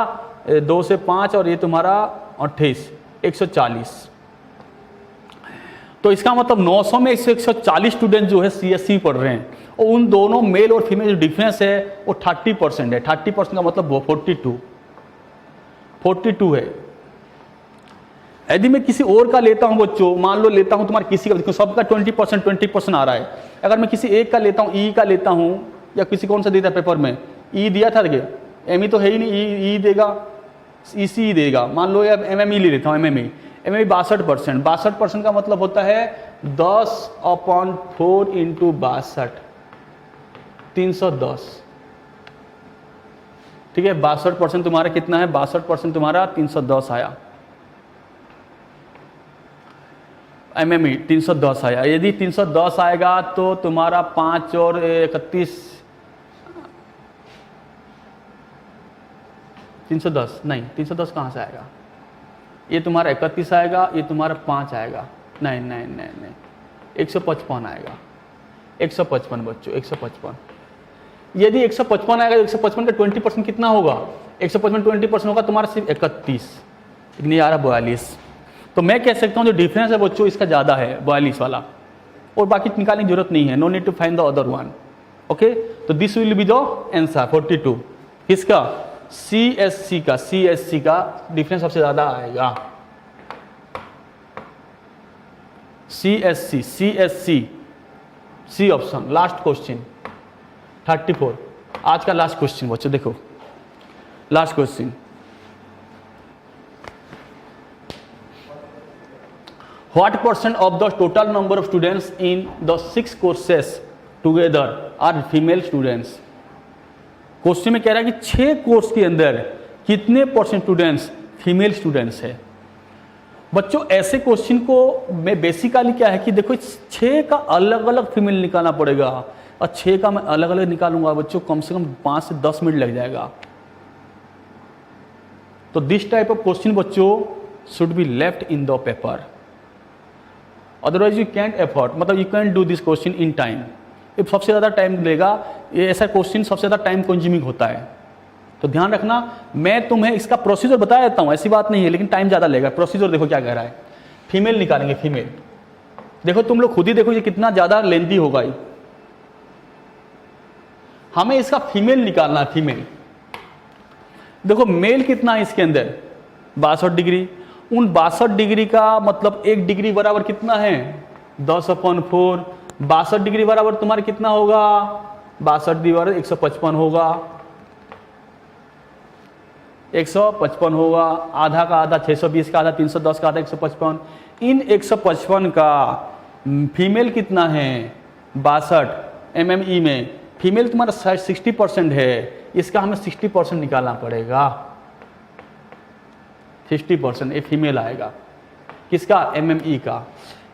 2 से 5 और ये तुम्हारा 28, 140। तो इसका मतलब 900 में 140 स्टूडेंट जो है CSC पढ़ रहे हैं और उन दोनों मेल और फीमेल जो डिफरेंस है वो 30% है। 30% का मतलब 42 है। यदि मैं किसी और का लेता हूं बच्चों, मान लो लेता हूं तुम्हारे किसी का, देखो सबका 20% आ रहा है। अगर मैं किसी एक का लेता हूं, ई का लेता हूं, या किसी कौन सा देता पेपर में, ई दिया था देखिए, एमई तो है ही नहीं, ई देगा, EC देगा। मान लो या MME ले लेता हूँ, MME 62%। का मतलब होता है 10/4 इंटू 62, 310। ठीक है, 62% तुम्हारा कितना है? 62% तुम्हारा 310 आया। MME 310 आया। यदि 310 आएगा तो तुम्हारा 5 और 31, 310 नहीं, 310 कहाँ से आएगा? ये तुम्हारा 31 आएगा, ये तुम्हारा 5 आएगा। नहीं, 155 आएगा। 155 बच्चों, 155। यदि 155 आएगा तो 155 का 20% कितना होगा? 155 20% होगा तुम्हारा सिर्फ 31, नहीं आ रहा 42। तो मैं कह सकता हूँ जो डिफरेंस है बच्चों इसका ज़्यादा है, 42 वाला, और बाकी निकालने की जरूरत नहीं है। No need to find the other one. Okay, तो this will be the answer 42। किसका? CSC का डिफरेंस सबसे ज़्यादा आएगा। CSC C option. Last question 34, आज का लास्ट क्वेश्चन बच्चों। देखो last question, What % of the total number of students in the 6 courses together are female students? Question में कह रहा है कि 6 कोर्स के अंदर कितने % स्टूडेंट्स फीमेल स्टूडेंट्स है। बच्चों ऐसे क्वेश्चन को मैं बेसिकली क्या है कि देखो 6 का अलग अलग फीमेल निकालना पड़ेगा, और 6 का मैं अलग अलग निकालूंगा बच्चों, कम से कम 5 से 10 मिनट लग जाएगा। तो दिस टाइप ऑफ क्वेश्चन बच्चों should be left in the paper, otherwise you can't effort, मतलब you can't do this question in time. ये सबसे ज़्यादा टाइम लेगा, ये ऐसा क्वेश्चन सबसे ज़्यादा टाइम कंज्यूमिंग होता है। तो ध्यान रखना, मैं तुम्हें इसका प्रोसीजर बता देता हूँ, ऐसी बात नहीं है, लेकिन टाइम ज़्यादा लेगा। प्रोसीजर देखो क्या कह रहा है, फीमेल निकालेंगे, फीमेल। देखो तुम लोग खुद ही देखो ये कितना ज़्यादा लेंथी होगा। हमें इसका फीमेल निकालना है, फीमेल। देखो मेल कितना है इसके अंदर? 62 डिग्री। उन 62 डिग्री का मतलब 1 डिग्री बराबर कितना है? 10/4। 62 डिग्री बराबर तुम्हारे कितना होगा? 62 डिग्री बराबर 155 होगा। 155 होगा। आधा का आधा 620 का आधा 310 का आधा 155। इन 155 का फीमेल कितना है? 62। MME में फीमेल तुम्हारा 60% है, इसका हमें 60% निकालना पड़ेगा। 60% ये फीमेल आएगा। किसका? MME का।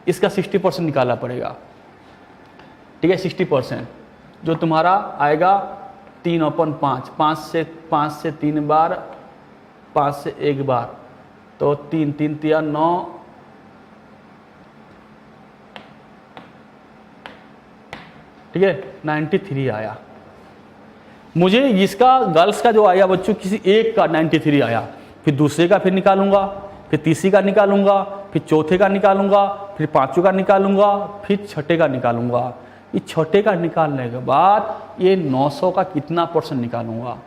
इसका 60% निकालना पड़ेगा, ठीक है। 60% जो तुम्हारा आएगा 3/5, 5 से 3 बार, 5 से 1 बार, तो 3 3 3 9, ठीक है, 93 आया। मुझे इसका गर्ल्स का जो आया बच्चों, किसी एक का 93 आया, फिर दूसरे का फिर निकालूंगा, फिर तीसरे का निकालूंगा, फिर चौथे का निकालूंगा, फिर पांचवें का निकालूंगा, फिर छठे का निकालूंगा। ये छठे का निकालने के बाद ये 900 का कितना परसेंट निकालूंगा,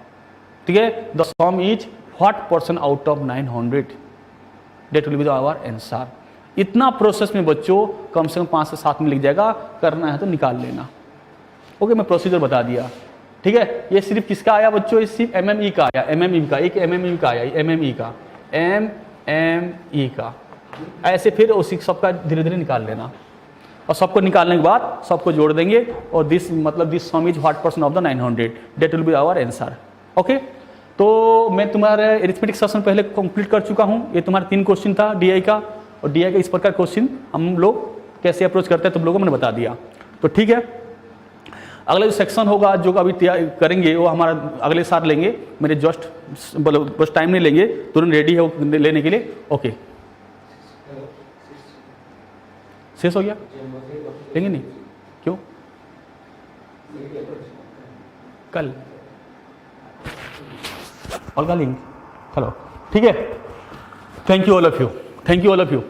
ठीक है। The sum is what percent out of 900, that will be our answer. इतना प्रोसेस में बच्चों कम से कम 5 से 7 मिनट लग जाएगा, करना है तो निकाल लेना। ओके, मैं प्रोसीजर बता दिया, ठीक है। ये सिर्फ किसका आया बच्चों, ये सिर्फ MME का आया, MME का, एक MME का आया, MME का, MME का। ऐसे फिर उसी सबका धीरे धीरे निकाल लेना, और सबको निकालने के बाद सबको जोड़ देंगे, और दिस मतलब this sum is what percent of the 900, that will be our answer. Okay, तो मैं तुम्हारे एरिथमेटिक सेशन पहले कंप्लीट कर चुका हूँ। ये तुम्हारा 3 क्वेश्चन था DI का, और DI का इस प्रकार क्वेश्चन हम लोग कैसे अप्रोच करते हैं तुम लोगों को मैंने बता दिया। तो ठीक है, अगला जो सेक्शन होगा जो अभी तैयार करेंगे वो हमारा अगले साल लेंगे। मेरे जस्ट बस टाइम नहीं लेंगे, तुरंत रेडी है वो लेने के लिए। ओके, शेष हो गया, लेंगे नहीं, क्यों, कल और का लिंक, चलो ठीक है। Thank you all of you, thank you all of you.